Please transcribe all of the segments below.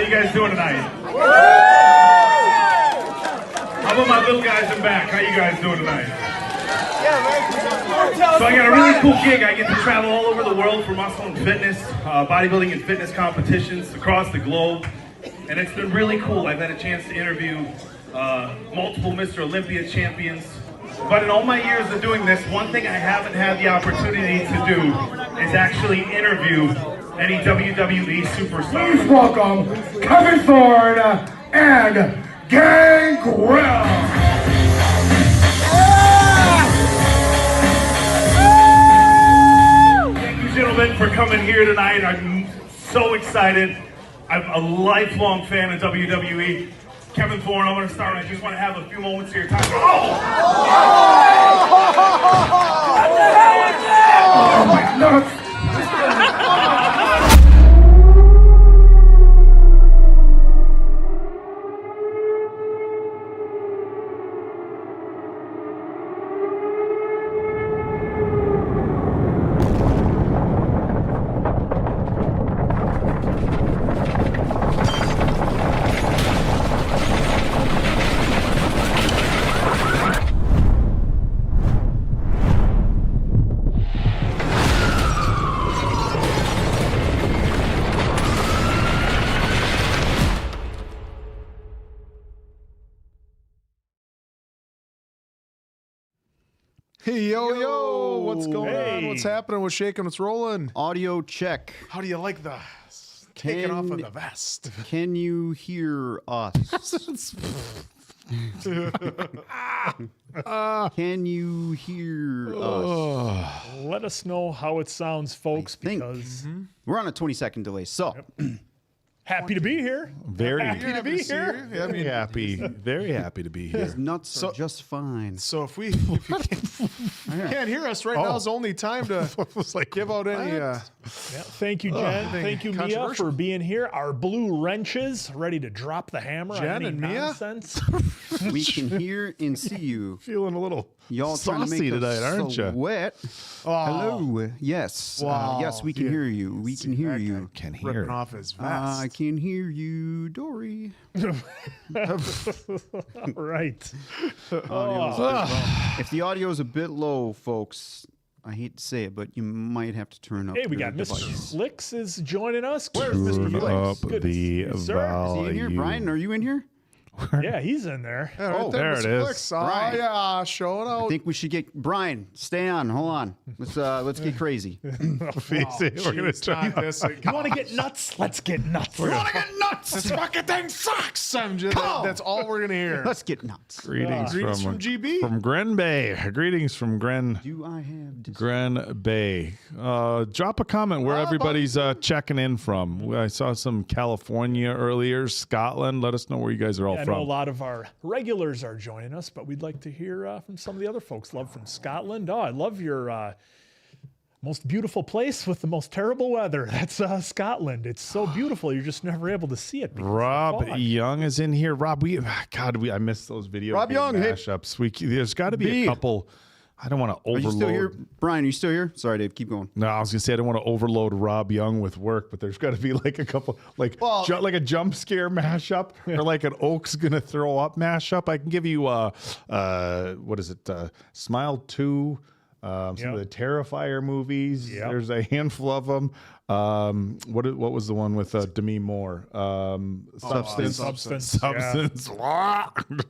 you guys doing tonight? How about my little guys in back? How you guys doing tonight? So I got a really cool gig. I get to travel all over the world for muscle and fitness, bodybuilding and fitness competitions across the globe. And it's been really cool. I've had a chance to interview multiple Mr. Olympia champions. But in all my years of doing this, one thing I haven't had the opportunity to do is actually interview any WWE superstars. Please welcome Kevin Thorne and Gangrel. Thank you, gentlemen, for coming here tonight. I'm so excited. I'm a lifelong fan of WWE. Kevin Thorne, I'm going to start. I just want to have a few moments here. What the hell was that? Oh my nuts! Hey, yo, what's going on? What's happening? What's shaking? What's rolling? Audio check. How do you like the taking off of the vest? Can you hear us? Can you hear us? Let us know how it sounds, folks, because We're on a 20-second delay. So, happy to be here. Very happy to be here. Yeah, I mean, very happy to be here. his nuts are just fine. so if you can't hear us right now, is the only time to give out any. Yeah, thank you, Jen. Thank you, Mia, controversial. for being here. Our blue wrenches ready to drop the hammer Jen on any and Mia? nonsense. We can hear and see you. Feeling a little Y'all trying to saucy make tonight, us aren't you? sweat. Hello. Yes. Wow. Yes, we can hear you. We can hear you. Can ripping hear. off his vest. I can hear you, Dory. Right. If the audio is a bit low, folks, I hate to say it, but you might have to turn up Hey, we your got Mr. device. Flicks is joining us. Where's Mr. Turn Flicks? up Good to see the you, sir. Is he in here? volume. Brian, are you in here? Yeah, he's in there. Yeah, right Oh, there Mr. it is. Flicks. Oh, Brian. yeah, show it I out. think we should get Brian. Stay on. Hold on. Let's get crazy. We're gonna try. Not this. You want to get nuts? Let's get nuts. This fucking thing sucks. That's all we're gonna hear. Let's get nuts. Greetings from GB. From Gren Bay. Greetings from Gren Do I have Bay. Drop a comment where everybody's checking in from. I saw some California earlier, Scotland. Let us know where you guys are all I know a from. lot of our regulars are joining us, but we'd like to hear from some of the other folks. Love from Scotland. Oh, I love your most beautiful place with the most terrible weather. That's Scotland. It's so beautiful. You're just never able to see it. because of the Rob fog. Young is in here. Rob, I missed those video Rob game Young, hey. mashups. There's got to be B. a couple. I don't want to Are overload. you still here? Brian, are you still here? Sorry, Dave. Keep going. No, I was gonna say I don't want to overload Rob Young with work, but there's got to be like a couple, like like a jump scare mashup or like an Oak's gonna throw up mashup. I can give you what is it? Smile 2. Some of the Terrifier movies. Yep. There's a handful of them. What was the one with Demi Moore? Substance. Substance. Yeah,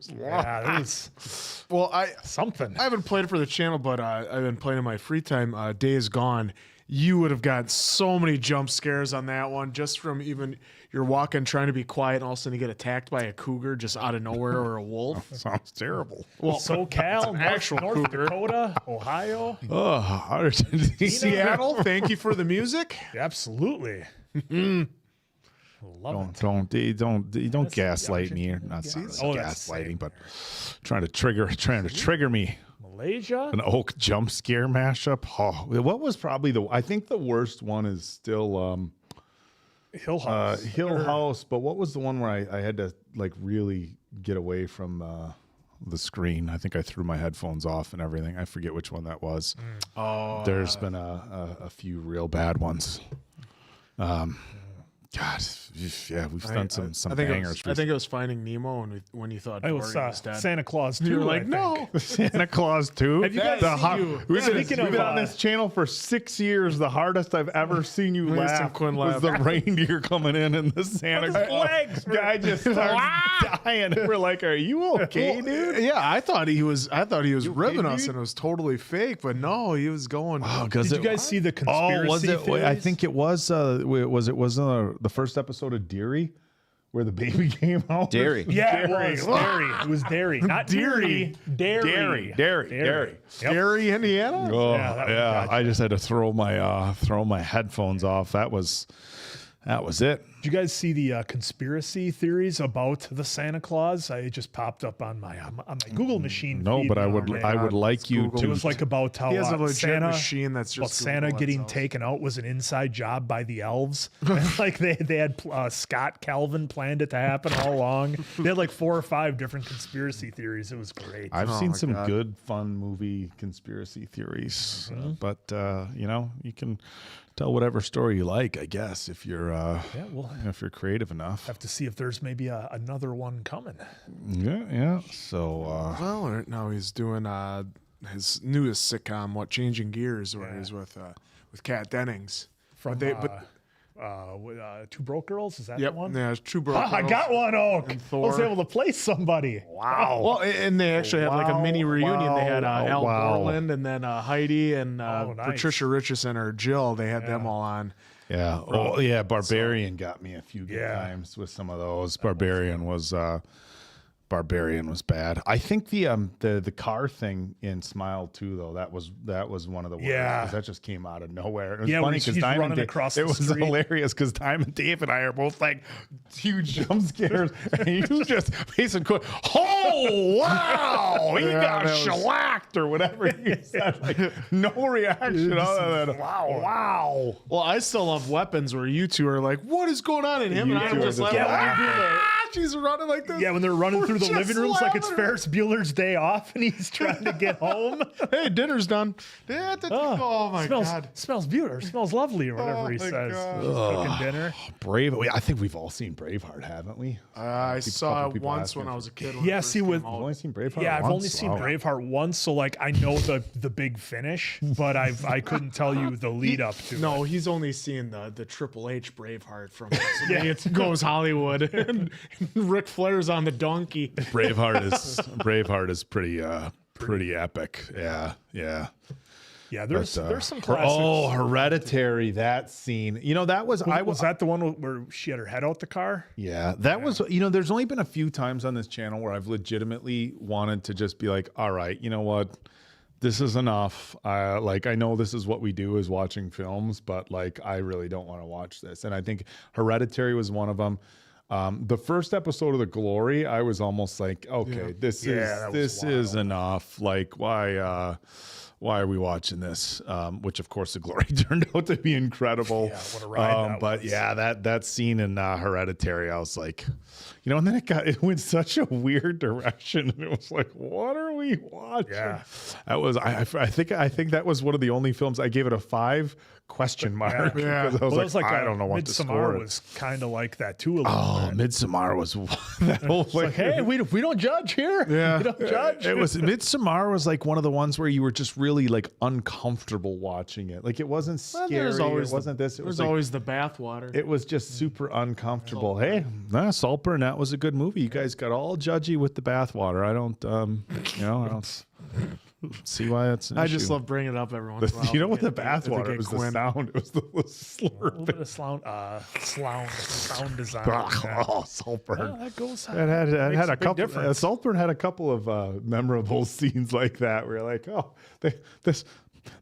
Yeah, that was Well, something. I haven't played it for the channel, but I've been playing in my free time. Days Gone. You would have got so many jump scares on that one, just from even you're walking trying to be quiet, and all of a sudden you get attacked by a cougar just out of nowhere or a wolf. Sounds terrible. Well, SoCal, actual North cougar. Dakota, Ohio. Oh, Seattle, thank you for the music. Absolutely. Love it. Don't gaslight me here. Not Oh, that's gaslighting, but trying to trigger me. Malaysia. An Oak jump scare mashup. Oh, what was probably I think the worst one is still Hill House. Hill House. But what was the one where I had to like really get away from the screen? I think I threw my headphones off and everything. I forget which one that was. There's been a few real bad ones. God, yeah, we've done some I think bangers. I think it was Finding Nemo when you thought It Dory was was dead. Santa Claus 2. You were I like, think. no. Santa Claus 2. Have you guys We've Speaking been of, on this channel for 6 years. The hardest I've ever seen you Winston laugh Quinn was the reindeer coming in and the Santa his Claus legs were- guy just starts dying. We're like, are you okay, dude? Yeah, I thought he was ribbing okay, us, dude? and it was totally fake. But no, he was going. Oh, Did you guys see the conspiracy was it? theories? I think it was. Was it the first episode of Deary, where the baby came out? Dairy. Yeah, Dairy. it was dairy. It was dairy. Not Dairy. dairy. Dairy. Yep. Gary, Indiana. Oh Yeah, that one yeah, got I just had to throw my headphones off. That was it. Did you guys see the conspiracy theories about the Santa Claus? I just popped up on my Google machine. No, feed but the I other would day. like you Google. It to. was like about how He has a legit Santa, machine that's well, just Santa Google getting itself. taken out was an inside job by the elves. And like they had Scott Calvin planned it to happen all along. They had like 4 or 5 different conspiracy theories. It was great. I've seen my some God. good, fun movie conspiracy theories, but you can tell whatever story you like, I guess, if you're we'll if you're creative enough. have to see if there's maybe another one coming. Yeah. So Well, right now he's doing his newest sitcom, What Changing Gears, where he's with Kat Dennings. From Two Broke Girls, is that Yep, the one? yeah, it's True Broke. I Girls. got one, Oak. And I was Thor. able to place somebody. Wow. Well, and they actually had like a mini reunion. They had Al wow. Borland and then Heidi and nice. Patricia Richardson or Jill. They had them all on. yeah, Barbarian got me a few good Yeah. times with some of those. Barbarian was bad. I think the car thing in Smile 2 though, that was one of the worst. Yeah. 'Cause that just came out of nowhere. It was Yeah, funny when because he's Diamond running Dave, across it the was street. hilarious because Diamond Dave and I are both like huge jump scares, and he was just basically, oh wow, he got that was- shellacked or whatever he said. Like, no reaction other than wow. Well, I still love Weapons, where you two are like, "What is going on?" And him You and I two are are just just like, like, she's running like this. Yeah, when they're running through the just living rooms like it's laughing. Ferris Bueller's day off and he's trying to get home. Hey, dinner's done. Oh my smells, God. Smells beautiful. Smells lovely or whatever he my says. God. He's cooking dinner. Brave. I think we've all seen Braveheart, haven't we? I saw couple it people once ask me when I if- was a kid. when Yeah, it first see, came with- out. You've only seen Braveheart. Yeah, I've once? only seen Wow. Braveheart once, so like I know the big finish, but I couldn't tell you the lead up to it. No, he's only seen the Triple H Braveheart from it goes Hollywood and Ric Flair's on the donkey. Braveheart is pretty epic. Yeah. Yeah, there's some Her- classics. Oh, Hereditary, that scene. That was was that the one where she had her head out the car? Yeah, that was, there's only been a few times on this channel where I've legitimately wanted to just be like, all right, you know what? This is enough. I know this is what we do is watching films, but like, I really don't want to watch this. And I think Hereditary was one of them. The first episode of The Glory, I was almost like, okay, this is enough. Like, why are we watching this? Which of course The Glory turned out to be incredible. Yeah, what a ride that but was. yeah, that scene in Hereditary, I was like, and then it went such a weird direction, and it was like, what are we watching? Yeah. That was I think that was one of the only films I gave it a 5 question mark Yeah. because I was Well, like, I don't know what to Midsommar score. was kind of like that too. A little Oh, bit. Midsommar was that whole thing. Like, hey, we don't judge here. Yeah. We don't judge. It was Midsommar was like one of the ones where you were just really like uncomfortable watching it. Like it wasn't scary. There's always it wasn't this. It There's was like, always the bathwater. it was just super uncomfortable. Hey, Saltburn, that was a good movie. You guys got all judgy with the bathwater. I don't, I don't see why that's an I issue. just love bringing it up every once in a while. You know what the If they bathwater get was? The Quinn. sound. It was the a little slurp. bit of sound design. Oh, Saltburn. Oh, that goes. It had a a big couple. difference. Saltburn had a couple of memorable scenes like that, where you're like, oh,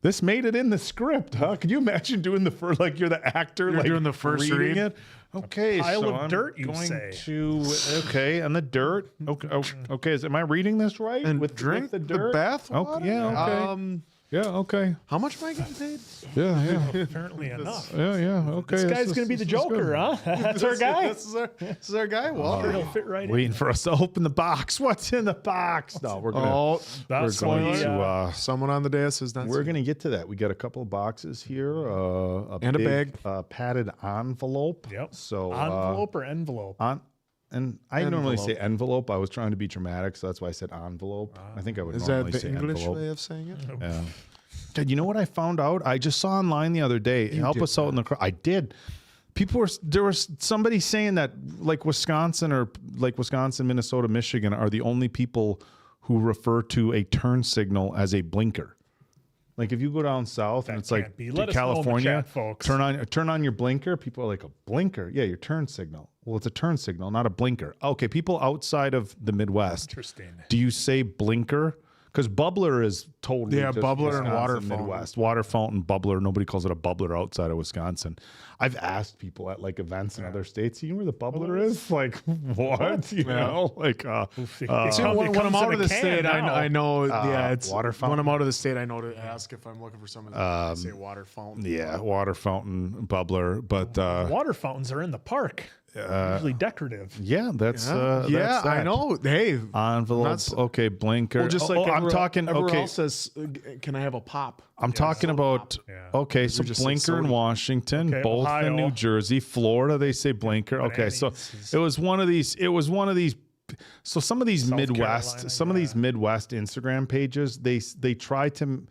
this made it in the script, huh? Can you imagine doing the first, like you're the actor, You're like doing the first reading read? it? Okay, pile so of I'm dirt, you going say. to and the dirt. Okay, okay. Am I reading this right? And with drink the the dirt? bath Oh, water? yeah. Okay. Yeah. Okay. How much am I getting paid? Yeah. Yeah. Apparently enough. Yeah. Okay. This guy's going to be the Joker, huh? That's our guy. This is our guy. Well, He'll fit right in. Waiting for us to open the box. What's in the box? No, we're gonna. That's we're going funny. to. someone on the dais is not. We're gonna get to that. We got a couple of boxes here. And a big, padded envelope. Yep. So Envelope or envelope? And I normally say envelope. I was trying to be dramatic, so that's why I said envelope. I think I would Is that normally the say English envelope. way of saying it? Yeah. Dad, you know what I found out? I just saw online the other day. Help us out in the crowd. I did. There was somebody saying that like Wisconsin, Minnesota, Michigan are the only people who refer to a turn signal as a blinker. Like if you go down south and it's like California, folks. turn on your blinker. People are like, a blinker? Yeah, your turn signal. Well, it's a turn signal, not a blinker. Okay, people outside of the Midwest. Interesting. Do you say blinker? Because bubbler is totally just bubbler and Wisconsin, water fountain. Midwest. Water fountain, bubbler. Nobody calls it a bubbler outside of Wisconsin. I've asked people at like events in other states, you know where the bubbler is? Like, what? You know? Like, See, when I'm out of the state, I know. It's water fountain. When I'm out of the state, I know to ask if I'm looking for something. I say water fountain. Yeah, water fountain, bubbler. But Water fountains are in the park. Usually decorative. yeah, that's Yeah, that's I that. know. Hey, Envelope. Okay, blinker. well, just like I'm talking. Everyone Okay, else says, can I have a pop? I'm talking about. Yeah. Okay, so just say blinker in soda. Washington, Okay, both in Ohio. New Jersey, Florida. They say blinker. Okay, so Bananas. it was one of these. So some of these Midwest, Carolina, some of these Midwest Instagram pages, they try to.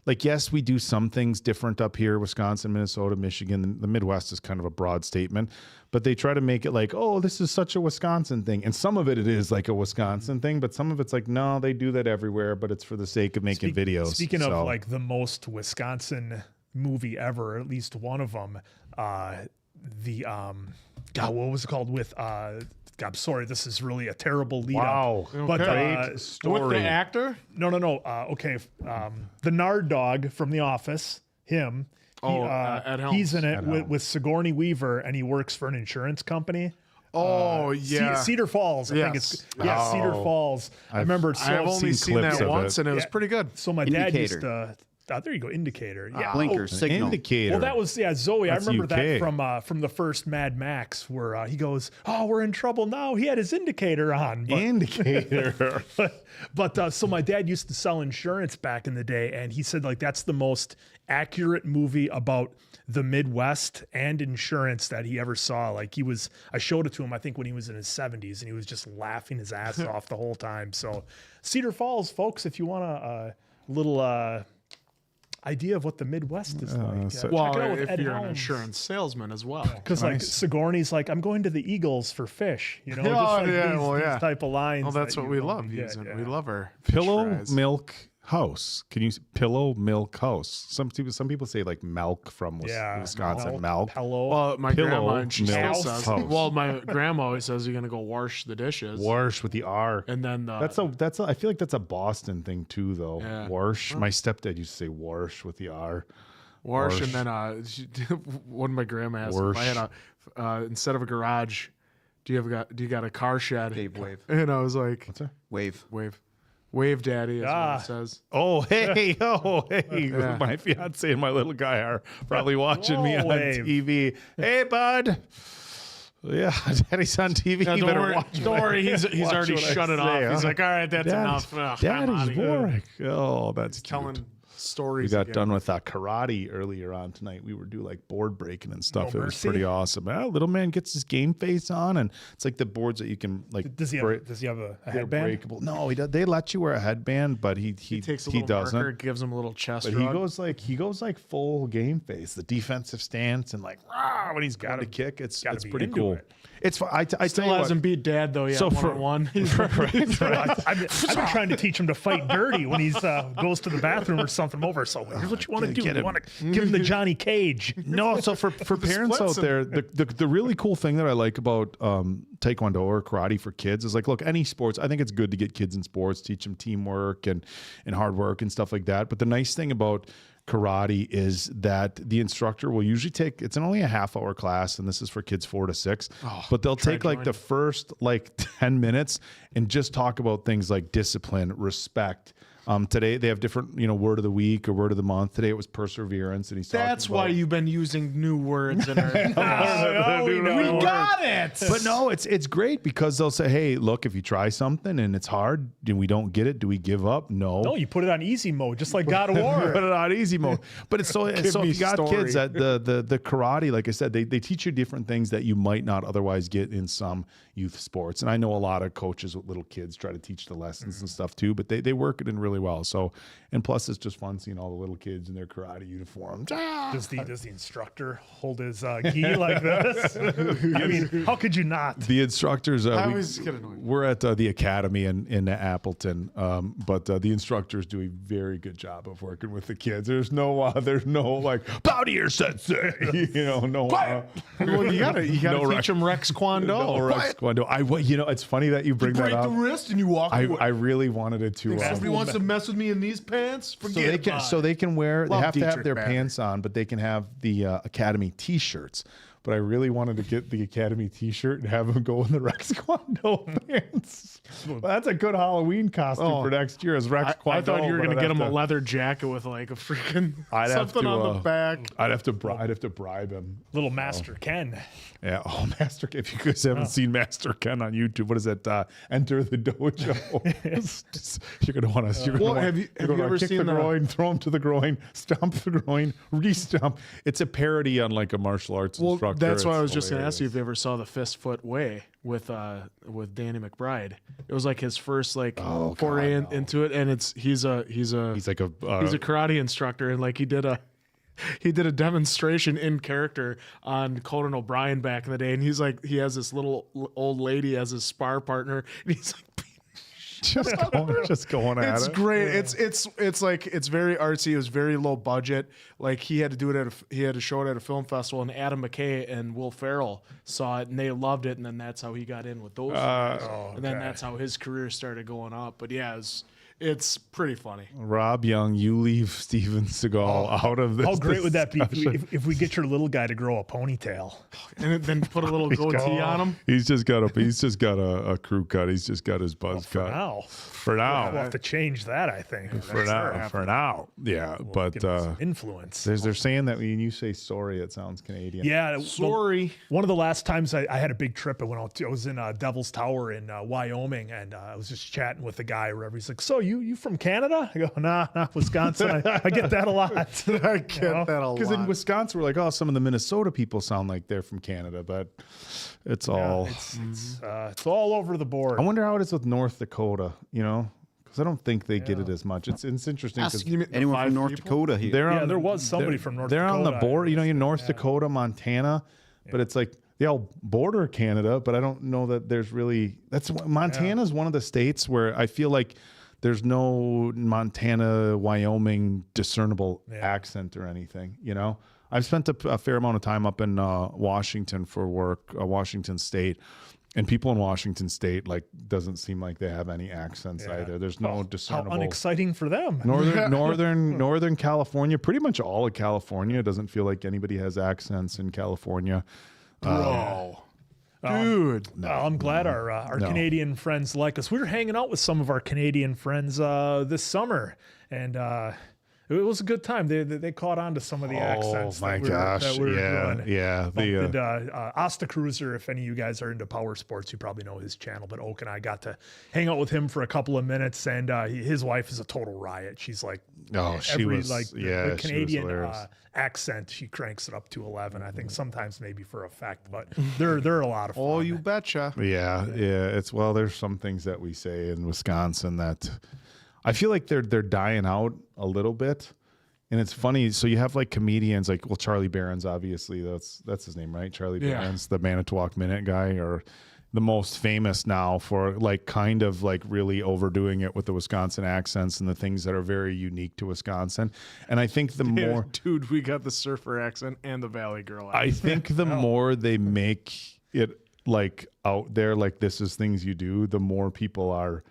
Like, yes, we do some things different up here, Wisconsin, Minnesota, Michigan. The Midwest is kind of a broad statement, but they try to make it like, oh, this is such a Wisconsin thing. And some of it is like a Wisconsin thing, but some of it's like, no, they do that everywhere, but it's for the sake of making videos. Speaking of So, like the most Wisconsin movie ever, at least one of them, God, what was it called with I'm sorry, this is really a terrible lead wow, up. But great story. With the actor? no. Okay, the Nard dog from The Office, him. Ed Helms. He's in it with Sigourney Weaver, and he works for an insurance company. Oh, yeah. Cedar Falls. I think it's Cedar Falls. I remember. So I've only seen clips that of once, it. and it was pretty good. So my dad used Indicator. to. There you go, indicator. Yeah, Blinker, signal. Indicator. Well, that was Zoe. That's I remember UK. that from the first Mad Max, where he goes, "Oh, we're in trouble now." He had his indicator on. Indicator. But so my dad used to sell insurance back in the day, and he said like that's the most accurate movie about the Midwest and insurance that he ever saw. Like I showed it to him, I think when he was in his 70s, and he was just laughing his ass off the whole time. So Cedar Falls, folks, if you want a little idea of what the Midwest is like. Check Well, it out with if Ed you're an Helms. insurance salesman as well. Because like Sigourney's like, I'm going to the Eagles for fish, you know, just like these type of lines. Well, that's that what you we only love get, using. yeah. We love our fish Pillow fries. milk house. Can you pillow milk house? Some people say like milk from Wisconsin. Milk. Pillow. Well, my Pillow, grandma, and she still milk, says. house. Well, my grandma always says you're gonna go wash the dishes. Wash with the R. And then I feel like that's a Boston thing too, though. Yeah. Wash. My stepdad used to say wash with the R. wash, and then one of my grandma asked if I had a instead of a garage, do you got a car shed? Dave Wave. And I was like, what's that? Wave. Wave daddy is what it says. Oh, hey. Yeah. My fiance and my little guy are probably watching me on Wave. TV. Hey, bud. Yeah, daddy's on TV. Yeah, You better watch. don't worry, he's watch already what I shut it say, off. He's huh? like, all right, that's enough. Ugh, I'm Daddy's outta here." boring. Oh, that's Telling cute. We stories. got again. done with karate earlier on tonight. We were doing like board breaking and stuff. No It was mercy? pretty awesome. Little man gets his game face on, and it's like the boards that you can like. Does he have a they're headband? breakable. No, he does. They let you wear a headband, but he Takes a he little doesn't. marker, gives him a little chest But rub. he goes like full game face, the defensive stance, and like rah, when he's got to kick, it's gotta be pretty into cool. it. It's fun. I Still tell you hasn't what, beat dad though yet. So So for- for one, I've been trying to teach him to fight dirty when he's goes to the bathroom or something over. So here's what you want to do. get You him. want to give him the Johnny Cage. No, so for parents out splits him. there, the really cool thing that I like about Taekwondo or karate for kids is like, look, any sports, I think it's good to get kids in sports, teach them teamwork and hard work and stuff like that. But the nice thing about karate is that the instructor will usually take, it's only a half-hour class, and this is for kids 4 to 6, but they'll take like the first like 10 minutes and just talk about things like discipline, respect, Today they have different, word of the week or word of the month. Today it was perseverance, and he's talking That's why about- you've been using new words in our. We got it. But no, it's great because they'll say, hey, look, if you try something and it's hard and we don't get it, do we give up? No. No, you put it on easy mode, just like God of War. Put it on easy mode. But it's so if me you got story. kids that the karate, like I said, they teach you different things that you might not otherwise get in some youth sports. And I know a lot of coaches with little kids try to teach the lessons and stuff too, but they work it in really well. So, and plus it's just fun seeing all the little kids in their karate uniforms. Does the instructor hold his gi like this? I mean, how could you not? The instructors, always get annoyed. we're at the academy in Appleton, but the instructors do a very good job of working with the kids. There's no like bow to your sensei, no. Well, you gotta teach them Rex Kwon Do. No, Rex Kwon Do. It's funny that you bring Break that the up. wrist and you walk away. I really wanted it to. Somebody wants to mess with me in these pants? Forget They can wear. They Love have to have Dietrich their Bader. pants on, but they can have the Academy T-shirts. But I really wanted to get the Academy T-shirt and have them go in the Rex Kwon Do pants. Well, that's a good Halloween costume for next year. As Rex Kwon Do. I thought you were but gonna I'd get have him a to- leather jacket with like a freaking I'd have something to, on the back. I'd have to bribe him. Little Master Ken. Yeah. Oh, Master. If you guys haven't seen Master Ken on YouTube, what is that? Enter the dojo. You're gonna want to. Well, have you ever kick seen the the- groin? Throw him to the groin. Stomp the groin. Re-stomp. It's a parody on like a martial arts Well, instructor. that's why I It's was just gonna ask you if hilarious. you ever saw the Fist Foot Way with Danny McBride. It was like his first foray into it, and he's a He's like a. he's a karate instructor, and like he did a demonstration in character on Conan O'Brien back in the day, and he has this little old lady as his spar partner, and he's like. just going at It's it. great. It's like it's very artsy. It was very low budget. Like he had to do it he had to show it at a film festival, and Adam McKay and Will Ferrell saw it and they loved it, and then that's how he got in with those. Guys. And then that's how his career started going up. But yeah, it's pretty funny. Rob Young, you leave Steven Seagal out of this. How great would that be discussion. if we get your little guy to grow a ponytail? And then put a little goatee on him. He's just got a crew cut. He's just got his buzz For cut. now. For We'll now. have to change that, I think. For now. Yeah. But Give him some influence. they're saying that when you say sorry, it sounds Canadian. Yeah. Sorry. One of the last times I had a big trip, I was in Devil's Tower in Wyoming, and I was just chatting with the guy or whatever. He's like, "So you from Canada?" I go, "Nah, Wisconsin." I get that a lot. I get that a Because in lot. Wisconsin, we're like, oh, some of the Minnesota people sound like they're from Canada, but it's all. It's all over the board. I wonder how it is with North Dakota, because I don't think they get it as much. It's interesting because Anyone from North Dakota here? they're there was somebody from North They're on the Dakota. border, North Dakota, Montana, but it's like they all border Canada, but I don't know that there's really. Montana's one of the states where I feel like there's no Montana, Wyoming discernible accent or anything, I've spent a fair amount of time up in Washington for work, Washington State, and people in Washington State doesn't seem like they have any accents either. There's no How discernible. unexciting for them. Northern California, pretty much all of California doesn't feel like anybody has accents in California. Bro. Dude. Well, I'm glad our Canadian friends like us. We were hanging out with some of our Canadian friends this summer, and it was a good time. They caught on to some of the accents. Oh my that we gosh! were Yeah, doing. yeah. Did Asta Cruiser, if any of you guys are into power sports, you probably know his channel. But Oak and I got to hang out with him for a couple of minutes, and his wife is a total riot. She's like, she was the she was Canadian hilarious. accent. She cranks it up to 11. I think sometimes maybe for effect, but they're a lot of fun. Oh, you betcha. Yeah. There's some things that we say in Wisconsin that I feel like they're dying out a little bit. And it's funny. So you have comedians Charlie Barron's, obviously that's his name, right? Charlie Yeah. Barron's, the Manitowoc Minute guy, or the most famous now for kind of really overdoing it with the Wisconsin accents and the things that are very unique to Wisconsin. And I think the more Dude, we got the surfer accent and the Valley Girl accent. I think the more they make it out there, this is things you do, the more people are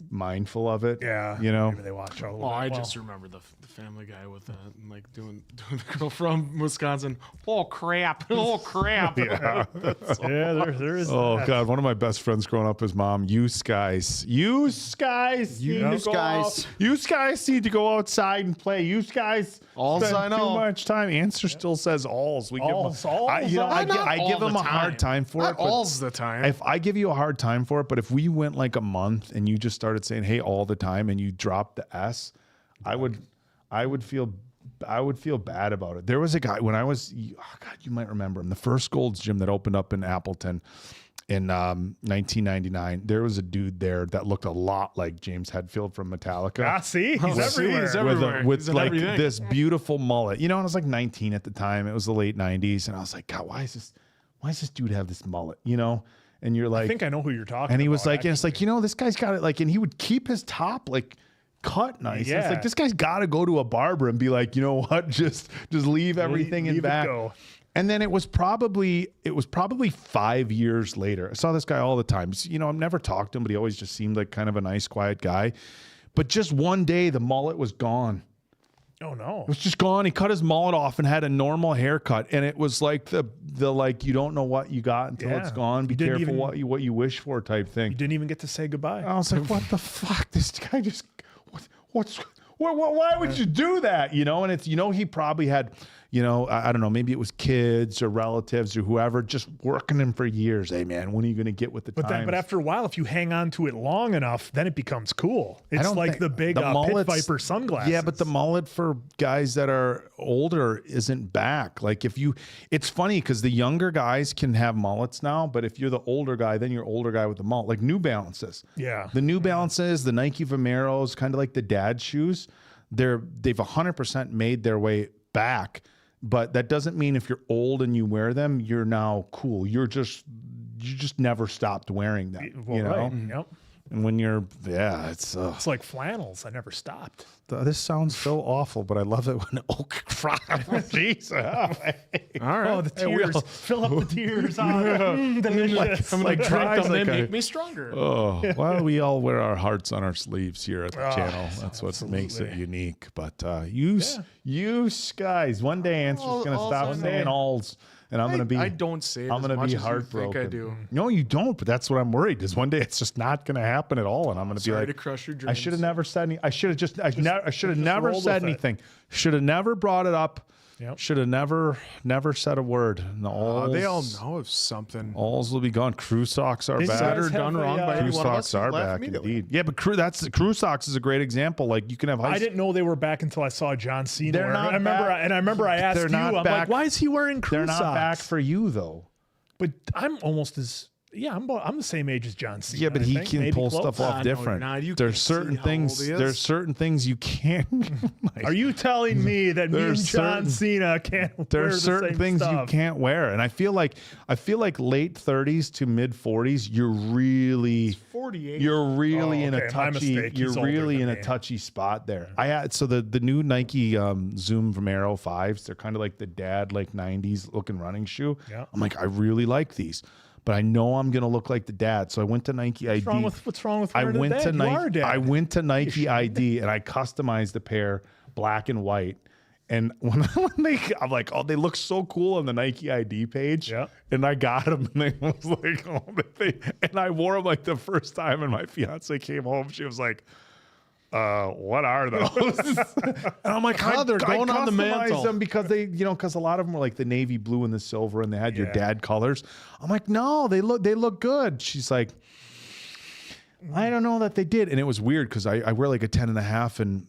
mindful of it. Yeah, you know. maybe they watch all. Well, I just remember the Family Guy with like doing the girl from Wisconsin. Oh crap! Oh crap! Yeah. there is. Oh that. God, one of my best friends growing up, his mom, you guys need to go outside and play. You guys Alls spend I know. too much time. Answer still says alls. We Alls, give him, alls. I give all him the a hard time for Not it. but all's the time. If I give you a hard time for it, but if we went like a month and you just started saying "Hey" all the time and you dropped the S, I would feel bad about it. There was a guy when I was, God, you might remember him. The first Gold's Gym that opened up in Appleton in 1999. There was a dude there that looked a lot like James Hetfield from Metallica. Ah, see, he's everywhere. He's everywhere. With He's in like everything. this beautiful mullet, and I was like 19 at the time. It was the late 90s, and I was like, God, why does this dude have this mullet? And you're like, I think I know who you're talking. and he about, was like, and it's actually. like, this guy's got it like, and he would keep his top like cut nice. And it's Yeah. like, this guy's got to go to a barber and be like, you know what, just leave everything in leave it back. go. And then it was probably 5 years later. I saw this guy all the time. I've never talked to him, but he always just seemed like kind of a nice, quiet guy. But just one day, the mullet was gone. Oh no. It was just gone. He cut his mullet off and had a normal haircut, and it was like the like you don't know what you got until Yeah. it's gone. Be You didn't careful even- what you wish for type thing. You didn't even get to say goodbye. I was like, what the fuck? This guy just why would you do that? And it's he probably had I don't know, maybe it was kids or relatives or whoever just working him for years. Hey man, when are you going to get with the times? But after a while, if you hang on to it long enough, then it becomes cool. It's don't like think- the big the Pit mullets- Viper sunglasses. Yeah, but the mullet for guys that are older isn't back. Like it's funny because the younger guys can have mullets now, but if you're the older guy, then you're older guy with the mullet. Like New Balances. Yeah. The New Balances, the Nike Vomeros, kind of like the dad shoes. They've 100% made their way back, but that doesn't mean if you're old and you wear them, you're now cool. You just never stopped wearing them. Well, right. Yep. And when it's It's like flannels. I never stopped. this sounds so awful, but I love it when oak fry. Jeez. All right. Oh, the tears. Fill up the tears. Delicious. I'm gonna drink fries them. They like make me stronger. Oh, well, we all wear our hearts on our sleeves here at the channel. That's what makes it absolutely. unique. But you guys, one day Answer's going to Alls stop I know. saying alls, and I'm going to be. I don't say it I'm as gonna much be as you heartbroken. think I do. No, you don't. But that's what I'm worried. Is one day it's just not going to happen at all, and I'm going to be Sorry like, to crush your I dreams. should have never said any. I should have just. I should have never rolled said with it. anything. Should have never brought it up. Yep. Should have never said a word. And alls, They all know of something. alls will be gone. Crew socks are Did you back. guys Said or done have a, wrong by Crew any one of us, socks are laugh back immediately. indeed. Yeah, but crew socks is a great example. Like you can have. I didn't know they were back until I saw John Cena. They're wear them. not I remember I asked They're you. not I'm back- like, why is he wearing crew They're not socks? back for you though. But I'm almost as I'm the same age as John Cena. Yeah, but I he think. can Maybe pull close. stuff Ah, off no, different. you're not. You There's can't certain see how things. old he is. There's certain things you can't. Are you telling me that me and There's John certain- Cena can't wear the There's certain same things you stuff? can't wear, and I feel like late 30s to mid 40s, you're really 48. You're really Oh, in a okay, my touchy. mistake. You're He's older really than in a me. touchy spot there. I had the new Nike Zoom Vomero 5s. They're kind of like the dad like 90s looking running shoe. Yeah. I'm like, I really like these, but I know I'm gonna look like the dad. So I went to Nike ID. What's wrong with I wearing a went dad? to You are a Nike. dad. I went to Nike ID and I customized a pair black and white. And when I'm like, oh, they look so cool on the Nike ID page. Yeah. And I got them, and they was like, oh, and I wore them like the first time. And my fiance came home. She was like, what are those? And I'm like, Oh, they're going on the customized mantle. them because because a lot of them were like the navy blue and the silver, and they had your dad colors. I'm like, no, they look good. She's like, I don't know that they did. And it was weird because I wear like a 10.5 and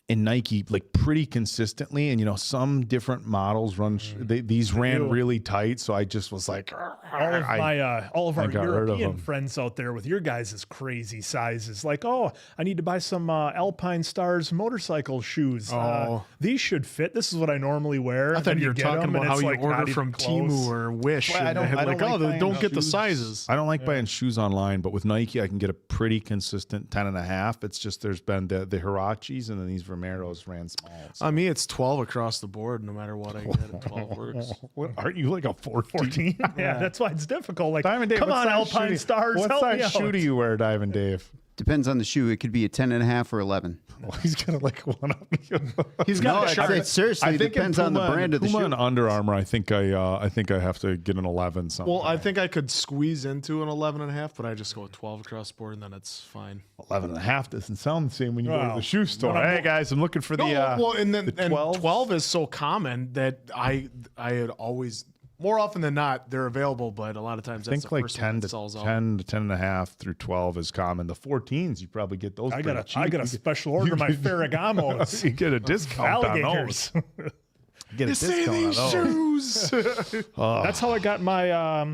in Nike like pretty consistently, and some different models run. These ran really tight, so I just was like, all of our got rid of European them. friends out there with your guys' crazy sizes, like, oh, I need to buy some Alpine Stars motorcycle shoes. Oh. These should fit. This is what I normally wear. I thought you were talking about how you order from Temu or Wish. Well, I and don't- they had I don't like, like they buying don't get the shoes. sizes. I don't like buying shoes online, but with Nike, I can get a pretty consistent 10.5. It's just there's been the Hirachis and then these Vomeros ran small. So. On me, it's 12 across the board. No matter what I get, 12 works. What, aren't you like a 14? Yeah, that's why it's difficult. Like, Diamond Dave, come what on, size Alpine shoe do- Stars, What help me size out. shoe do you wear, Diamond Dave? Depends on the shoe. It could be a 10.5 or 11. Well, he's gonna like one up. He's got a sharp. It seriously depends on the brand of the Puma shoe. and Under Armour, I think I have to get an 11 something. Well, I think I could squeeze into an 11.5, but I just go with 12 across board, and then it's fine. 11.5 doesn't sound the same when you go to Well, the shoe store. no, Hey guys, I'm looking for the well, and then the and 12. 12 is so common that I had always, more often than not, they're available, but a lot of times I that's think the like first 10 one to that sells out. 10 to 10.5 through 12 is common. The 14s, you probably get those. I pretty got cheap. a special order my Ferragamos. You get a discount on Alligators. those. Get a discount on those. shoes. That's how I got my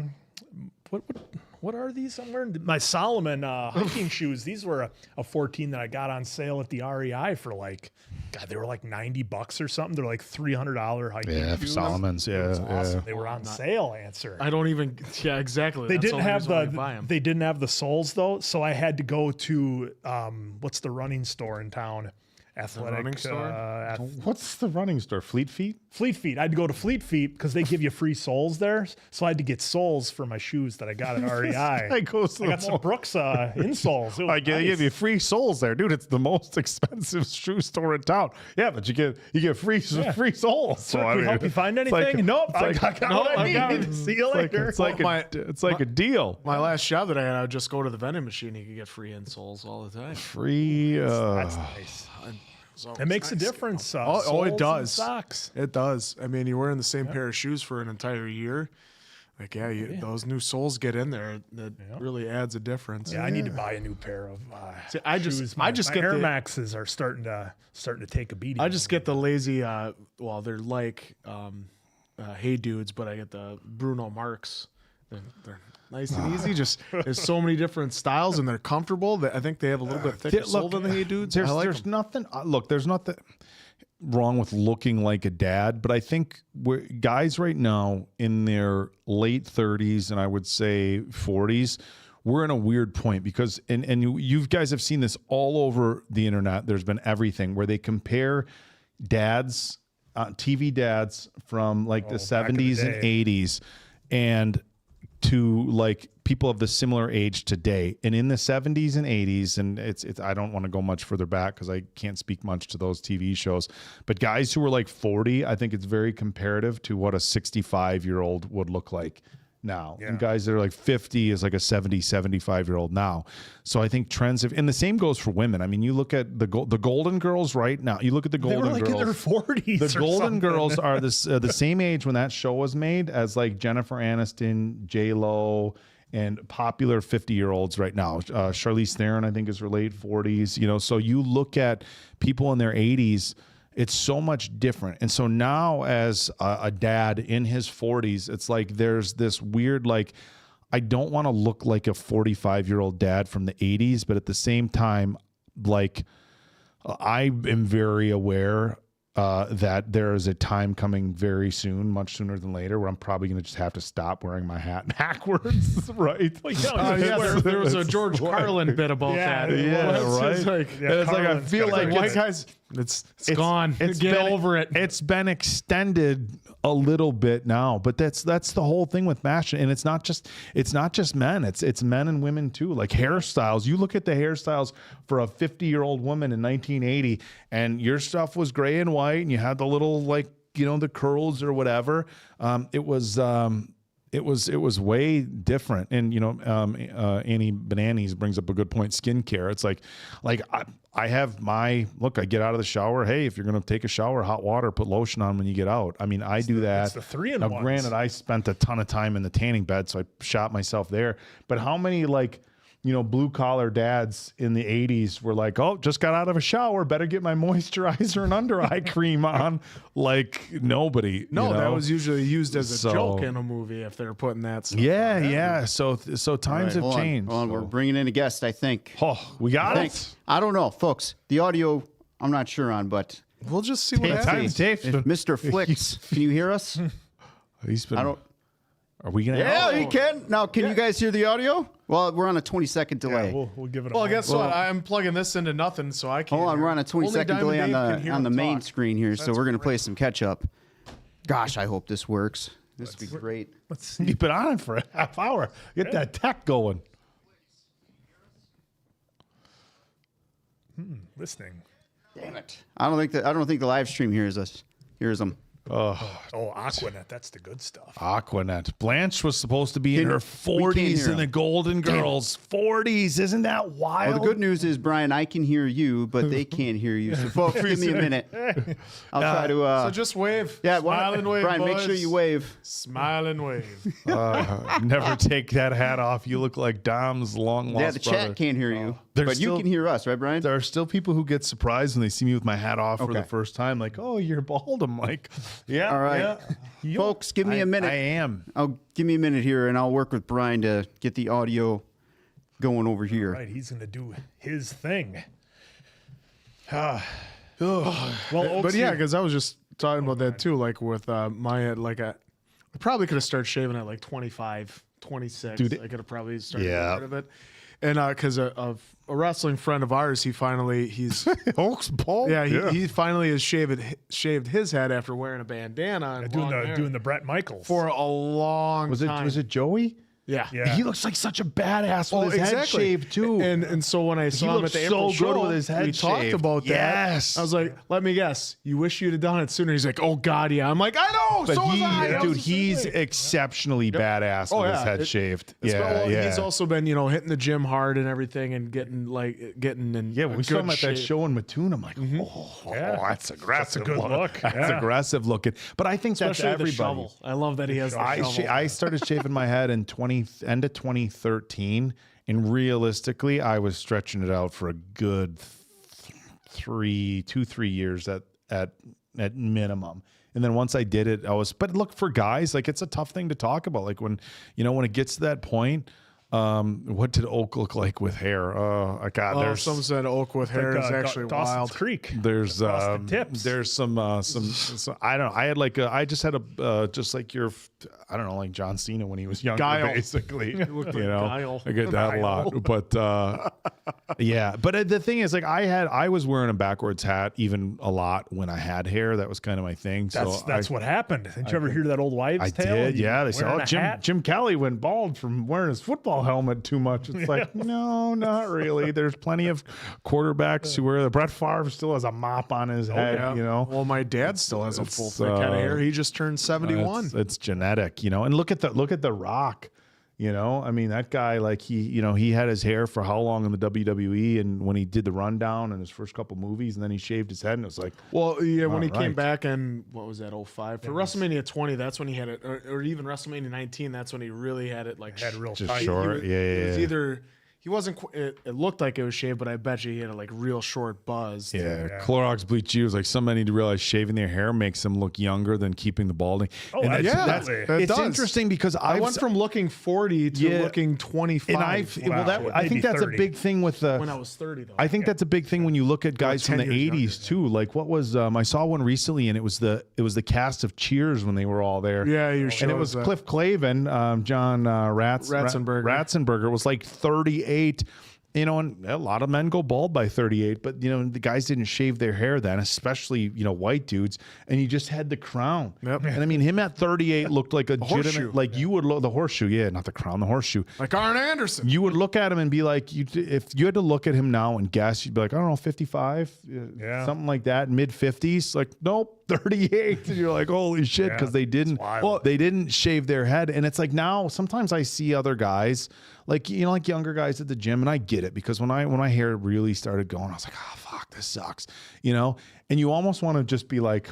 what are these I'm wearing? My Solomon hiking shoes. These were a 14 that I got on sale at the REI for like, God, they were like $90 or something. They're like $300 hiking Yeah, shoes. Solomon's. Yeah, Awesome. yeah. They were on sale. Answer. I don't even. Yeah, exactly. They That's didn't the only have reason why you buy 'em. they didn't have the soles though, so I had to go to what's the running store in town? Athletic running store? What's the running store? Fleet Feet? Fleet Feet. I had to go to Fleet Feet because they give you free soles there. So I had to get soles for my shoes that I got at REI. I goes to I the got some mall. Brooks insoles. It was I give nice. you free soles there, dude. It's the most expensive shoe store in town. Yeah, but you get free free soles. Sir, can we help you find anything? Nope, I got what I need. See you later. It's like a deal. My last job that I had, I would just go to the vending machine. You could get free insoles all the time. Free. That's nice. So It makes a difference. Oh, soles it and does. Socks. It does. I mean, you're wearing the same pair of shoes for an entire year. Like, those new soles get in there. That really adds a difference. Yeah, I need to buy a new pair of See, I just- shoes. I just my get Air the- Maxes are starting to take a beating. I just get the lazy. Well, they're like Hey Dudes, but I get the Bruno Marks. They're nice and easy. Just there's so many different styles, and they're comfortable. That I think they have a little bit thicker sole than the Hey Dudes. I like There's 'em. nothing. Look, there's nothing wrong with looking like a dad, but I think guys right now in their late 30s and I would say 40s, we're in a weird point because you guys have seen this all over the internet. There's been everything where they compare dads, TV dads from like the back in the 70s and day. 80s, and to like people of the similar age today. And in the 70s and 80s, and it's I don't want to go much further back because I can't speak much to those TV shows, but guys who were like 40, I think it's very comparative to what a 65-year-old would look like now. And guys that are like 50 is like a 70, 75-year-old now. So I think trends have, and the same goes for women. I mean, you look at the Golden Girls right now. You look at the They Golden were like Girls. in their 40s. The or Golden something. Girls are the same age when that show was made as like Jennifer Aniston, J-Lo, and popular 50-year-olds right now. Charlize Theron, I think, is her late 40s. You know, so you look at people in their 80s, it's so much different. And so now as a dad in his 40s, it's like there's this weird, like, I don't want to look like a 45-year-old dad from the 80s, but at the same time, like, I am very aware that there is a time coming very soon, much sooner than later, where I'm probably going to just have to stop wearing my hat backwards, right? Well, you know, There was a George Carlin bit about Yeah, that. yeah, It's right. like, And it's like I Carlin's feel gotta like go. white it's, guys, it's gone. it's Get been, over it. It's been extended a little bit now, but that's the whole thing with fashion, and it's not just men. It's men and women too. Like hairstyles, you look at the hairstyles for a 50-year-old woman in 1980, and your stuff was gray and white, and you had the little like the curls or whatever. It was way different. And Annie Bananis brings up a good point. Skincare. It's like I have I get out of the shower. Hey, if you're going to take a shower, hot water, put lotion on when you get out. I mean, I do that. it's the 3-in-1s. Now, granted, I spent a ton of time in the tanning bed, so I shot myself there. But how many blue collar dads in the 80s were like, oh, just got out of a shower, better get my moisturizer and under eye cream on. Like nobody. No, you know? that was usually used as a So- joke in a movie if they were putting that stuff. Yeah. So times have Hold on, changed. hold on. We're bringing in a guest, I think. Oh, we got Thanks. it. I don't know, folks. The audio, I'm not sure on, but We'll just see what Let's happens. see. Dave's been- Mr. Flicks, can you hear us? He's been. I don't. Are we gonna? Yeah, he can. Now, can you guys hear the audio? Well, we're on a 20-second delay. We'll give it a Well, moment. guess what? I'm plugging this into nothing, so I can't. Hold on, hear we're on a it. 20-second Only delay Diamond Dave can hear on the him main talk. screen here, so That's we're gonna great. play some catch up. Gosh, I hope this works. This would be great. Let's see. You've been on it for a half hour. Get that tech going. Listening. Damn it! I don't think the live stream hears them. Oh, Aquanet. That's the good stuff. Aquanet. Blanche was supposed to be in her we can't 40s hear in the him. Golden Girls. 40s. Isn't that wild? Well, the good news is, Brian, I can hear you, but they can't hear you. So, folks, give me a minute. I'll try to. So just wave. Yeah, Smile and wave, Brian, make boys. sure you wave. Smile and wave. Never take that hat off. You look like Dom's long lost Yeah, the brother. chat can't hear you, There's but you still- can hear us, right, Brian? There are still people who get surprised when they see me with my hat off for the Okay. first time. Like, oh, you're bald. I'm like, yeah. All right. yeah. Folks, give me a minute. I am. Give me a minute here, and I'll work with Brian to get the audio going over here. Right, he's going to do his thing. Well, Oaks, but yeah, you- because I was just talking about that too. Like with my I probably could have started shaving at like 25, 26. Dude, I could have probably started yeah. getting rid of it. And because a wrestling friend of ours, he's Oaks bald. he finally has shaved his head after wearing a bandana and long hair doing the Brett Michaels. for a long time. Was it Joey? Yeah. Yeah. He looks like such a badass with Oh, his head exactly. shaved too. And so when I saw him at looks the so April good show, with his head we talked shaved. about that. Yes. I was like, let me guess, you wish you'd have done it sooner. He's like, oh God, yeah. I'm like, I know. But so was I. I was dude, the same he's way. exceptionally badass with his head shaved. It's- Yeah, well, yeah. He's also been, hitting the gym hard and everything, and getting in. Yeah, when we saw him at that shape. show in Mattoon, I'm like, Yeah. that's aggressive. That's a good look. That's Yeah. aggressive looking. But I think that's Especially the everybody. shovel. I love that he has the shovel. I started shaving my head in end of 2013, and realistically, I was stretching it out for a good 3 years at minimum. And then once I did it, but look, for guys, like, it's a tough thing to talk about. Like when it gets to that point, what did Oak look like with hair? God, Oh, some said Oak with hair is actually Dawson's wild. Creek. there's Across the tips. there's some I don't know. I had I just had just like I don't know, like John Cena when he was younger, Guile. basically. looked like Guile. I get that a lot, but yeah. But the thing is, like, I was wearing a backwards hat even a lot when I had hair. That was kind of my thing. That's what happened. Didn't you ever hear that old wives' I tale? did, yeah. They said, Wearing "Oh, a Jim hat? Jim Kelly went bald from wearing his football helmet too much." It's like, no, not really. There's plenty of quarterbacks who wear the Brett Favre still has a mop on his head. Yeah. Well, my dad still has a It's, full thick head of hair. He just turned 71. It's genetic, and look at the Rock. I mean, that guy, like, he had his hair for how long in the WWE, and when he did the rundown in his first couple movies, and then he shaved his head, and it was like, Well, yeah, when he came right. back in, what was that, 05? For WrestleMania 20, that's when he had it, or even WrestleMania 19, that's when he really had it, like, Had real just tight. short. It was Yeah. either, he wasn't, it looked like it was shaved, but I bet you he had a, like, real short buzz. Yeah, Clorox bleach you is like, some men need to realize shaving their hair makes them look younger than keeping the balding. Oh, and absolutely. That it's does. interesting because I went from looking 40 to looking 25 and I think that's 30. a big thing with the. when I was 30, though. I think that's a big thing when you look at guys from 10 the years younger, 80s too. Like, what was I saw one recently, and it was the cast of Cheers when they were all there. Yeah, you and showed it was us that. Cliff Clavin, John Ratzenberger was like 38. And a lot of men go bald by 38, but the guys didn't shave their hair then, especially white dudes, and you just had the crown. Yep. And I mean, him at 38 looked like a horseshoe. legitimate, like, you would look, the horseshoe, yeah, not the crown, the horseshoe. like Arn Anderson. You would look at him and be like, if you had to look at him now and guess, you'd be like, I don't know, 55, Yeah. something like that, mid 50s. Like, nope, 38, and you're like, holy shit, because they didn't, they didn't shave their head. And it's like, now sometimes I see other guys, like like younger guys at the gym, and I get it, because when my hair really started going, I was like, oh fuck, this sucks, and you almost want to just be like,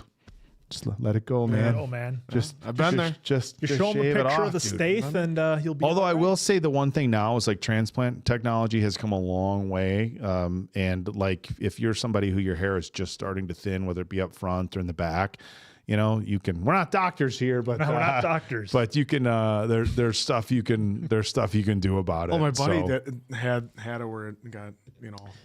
just let it go, man. Oh, man. Just I've been there. Just You show him a shave it picture off, of the dude. Staith, and he'll be. Although all I right. will say the one thing now is, like, transplant technology has come a long way. And like, if you're somebody who your hair is just starting to thin, whether it be up front or in the back, you can, we're not doctors here, but No, we're not doctors. but you can, there's stuff you can do about it. Oh, my buddy So, that had it where it got,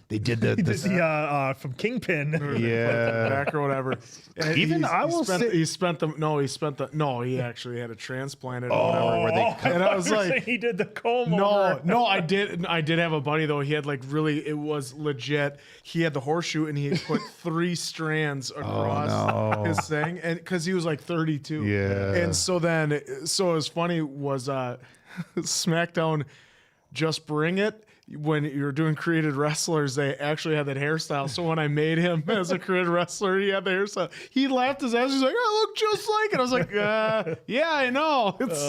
they did He did the from Kingpin. yeah. back or whatever. And Even I will say- he actually had it transplanted or whatever. where they And I was You were like, saying he did the comb over. no, I did have a buddy though. He had, like, really, it was legit. He had the horseshoe and he had put 3 strands across his thing, and because he was like 32. Yeah. And so it was funny was SmackDown. Just Bring It. When you're doing created wrestlers, they actually had that hairstyle. So when I made him as a created wrestler, he had the hairstyle. He laughed his ass. He's like, I look just like it. I was like, yeah, I know. It's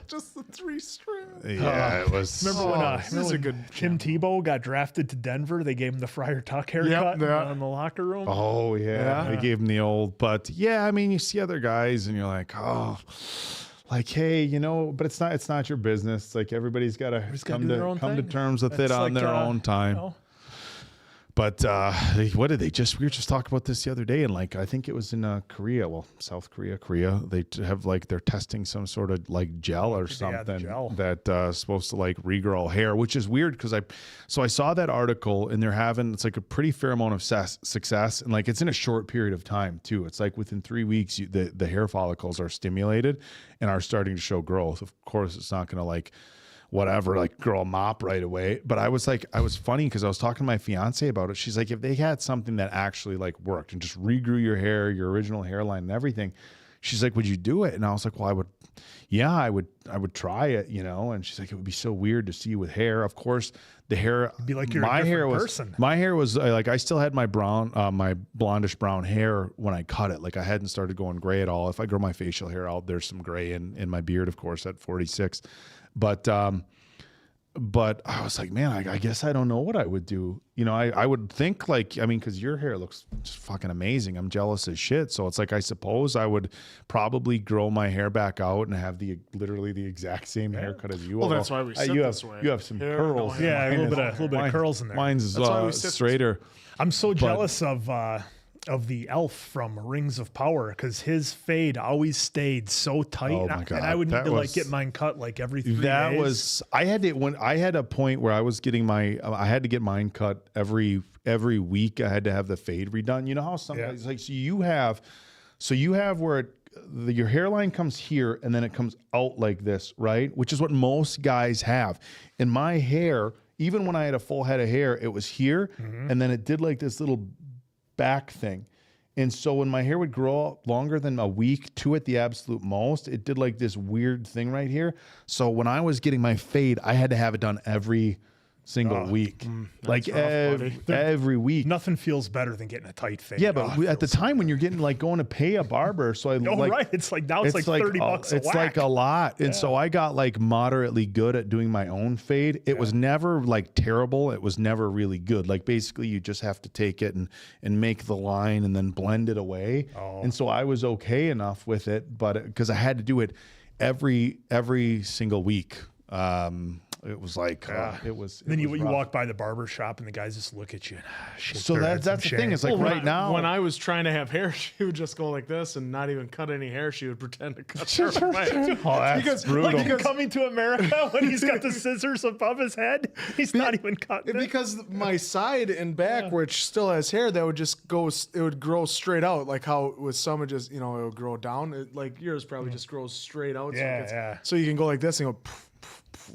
just the 3 strands. Yeah, it was. Remember when Tim Tebow got drafted to Denver? They gave him the Friar Tuck haircut in the locker room. Oh yeah, they gave him the old. But yeah, I mean, you see other guys, and you're like, oh. Like, hey, but it's not your business. It's like everybody's got to come to terms with it on their own time. But what did they just? We were just talking about this the other day, and like I think it was in Korea, South Korea. They have like they're testing some sort of like gel or something that's supposed to like regrow hair, which is weird because I saw that article and they're having it's like a pretty fair amount of success, and like it's in a short period of time too. It's like within 3 weeks the hair follicles are stimulated and are starting to show growth. Of course, it's not going to like grow a mop right away. But I was funny because I was talking to my fiance about it. She's like, if they had something that actually like worked and just regrew your hair, your original hairline and everything, she's like, would you do it? And I was like, well, I would try it, And she's like, it would be so weird to see you with hair. Of course, the hair, be like you're a different person. My hair was like, I still had my my blondish brown hair when I cut it. Like I hadn't started going gray at all. If I grow my facial hair out, there's some gray in my beard, of course, at 46. But I was like, man, I guess I don't know what I would do. I would think like, I mean, because your hair looks just fucking amazing. I'm jealous as shit. So it's like, I suppose I would probably grow my hair back out and have literally the exact same haircut as you. Well, that's why we sit this way. You have some curls. Yeah, a little bit of curls in there. Mine's straighter. I'm so jealous of the elf from Rings of Power because his fade always stayed so tight. Oh my God. And I would need to get mine cut like every 3 days. I had a point where I was getting I had to get mine cut every week. I had to have the fade redone. You know how sometimes like so you have where your hairline comes here and then it comes out like this, right? Which is what most guys have. And my hair, even when I had a full head of hair, it was here and then it did like this little back thing. And so when my hair would grow up longer than a week, 2 at the absolute most, it did like this weird thing right here. So when I was getting my fade, I had to have it done every single week. Like every week. Nothing feels better than getting a tight fade. Yeah, but at the time when you're getting like going to pay a barber, so right. It's like now it's like $30 a whack. It's like a lot. And so I got like moderately good at doing my own fade. It was never like terrible. It was never really good. Like basically you just have to take it and make the line and then blend it away. And so I was okay enough with it, but because I had to do it every single week. It was like it was. Then you walk by the barber shop and the guys just look at you. So that's the thing. It's like now when I was trying to have hair, she would just go like this and not even cut any hair. She would pretend to cut her. That's brutal. Like Coming to America when he's got the scissors above his head, he's not even cutting it. Because my side and back, which still has hair, that would just go. It would grow straight out, like how with some it just it would grow down. Like yours probably just grows straight out. So you can go like this and go.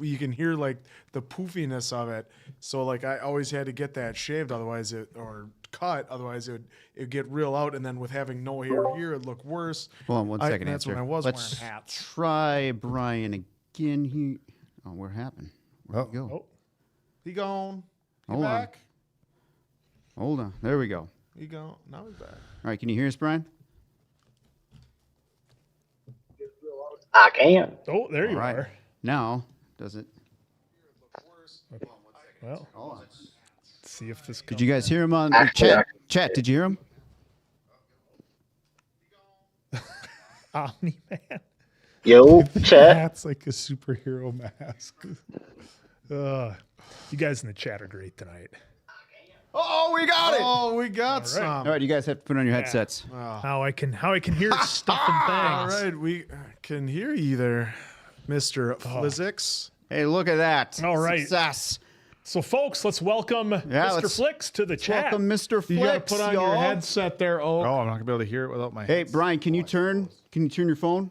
You can hear like the poofiness of it. So like I always had to get that shaved, otherwise it would get real out. And then with having no hair here, it'd look worse. Hold on one second. That's when I was wearing hats. Try Brian again. What happened? Where'd he go? He gone. Hold back. Hold on. There we go. He gone. Now he's back. All right. Can you hear us, Brian? I can. Oh, there you are. Now, does it? Well, let's see if this. Did you guys hear him on the chat? Chat, did you hear him? Omni-Man. Yo, chat. That's like a superhero mask. You guys in the chat are great tonight. Oh, we got it. Oh, we got some. All right, you guys have to put on your headsets. How I can hear stuff and things. All right, we can hear you there, Mr. Physics. Hey, look at that. All right. Success. So, folks, let's welcome Mr. Flicks to the chat. Welcome, Mr. Flicks. You got to put on your headset there. Oh, I'm not gonna be able to hear it without my. Hey, Brian, can you turn your phone?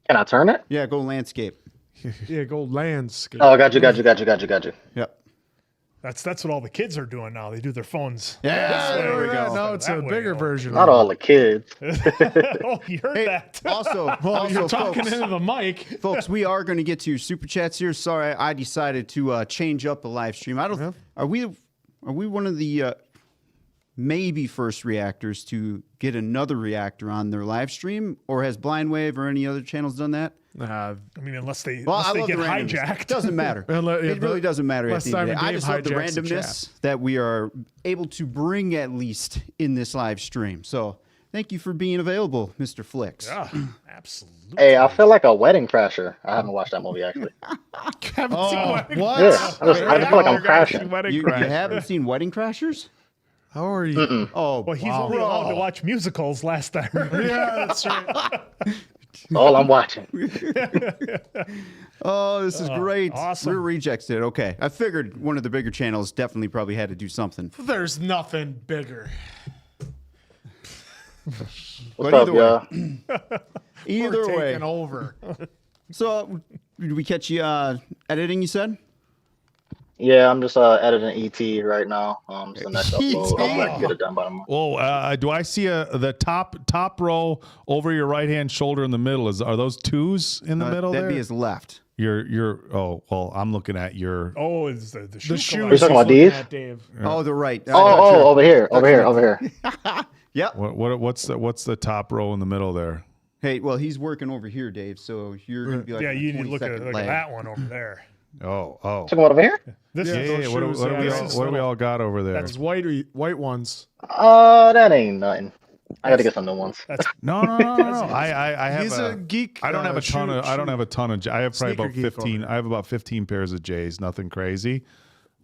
Can I turn it? Yeah, go landscape. Yeah, go landscape. Oh, got you. Yep. That's what all the kids are doing now. They do their phones. Yeah, there we go. No, it's a That way, bigger oh. version. Not all the kids. Oh, you heard that. Also, You're talking folks, into the mic. folks, we are going to get to your super chats here. Sorry, I decided to change up the live stream. I don't. Are we one of the maybe first reactors to get another reactor on their live stream, or has Blind Wave or any other channels done that? I mean, unless they I love get the randomness. hijacked. Doesn't matter. It really doesn't matter at the end of the day. I just love the randomness that we are able to bring, at least in this live stream. So thank you for being available, Mr. Flicks. Yeah, absolutely. Hey, I feel like a wedding crasher. I haven't watched that movie actually. What? Yeah, I just feel like I'm crashing. You haven't seen Wedding Crashers? How are you? Oh, Well, he's only allowed to watch musicals last time. Yeah, that's right. All I'm watching. Oh, this is great. awesome. We're rejected. Okay. I figured one of the bigger channels definitely probably had to do something. There's nothing bigger. What's up, either y'all? Either We're way. taking over. So, did we catch you editing, you said? Yeah, I'm just editing ET right now. So next upload, I'll get it done by tomorrow. Oh, do I see the top row over your right hand shoulder in the middle? Are those twos in the middle That'd there? be his left. I'm looking at your. Oh, it's the The shoe shoes. Are you talking about he's looking these? at, Dave. Oh, the right. Oh, over here. Yep. What's the top row in the middle there? Hey, well, he's working over here, Dave. So you're going to be like, Yeah, a you need to look at 20-second lag. that one over there. Oh. Talking about over here? This Yeah, is Yeah, those what shoes, do we all got over there? That's white ones. That ain't nothing. I gotta get some new ones. No. I have He's a geek. I don't have a ton of. I don't have a ton of. I have probably Sneaker about geek 15. I have about 15 pairs of J's. Nothing crazy,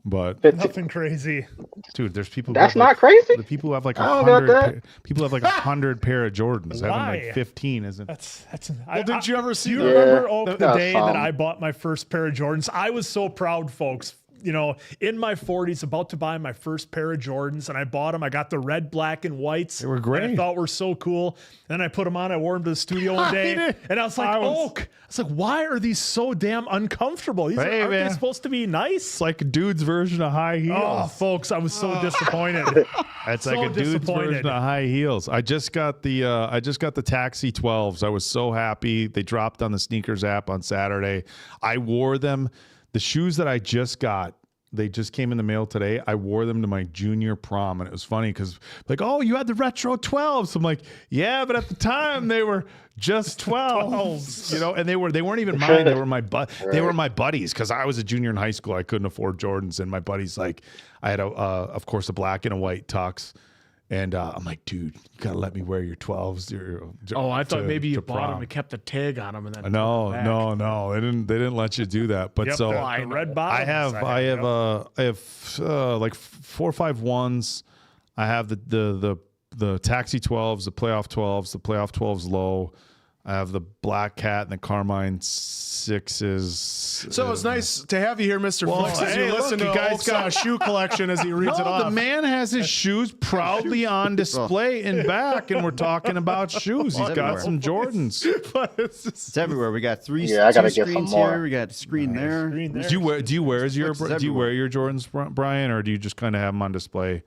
but nothing crazy. dude, there's people. That's who have not crazy. The people who have like I don't got 100. that. People have like 100 pair of Jordans. Having Why? like 15 isn't. That's. Well, did you ever see You the? remember the that's day fun. that I bought my first pair of Jordans? I was so proud, folks. You know, in my 40s, about to buy my first pair of Jordans, and I bought them. I got the red, black, and whites. They were great. And I thought were so cool. And then I put them on. I wore them to the studio one day, and I was like, why are these so damn uncomfortable? These Hey, aren't man. they supposed to be nice? It's like a dude's version of high heels. Oh, folks, I was so disappointed. It's so like a dude's disappointed. version of high heels. I just got the Taxi 12s. I was so happy. They dropped on the sneakers app on Saturday. I wore them. The shoes that I just got, they just came in the mail today. I wore them to my junior prom, and it was funny because like, oh, you had the retro 12s. I'm like, yeah, but at the time they were just 12s, you know, and they weren't even mine. They were they were my buddies because I was a junior in high school. I couldn't afford Jordans, and my buddies like, I had of course a black and a white tux. And I'm like, dude, you gotta let me wear your 12s. Oh, I thought maybe you to bought prom. them and kept the tag on them and then. No, put them back. no, they didn't let you do that. But Yep, so the red bottoms. I have like 4 or 5 ones. I have the Taxi 12s, the Playoff 12s, the Playoff 12s low. I have the Black Cat and the Carmine 6s. So it's nice to have you here, Mr. Well, Flicks, as hey, you look, listen you to guys Oak's got- shoe collection as he reads it No, off. the man has his shoes proudly on display in back, and we're talking about shoes. He's got everywhere. some Jordans. It's everywhere. We got Yeah, I gotta two get some screens more. here. We got a screen there. Green there. Do you wear your Flicks Jordans, Brian, or do you just kind of have them on display?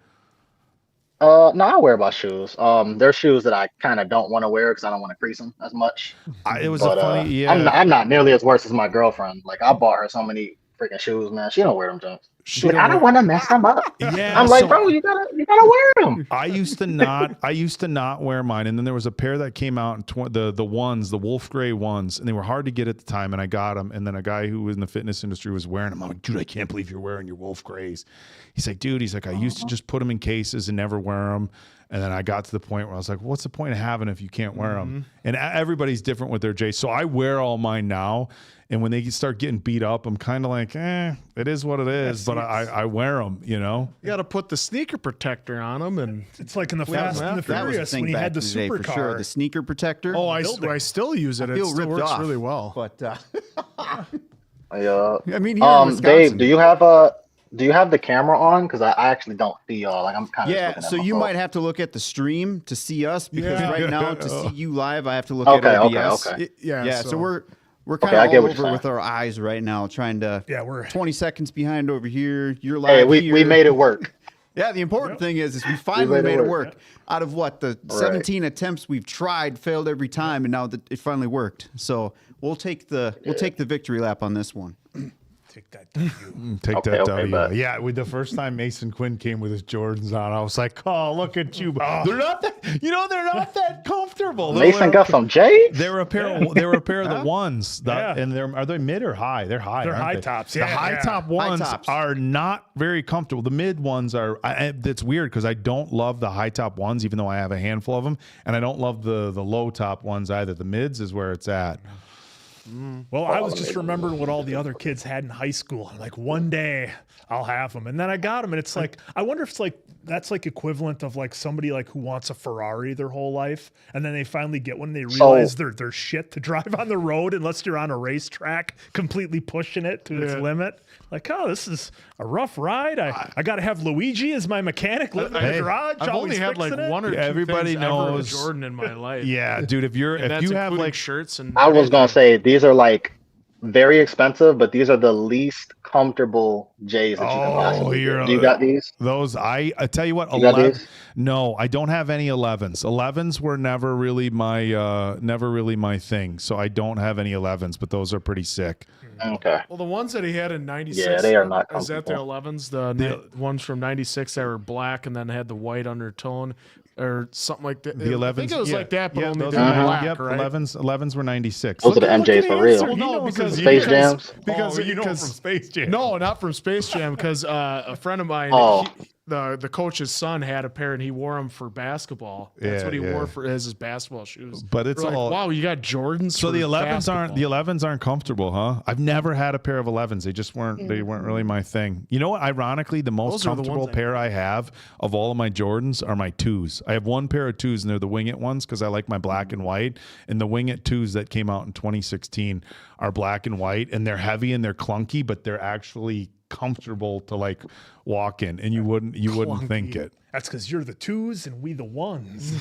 No, I wear my shoes. There's shoes that I kind of don't want to wear because I don't want to crease them as much. It was But a funny, yeah. I'm not nearly as worse as my girlfriend. Like I bought her so many freaking shoes, man. She don't wear them junk. She She's like, I don't don't want to mess them up. Yeah, I'm like, so- bro, you gotta wear them. I used to not wear mine, and then there was a pair that came out in the ones, the wolf gray ones, and they were hard to get at the time, and I got them. And then a guy who was in the fitness industry was wearing them. I'm like, dude, I can't believe you're wearing your wolf grays. He's like, dude, I used to just put them in cases and never wear them. And then I got to the point where I was like, what's the point of having if you can't wear them? And everybody's different with their J's. So I wear all mine now. And when they start getting beat up, I'm kind of like, it is what it is. But I wear them, you know? You got to put the sneaker protector on them, and It's like in the Fast and the That was a Furious thing when he back had the in the day for supercar. sure. The sneaker protector. I still use it. I It feel still ripped works off, really well. But Yeah. I mean, here in Wisconsin, Dave, do you have the camera on? Because I actually don't see y'all. Like I'm kind of yeah, so you might have to look at the stream to see us because Yeah. right now to see you live, I have to look at OBS. Okay. Yeah. Yeah, so We're kind I of get all what you're over with saying. our eyes right now, trying to. Yeah, we're 20 seconds behind over here. You're Hey, live we here. made it work. Yeah, the important thing is we finally made it made it work. work. Out of what the 17 attempts we've tried, failed every time, and now that it finally worked. So we'll take the victory lap on this one. take that. W. Take Okay, that okay, W. bet. Yeah, with the first time Mason Quinn came with his Jordans on, I was like, "Oh, look at you!" They're not that, they're not that comfortable. Mason got some J's. They were a pair. They were a pair of the ones. And are they mid or high? They're high. They're aren't high they? tops, The yeah, high yeah. top ones tops. are not very comfortable. The mid ones are. That's weird because I don't love the high top ones, even though I have a handful of them, and I don't love the low top ones either. The mids is where it's at. Well, I was just remembering what all the other kids had in high school. I'm like, one day I'll have them. And then I got them. And it's like, I wonder if it's like, that's like equivalent of like somebody like who wants a Ferrari their whole life. And then they finally get one and they realize they're shit to drive on the road unless you're on a racetrack, completely pushing it to its limit. Like, oh, this is a rough ride. I got to have Luigi as my mechanic living in the garage. I've only had like one or two Everybody things ever with knows- Jordan in my life. Yeah, dude. If And you that's have including like shirts and I was gonna say these are like very expensive, but these are the least comfortable J's that you can possibly get. Do you got these? Those I tell you what, You got 11 these? no, I don't have any 11s. 11s were never really my thing. So I don't have any 11s, but those are pretty sick. Okay. well, the ones that he had in '96. Yeah, they are not Is that the comfortable. 11s? The ones from '96 that were black and then had the white undertone or something like that. The 11s. I think it was like that, but only those they were are- black, Yep, right? 11s were 96. Those are the Look at MJs for the real. answer. Well, He no, knows because his- Space Jams? Because you know from Space Jam. No, not from Space Jam. Because a friend of mine, Oh. the coach's son had a pair, and he wore them for basketball. That's Yeah, what he yeah. wore for as his basketball shoes. But it's We're like, all- wow. You got Jordans. So for the 11s aren't basketball. comfortable, huh? I've never had a pair of 11s. They just weren't really my thing. You know what? Ironically, the most Those are the comfortable ones I pair I have of all of my Jordans are my 2s. I have one pair of 2s and they're the Wing It ones because I like my black and white. And the Wing It 2s that came out in 2016 are black and white and they're heavy and they're clunky, but they're actually comfortable to like walk in and you wouldn't think it. That's because you're the twos and we the ones.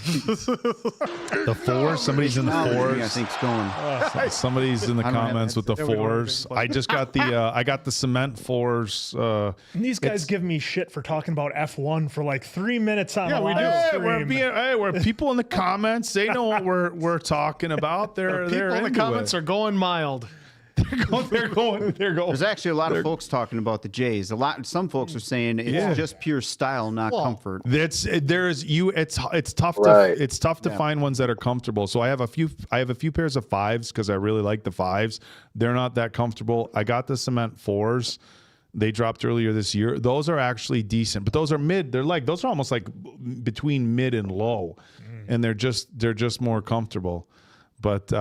The 4s, somebody's in the I 4s. think it's going. Somebody's in the I don't have comments with the Yeah, we don't have 4s. big I just got I got the cement 4s. And these guys give me shit for talking about F1 for like 3 minutes on a we live do. Hey, stream. we're people in the comments. They know what we're talking about. They're People in the into comments it. are going mild. They're going. There's actually a lot of folks talking about the J's. Some folks are saying it's just pure style, not comfort. It's tough Right. to find ones that are comfortable. So I have a few pairs of 5s because I really like the 5s. They're not that comfortable. I got the cement 4s. They dropped earlier this year. Those are actually decent, but those are mid. Those are almost like between mid and low, and they're just more comfortable. But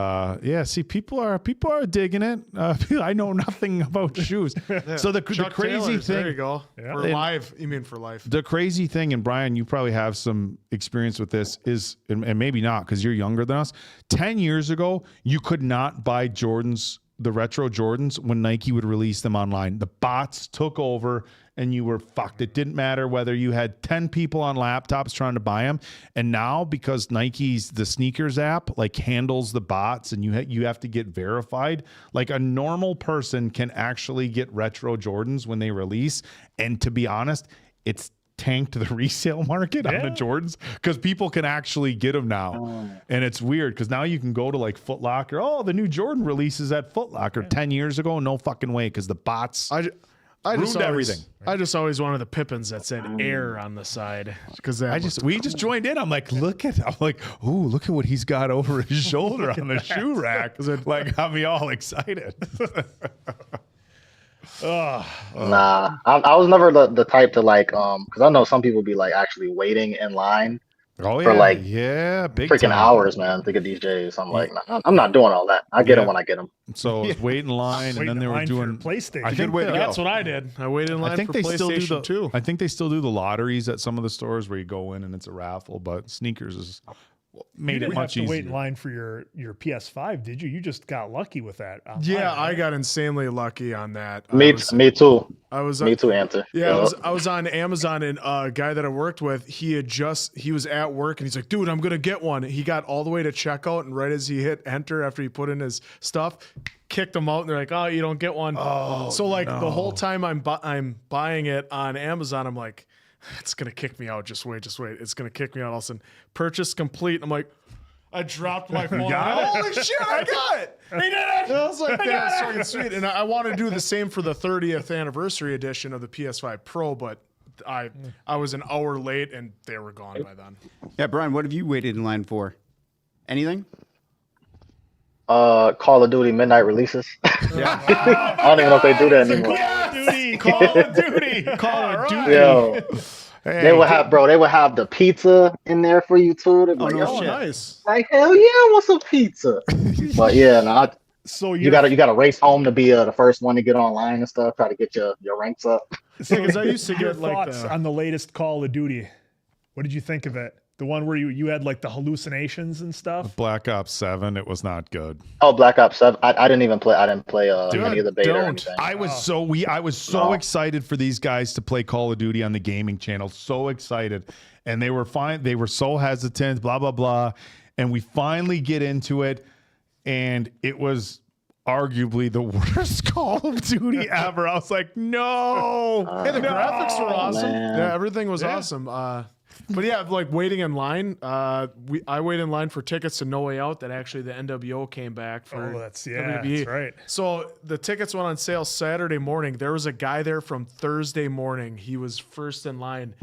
yeah, see, people are digging it. I know nothing about shoes. So the Chuck crazy Taylor's, thing, There you go. For live. You mean for life? the crazy thing, and Brian, you probably have some experience with this, is, and maybe not because you're younger than us. 10 years ago, you could not buy Jordans, the retro Jordans, when Nike would release them online. The bots took over and you were fucked. It didn't matter whether you had 10 people on laptops trying to buy them. And now, because Nike's the sneakers app like handles the bots and you have to get verified, like a normal person can actually get retro Jordans when they release. And to be honest, it's tanked the resale market on the Jordans because people can actually get them now. And it's weird because now you can go to like Foot Locker. Oh, the new Jordan releases at Foot Locker 10 years ago. No fucking way, because the bots I ruined just always, everything. I just always wanted the Pippins that said Air on the side because we just joined in. I'm like, look at what he's got over his shoulder on the shoe rack. Like, got me all excited. Nah, I was never the type to like because I know some people be like actually waiting in line Oh For, like, big freaking time. hours, man, to get these J's. I'm like, nah, I'm not doing all that. I get them when I get them. So I was waiting in line, and Waiting then in they were line for your doing PlayStation. I think That's what I did. I waited in line I think for they still do PlayStation 2. I think they still do the lotteries at some of the stores where you go in and it's a raffle, but sneakers is You made it didn't much have to wait in easier. line for your PS5, did you? You just got lucky with that. Yeah, online, I got insanely lucky on that. Me too. I was Me too, Answer. Yeah, I was on Amazon, and a guy that I worked with, he was at work, and he's like, dude, I'm gonna get one. He got all the way to checkout, and right as he hit enter after he put in his stuff, kicked them out, and they're like, "Oh, you don't get one." So like the whole time I'm buying it on Amazon, I'm like, "It's gonna kick me out. Just wait. It's gonna kick me out." All of a sudden, purchase complete. I'm like, I dropped my phone. Holy shit! I got it. He did it. I was like, "That's fucking sweet." And I want to do the same for the 30th anniversary edition of the PS5 Pro, but I was an hour late and they were gone by then. Yeah, Brian, what have you waited in line for? Anything? Call of Duty midnight releases. Yeah. I don't even know if they do that anymore. Call of Duty. Call of Duty. Yo, they would have the pizza in there for you too. They'd be like, Oh, yo, nice. like hell yeah, I want some pizza. But yeah, no, So you gotta race home to be the first one to get online and stuff. Try to get your ranks up. Because I used to your get like thoughts on the latest Call of Duty. What did you think of it? The one where you had like the hallucinations and stuff. Black Ops 7, it was not good. Oh, Black Ops 7. I didn't even play. I didn't play any of the beta or anything. I was so excited for these guys to play Call of Duty on the gaming channel. So excited. And they were fine. They were so hesitant, blah, blah, blah. And we finally get into it. And it was arguably the worst Call of Duty ever. I was like, no. Hey, the graphics were awesome. man. Yeah, everything was awesome. But yeah, like waiting in line. I waited in line for tickets to No Way Out. That actually the NWO came back for. Oh, that's WWE. right. So the tickets went on sale Saturday morning. There was a guy there from Thursday morning. He was first in line,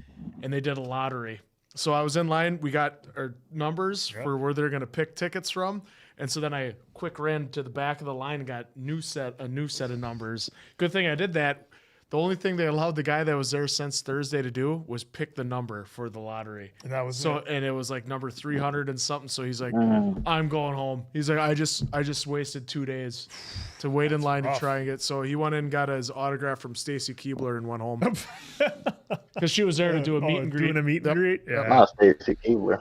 and they did a lottery. So I was in line. We got our numbers for where they're going to pick tickets from. And so then I quick ran to the back of the line and got a new set of numbers. Good thing I did that. The only thing they allowed the guy that was there since Thursday to do was pick the number for the lottery. And that was so, it. and it was like number 300 and something. So he's like, I'm going home. He's like, I just wasted 2 days to wait in line to try and get. So he went in and got his autograph from Stacy Keebler and went home because she was there to do a meet and greet. Doing a meet and greet. Yeah. Nah, Stacy Keebler.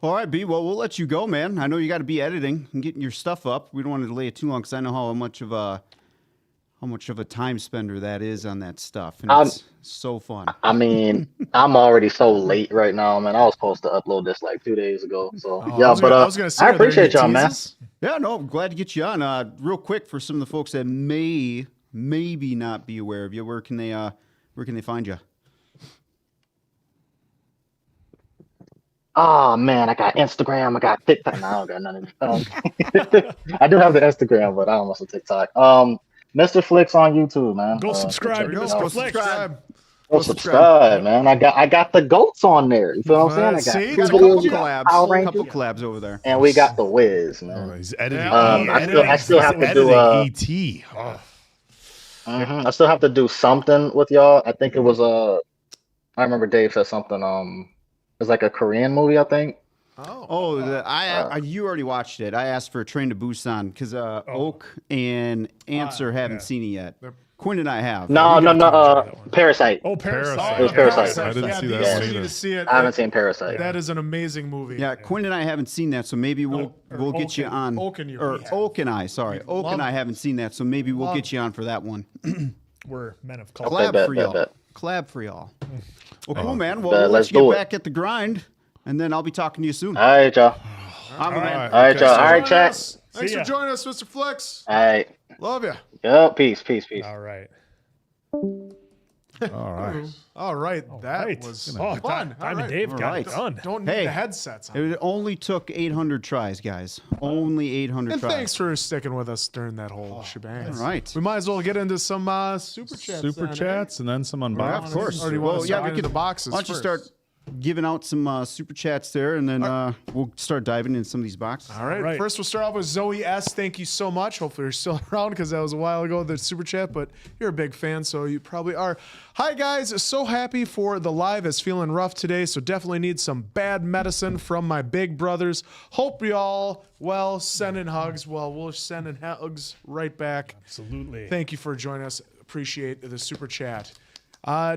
All right, B. Well, we'll let you go, man. I know you got to be editing and getting your stuff up. We don't want to delay it too long because I know how much of a time spender that is on that stuff. And it's so fun. I mean, I'm already so late right now, man. I was supposed to upload this like 2 days ago. So I appreciate y'all, man. Yeah, no, I'm glad to get you on. Real quick for some of the folks that maybe not be aware of you, where can they find you? Oh man, I got Instagram, I got TikTok. No, I don't got none of it. I do have the Instagram, but I don't want TikTok. Mr. Flicks on YouTube, man. Go subscribe to Mr. Flicks. Go subscribe, man. I got the goats on there. You feel what I'm saying? I got a couple collabs over there. And we got the Wiz, man. Oh, he's editing. I still have to do ET. I still have to do something with y'all. I think it was I remember Dave said something. It was like a Korean movie, I think. You already watched it. I asked for a Train to Busan because Oak and Answer haven't seen it yet. Quinn and I have. No. Parasite. Oh, Parasite. It was Parasite. I didn't see that one either. To see it. I haven't seen Parasite. That is an amazing movie. Yeah, Quinn and I haven't seen that, so maybe we'll get you on. Oak and I haven't seen that, so maybe we'll get you on for that one. We're men of culture. Collab for y'all. Collab for y'all. Well, cool, man. Well, we'll let you get back at the grind, and then I'll be talking to you soon. All right, y'all. All right, y'all. All right, chat. Thanks for joining us, Mr. Flex. All right. Love you. Yep. Peace. All right. All right. That was fun. Time and Dave got it done. Don't need the headsets on. It only took 800 tries, guys. Only 800 and tries. thanks for sticking with us during that whole shebang. All right. We might as well get into some super chats. And then some unboxings. Yeah, of course. Or do you want to start into the boxes Why don't you first? start giving out some super chats there, and then we'll start diving into some of these boxes. All right. First, we'll start off with Zoe S. Thank you so much. Hopefully, you're still around because that was a while ago, the super chat, but you're a big fan, so you probably are. Hi, guys. So happy for the live. Is feeling rough today, so definitely need some bad medicine from my big brothers. Hope y'all well. Sending hugs. Well, we'll send in hugs right back. Absolutely. Thank you for joining us. Appreciate the super chat.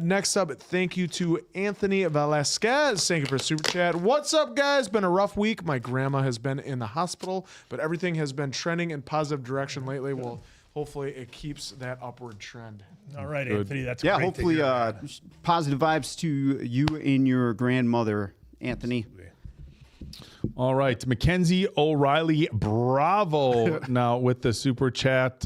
Next up, thank you to Anthony Velasquez. Thank you for super chat. What's up, guys? Been a rough week. My grandma has been in the hospital, but everything has been trending in positive direction lately. Well, hopefully it keeps that upward trend. All right, Anthony. That's great. Hopefully, positive vibes to you and your grandmother, Anthony. All right, Mackenzie O'Reilly, bravo. Now with the super chat,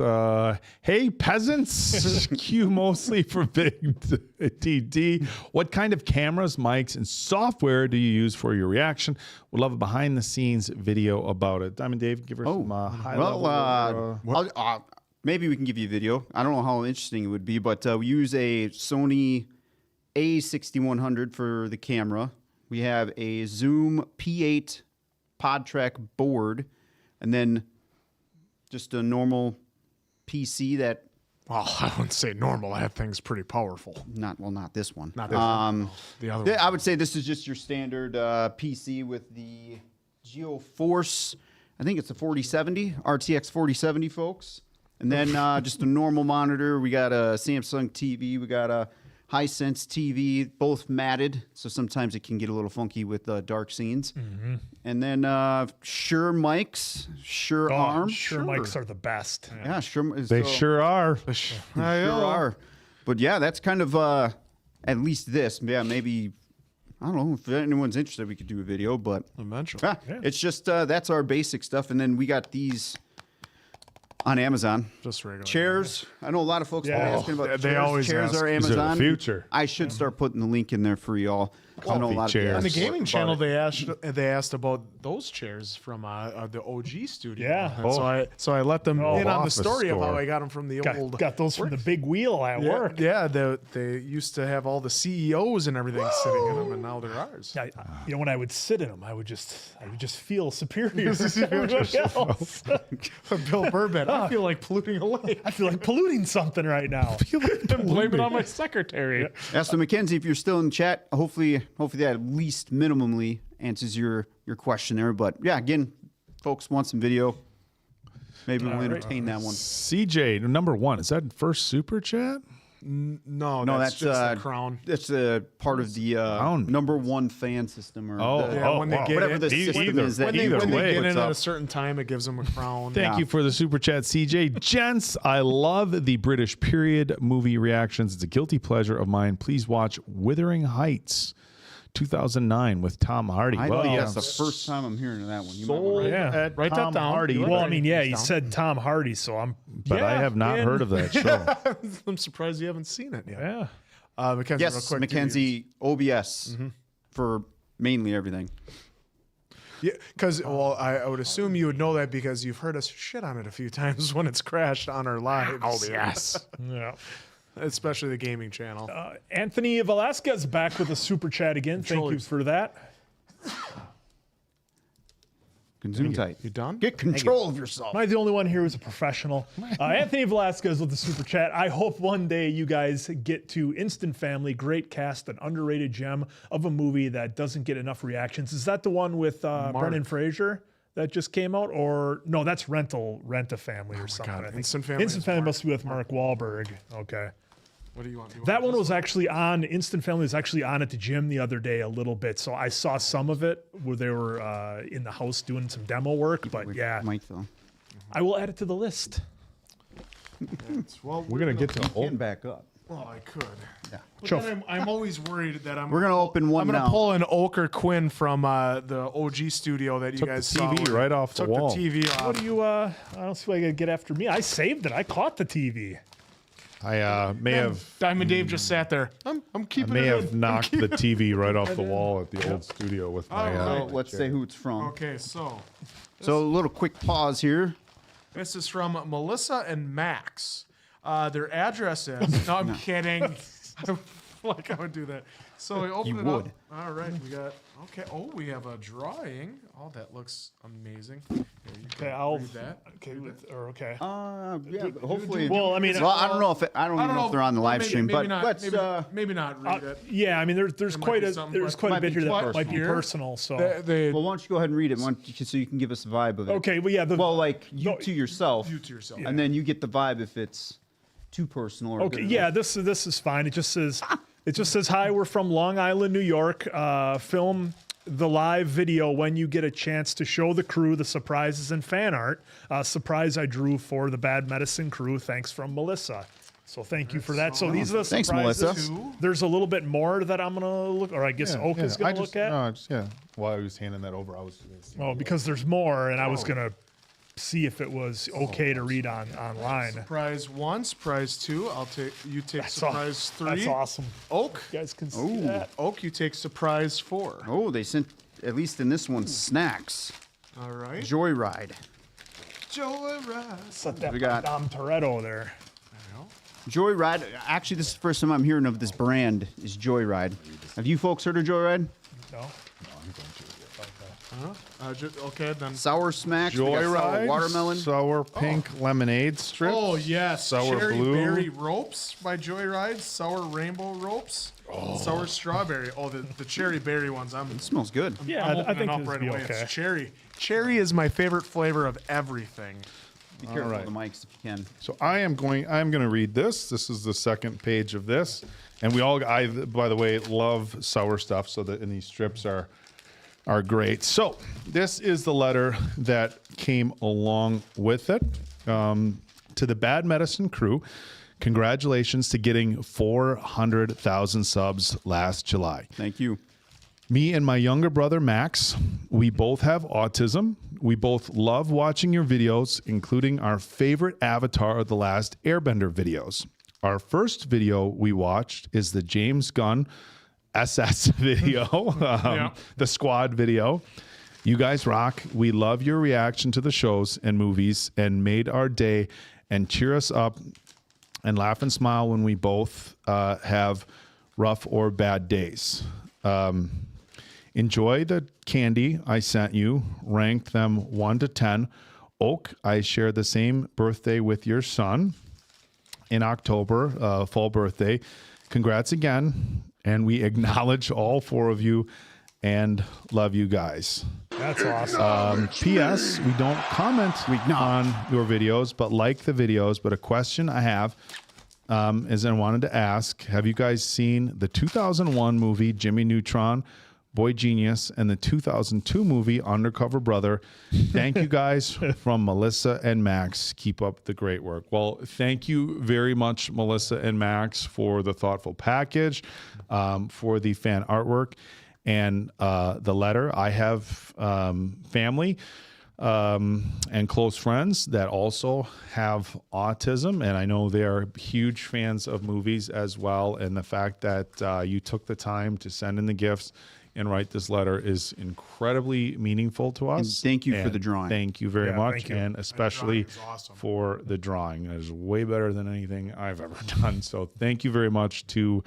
hey peasants, Q mostly for Big TD. What kind of cameras, mics, and software do you use for your reaction? Would love a behind the scenes video about it. Diamond Dave, give her some high level. Maybe we can give you a video. I don't know how interesting it would be, but we use a Sony A6100 for the camera. We have a Zoom P8 PodTrack board, and then just a normal PC that. Well, I wouldn't say normal. That thing's pretty powerful. Not this one. Not this one. The other one. I would say this is just your standard PC with the GeoForce. I think it's a 4070, RTX 4070, folks. And then just a normal monitor. We got a Samsung TV. We got a Hisense TV, both matted, so sometimes it can get a little funky with dark scenes. Mm-hmm. And then Shure mics, Shure Arm. Shure mics are the best. Yeah, Shure. They sure are. They sure are. But yeah, that's kind of at least this. Yeah, maybe. I don't know if anyone's interested. We could do a video, but eventually, it's just that's our basic stuff. And then we got these on Amazon. Just regular chairs. I know a lot of folks are asking about chairs. They always chairs ask. are Amazon. Is it the future? I should start putting the link in there for y'all. I know a lot chairs. of On the people gaming about channel, it. they asked about those chairs from the OG studio. Yeah. And so I let them in on the office story of how store. I got them from the old. Got those from the big wheel at work. Yeah, they used to have all the CEOs and everthing sitting in them, and now they're ours. When I would sit in them, I would just feel superior to everybody else. Bill Burbett, I feel like polluting a lake. I feel like polluting something right now. I'm blaming it on my secretary. Yeah, so Mackenzie, if you're still in chat, hopefully that at least minimally answers your question there. But yeah, again, folks want some video. Maybe we'll entertain that one. CJ, number one, is that first super chat? No, that's just the crown. That's a part of the number one fan system, or when they get whatever in, the system is. That when they get in puts at up. a certain time, it gives them a crown. Thank you for the super chat, CJ. Gents, I love the British period movie reactions. It's a guilty pleasure of mine. Please watch Wuthering Heights, 2009 with Tom Hardy. That's the first time I'm hearing of that one. You might wanna Write that down. Hardy. Well, I mean, you said Tom Hardy, so I'm. But I have not heard of that show. I'm surprised you haven't seen it yet. Yeah. Mackenzie, real Yes, quick, Mackenzie, OBS for mainly everything. Yeah, because I would assume you would know that because you've heard us shit on it a few times when it's crashed on our lives. OBS. Yeah. Especially the gaming channel. Anthony Velasquez back with a super chat again. Thank you for that. Zoom tight. You done? Get control of yourself. Am I the only one here who's a professional? Anthony Velasquez with the super chat. I hope one day you guys get to Instant Family. Great cast, an underrated gem of a movie that doesn't get enough reactions. Is that the one with Brendan Fraser that just came out? Or no, that's Rent-A-Family or something. God, I think. Instant Family must be with Mark Wahlberg. Okay. What do you want? That one was actually on, Instant Family was actually on at the gym the other day a little bit. So I saw some of it where they were in the house doing some demo work. But yeah, Mike, though. I will add it to the list. Well, We're going to get to Getting back up. Well, I could. Yeah. But then I'm always worried that We're gonna open one I'm gonna now. pull an Oak or Quinn from the OG studio that you Took guys the TV saw. right off the Took wall. the TV off. What do you, I don't see why you gotta get after me. I saved it. I caught the TV. I may have Diamond Dave just sat there. I'm keeping may it have in. knocked the TV right off the wall at the old studio with my. right. Let's say who it's from. Okay, so So a little quick pause here. this is from Melissa and Max. Their address is. No, I'm kidding. I don't like I would do that. So we open You it would. up. All right, we got. Okay. Oh, we have a drawing. Oh, that looks amazing. Here, you can Okay, I'll. read that. Okay, okay. Yeah, but hopefully. Well, I mean, I don't know if I don't even know if they're on the live maybe, stream, maybe but not, let's. maybe not read it. yeah, I mean, there's might quite be a something, there's but quite a might bit be here that too might be personal. personal. So Well, why don't you go ahead and read it, so you can give us a vibe of it. okay, well, yeah, Well, like you to yourself. You to yourself. And then you get the vibe if it's too personal. Or okay, good yeah, enough. this is fine. It just says hi. We're from Long Island, New York. Film the live video when you get a chance to show the crew the surprises and fan art. Surprise I drew for the Bad Medicine crew. Thanks from Melissa. So thank you for that. So these are the Thanks, surprises. Melissa. There's a little bit more that I'm gonna look, or I guess Oak is gonna look at. No, while I was handing that over, I was gonna see. Oh, because there's more, and I was gonna see if it was okay to read online. Surprise 1, surprise 2. You take surprise 3. That's awesome. Oak. You guys can see that. Oak, you take surprise 4. Oh, they sent, at least in this one, snacks. All right. Joyride. Joyride. Set that We got- Dom Toretto there. Joyride. Actually, this is the first time I'm hearing of this brand. Is Joyride. Have you folks heard of Joyride? No. Okay, then. Sour Smacks. we got sour Joyride, watermelon. sour pink lemonade strips. Oh, yes. Sour Cherry blue. berry ropes by Joyride. Sour rainbow ropes. Sour strawberry. Oh, the cherry berry ones. It smells good. Yeah, I'm I opening think up this right would be away. okay. It's cherry. Cherry is my favorite flavor of everything. Be careful right. with the mics if you can. So I'm going to read this. This is the second page of this, and I by the way love sour stuff. So and these strips are great. So this is the letter that came along with it. To the Bad Medicine crew, congratulations to getting 400,000 subs last July. Thank you. Me and my younger brother, Max, we both have autism. We both love watching your videos, including our favorite Avatar of the Last Airbender videos. Our first video we watched is the James Gunn SS video, the squad video. You guys rock. We love your reaction to the shows and movies and made our day and cheer us up and laugh and smile when we both have rough or bad days. Enjoy the candy I sent you. Rank them 1 to 10. Oak, I share the same birthday with your son in October, fall birthday. Congrats again. And we acknowledge all 4 of you and love you guys. That's awesome. P.S. We don't comment on your videos, but like the videos. But a question I have is I wanted to ask, have you guys seen the 2001 movie Jimmy Neutron, Boy Genius, and the 2002 movie Undercover Brother? Thank you guys from Melissa and Max. Keep up the great work. Well, thank you very much, Melissa and Max, for the thoughtful package, for the fan artwork, and the letter. I have family and close friends that also have autism, and I know they are huge fans of movies as well. And the fact that you took the time to send in the gifts and write this letter is incredibly meaningful to us. And thank you for And the drawing. Thank you very much, thank you. and especially is awesome. for the drawing. It is way better than anything I've ever done. So thank you very much to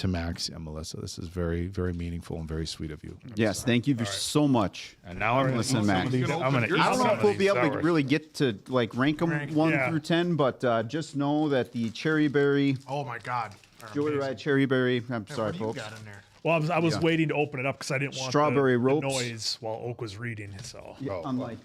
Max and Melissa. This is very, very meaningful and very sweet of you. Yes, thank you so much. And now I'm going to Listen, Max. I'm going to eat I don't know some if of we'll these be able to sours. really get to like rank them 1 yeah. through 10, but just know that the cherry berry, Oh my God. Are Joyride amazing. cherry berry. I'm Hey, sorry, what do you folks. got in there? Well, I was waiting to open it up because I didn't want Strawberry the ropes. noise while Oak was reading. So Unlike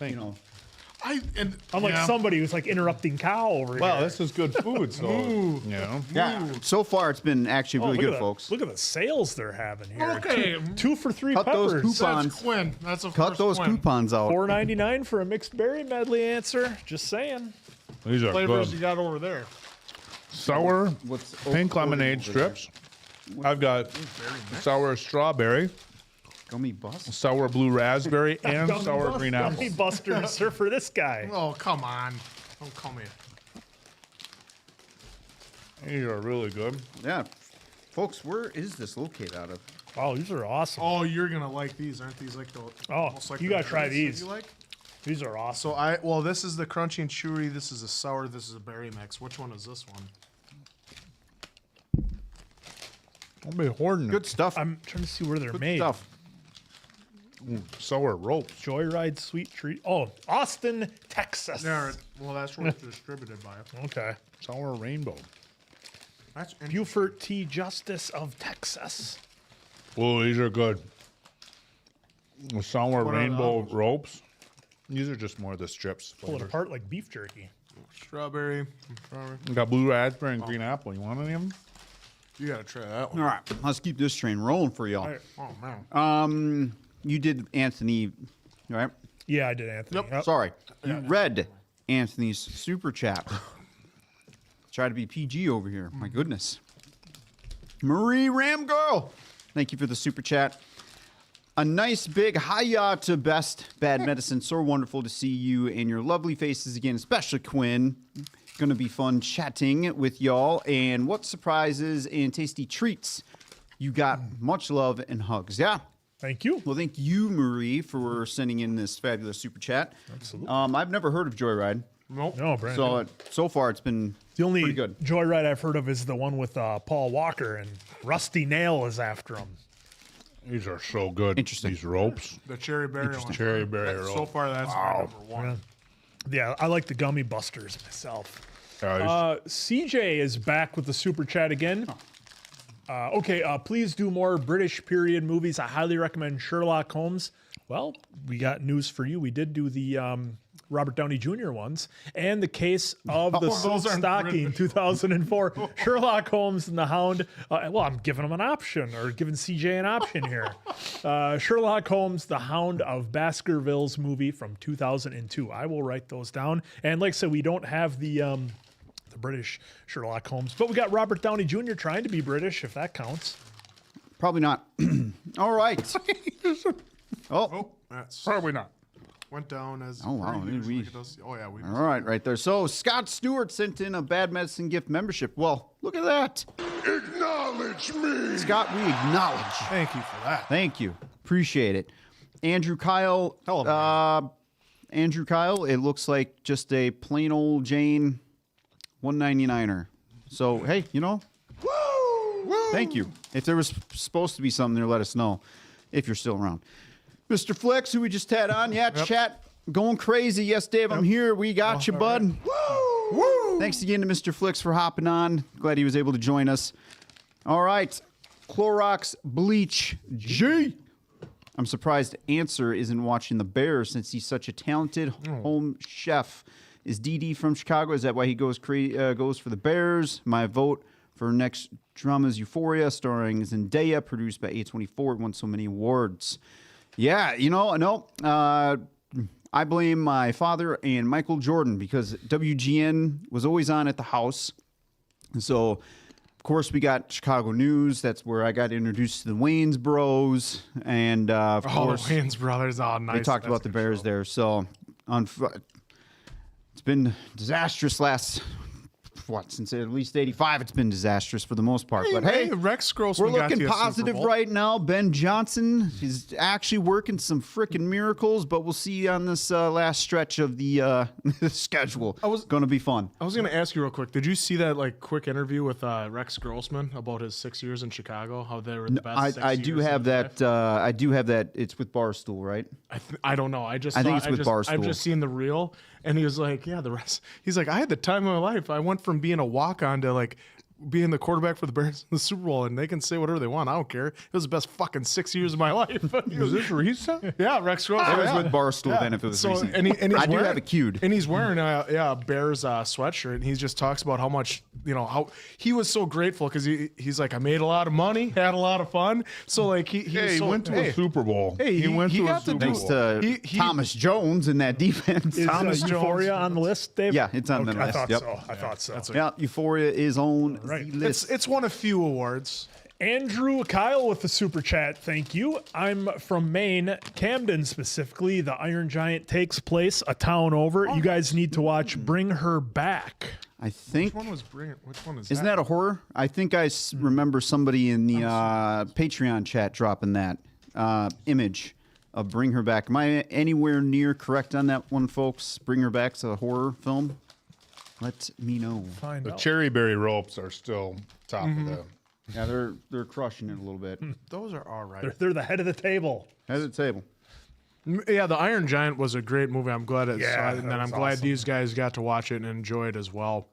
unlike somebody who's like interrupting Cow over Well, here. this is good food, so you know. yeah. So far, it's been actually really look good, at the- folks. Look at the sales they're having here. Okay. Two for $3 Cut those peppers. coupons. That's Quinn. That's a Cut first those Quinn. coupons out. $4.99 for a mixed berry medley answer. Just saying. These are Flavors good. you got over there. Sour What's pink lemonade over there? strips. I've got sour strawberry, Gummy bus. sour blue raspberry, and sour green apple. Gummy busters are for this guy. Oh, come on. Don't call me. These are really good. Yeah, folks, where is this located out of? Oh, these are awesome. Oh, you're going to like these. Aren't these like the. almost like you the gotta try berries that these. You like? These are awesome. So this is the crunchy and chewy. This is a sour. This is a berry mix. Which one is this one? I'll be hoarding Good stuff. I'm trying to see where they're Good made. stuff. sour ropes. Joyride Sweet Treat. Oh, Austin, Texas. There. Well, that's where it's distributed by. Okay. Sour rainbow. That's Buford T. Justice of Texas. Oh, these are good. The sour What are rainbow those? ropes. These are just more of the strips. Pull it apart like beef jerky. strawberry. We got blue raspberry and green apple. You want any of them? You gotta try that All one. right, let's keep this train rolling for y'all. Oh man. You did Anthony, right? Yeah, I did, Anthony. Yep. Sorry, you read Anthony's super chat. Try to be PG over here. My goodness. Marie Ramgirl, thank you for the super chat. A nice big hiya to Best Bad Medicine. So wonderful to see you and your lovely faces again, especially Quinn. Going to be fun chatting with y'all. And what surprises and tasty treats you got? Much love and hugs. Yeah. Thank you. Well, thank you, Marie, for sending in this fabulous super chat. Absolutely. I've never heard of Joyride. Nope. No, Brandon. So far, it's been The only pretty good. Joyride I've heard of is the one with Paul Walker, and Rusty Nail is after him. These are so good. Interesting. These ropes. The cherry berry one. Cherry berry So rope. far, that's my number one. Yeah, I like the Gummy Busters myself. Yeah, CJ is back with the super chat again. Please do more British period movies. I highly recommend Sherlock Holmes. Well, we got news for you. We did do the Robert Downey Jr. ones and the Case of the Silk Stocking 2004. Sherlock Holmes and the Hound. I'm giving him an option, or giving CJ an option here. Sherlock Holmes, the Hound of Baskerville's movie from 2002. I will write those down. And like I said, we don't have the British Sherlock Holmes, but we got Robert Downey Jr. trying to be British, if that counts. Probably not. All right. Oh, that's probably not. went down as. Oh, wow. per Did usual. we- Look at those. Oh yeah, we. All right, right there. So Scott Stewart sent in a Bad Medicine gift membership. Well, look at that. Acknowledge me. Scott, we acknowledge. Thank you for that. Thank you. Appreciate it. Andrew Kyle. Hello, Andrew Kyle, it looks like just a plain old Jane 199er. So, hey, thank you. If there was supposed to be something there, let us know if you're still around. Mr. Flex, who we just had on. Yeah, chat going crazy. Yes, Dave, I'm here. We got you, bud. Woo! Thanks again to Mr. Flex for hopping on. Glad he was able to join us. All right. Clorox Bleach G. I'm surprised Answer isn't watching the Bears since he's such a talented home chef. Is DD from Chicago? Is that why he goes for the Bears? My vote for next drama is Euphoria, starring Zendaya, produced by A24. It won so many awards. Yeah, I blame my father and Michael Jordan because WGN was always on at the house. And so, of course, we got Chicago News. That's where I got introduced to the Wayans Bros. And, of course, the Wayans brothers. Oh, nice. we talked about the Bears there. So, it's been disastrous since at least 85, it's been disastrous for the most part. But hey, Rex Grossman we're got looking to a Super positive Bowl. right now. Ben Johnson is actually working some freaking miracles, but we'll see on this last stretch of the schedule. Going to be fun. I was going to ask you real quick. Did you see that quick interview with Rex Grossman about his 6 years in Chicago? How they were the best. I do have that. I do have that. It's with Barstool, right? I don't know. I think it's with Barstool. I've just seen the reel, and he was like, "Yeah, the rest." He's like, "I had the time of my life. I went from being a walk-on to being the quarterback for the Bears in the Super Bowl, and they can say whatever they want. I don't care. It was the best fucking 6 years of my life." Was this recent? Yeah, Rex Grossman. It was yeah. with Barstool then if it was recent. And he's I do wearing, have it queued. And he's wearing a Bears sweatshirt, and he just talks about how much, how he was so grateful because he's like, I made a lot of money, had a lot of fun. So he went to a Super Bowl. Hey, he went to a got to Super do- Bowl. Thanks to He- Thomas Jones in that defense. Is Thomas Jones. Euphoria on the list, Dave? Yeah, it's on the list. I thought Yep. so. I thought so. Yeah, Euphoria is on Right. the list. It's one of few awards. Andrew Kyle with the super chat. Thank you. I'm from Maine, Camden specifically. The Iron Giant takes place a town over. You guys need to watch Bring Her Back. I think. Which one is Isn't that a horror? I think I remember somebody in the Patreon chat dropping that image of Bring Her Back. Am I anywhere near correct on that one, folks? Bring Her Back's a horror film? Let me know. Find The out. cherry berry ropes are still top of the. Yeah, they're crushing it a little bit. Those are all right. They're the head of the table. Head of the table. Yeah, the Iron Giant was a great movie. I'm glad Yeah, saw it, that and then I'm was glad awesome. these guys got to watch it and enjoy it as well.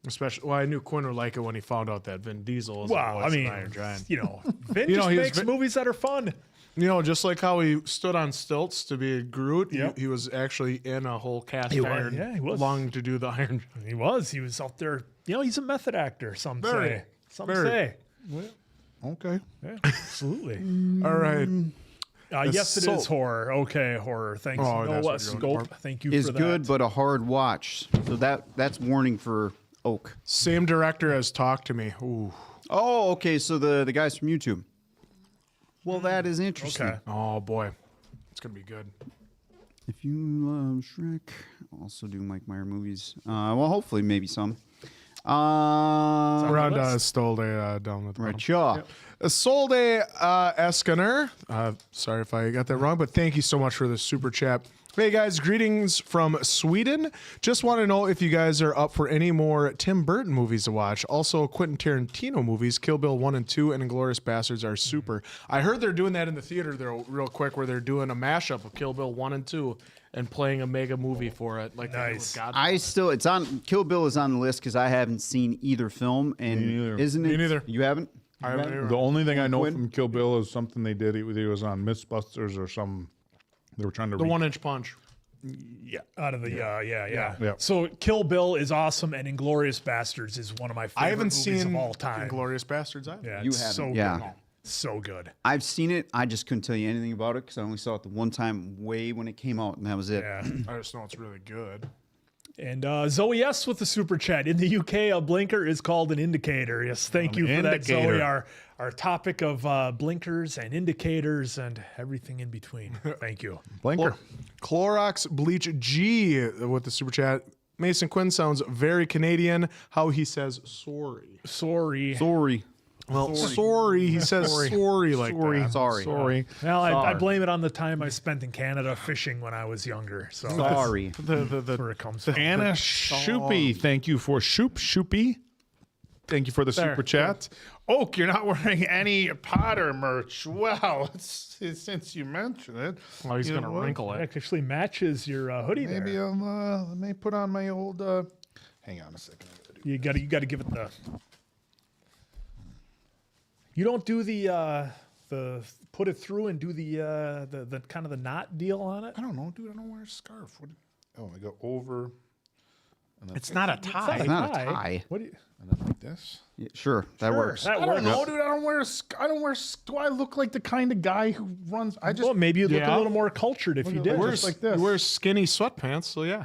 Especially, I knew Quinn would like it when he found out that Vin Diesel is Wow, the voice of the Iron Giant. Vin You just know, he was makes ve- movies that are fun. Just like how he stood on stilts to be Groot, Yep. he was actually in a whole cast He was, iron yeah, he was. longing to do the Iron Giant. He was out there. He's a method actor, some Very. say. Some Very. say. Okay. Yeah, absolutely. All right. Yes, it so- is horror. Okay, horror. Thanks. Oh, that's Noah what you're looking Scope. for. Thank you Is for that. good, but a hard watch. So that's warning for Oak. Same director as Talk to Me. Ooh. Oh, okay. So the guys from YouTube. Well, that is interesting. Okay. Oh boy, it's gonna be good. If you love Shrek, also do Mike Meyer movies. Well, hopefully, maybe some. We're on Stolde down with Right, Shaw. Solde Eskaner. Sorry if I got that wrong, but thank you so much for the super chat. Hey guys, greetings from Sweden. Just want to know if you guys are up for any more Tim Burton movies to watch. Also, Quentin Tarantino movies, Kill Bill 1 and 2 and Inglourious Bastards are super. I heard they're doing that in the theater there real quick, where they're doing a mashup of Kill Bill 1 and 2 and playing a mega movie for it. Like Nice. It's on. Kill Bill is on the list because I haven't seen either film, and neither. isn't it? Me neither. You haven't? I haven't either. The only thing I know Quinn? from Kill Bill is something they did. It was on Mythbusters or some. They were trying to. The 1-inch punch. Yeah. Out of the Yeah. So Kill Bill is awesome, and Inglorious Bastards is one of my favorite I haven't movies seen of all time. Inglourious Bastards either. Yeah, You it's so haven't. Yeah. good. So good. I've seen it. I just couldn't tell you anything about it because I only saw it the one time way when it came out, and that was it. Yeah. I just know it's really good. And Zoe S with the super chat. In the UK, a blinker is called an indicator. Yes, thank you for that, indicator. Zoe. Our topic of blinkers and indicators and everything in between. Thank you. Blinker. Clorox Bleach G with the super chat. Mason Quinn sounds very Canadian. How he says sorry. Sorry. Sorry. Well, sorry. He says sorry like that. Sorry. Well, I blame it on the time I spent in Canada fishing when I was younger. So Sorry. that's where it comes from. Anna Shoopy, thank you for Shoopy. Thank you for the super chat. Oak, you're not wearing any Potter merch. Well, since you mentioned it. Oh, he's you going to know what? wrinkle It it. actually matches your hoodie Maybe there. let me put on my old. Hang on a second. You got to give it the. You don't do the put it through and do the kind of the knot deal on it. I don't know, dude. I don't wear a scarf. I go over. And then It's not a tie. It's not a tie. What do you? and then like this. Yeah, sure, that works. That I works. don't know, dude. I don't wear. I don't wear. Do I look like the kind of guy who runs? I just. Well, maybe you'd look Yeah. a little more cultured if you did. Just like this. You wear skinny sweatpants, so yeah.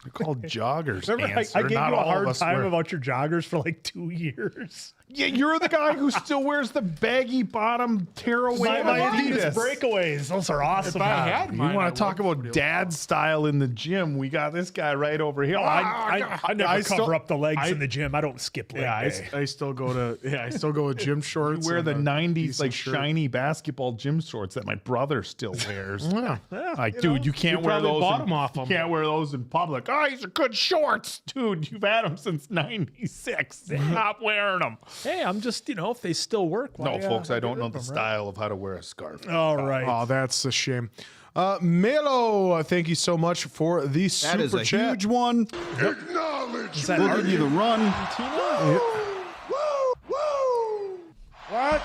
They're called joggers. Remember, Ants. I They're gave not you a all of hard us time wear- about your joggers for like 2 years. Yeah, you're the guy who still wears the baggy bottom tearaway My Adidas. Adidas breakaways, those are awesome. I now. had You mine, I want to talk would about dad style in the gym? We got this guy right over here. I never I cover still- up the legs I- in the gym. I don't skip leg Yeah, day. I still go to with gym shorts. wear and the a 90s decent like shirt. shiny basketball gym shorts that my brother still wears. Yeah. Like, dude, you can't You wear probably those. bought in, 'em off you 'em. can't wear those in public. Oh, these are good shorts, dude. You've had them since '96. Stop wearing them. Hey, I'm just, if they still work. No, why, folks, I why don't get know rid the of 'em, style of how to wear a scarf. right? All right. Oh, that's a shame. Melo, thank you so much for the That super is a chat. huge one. Acknowledge Is that me. We'll give you the run. What?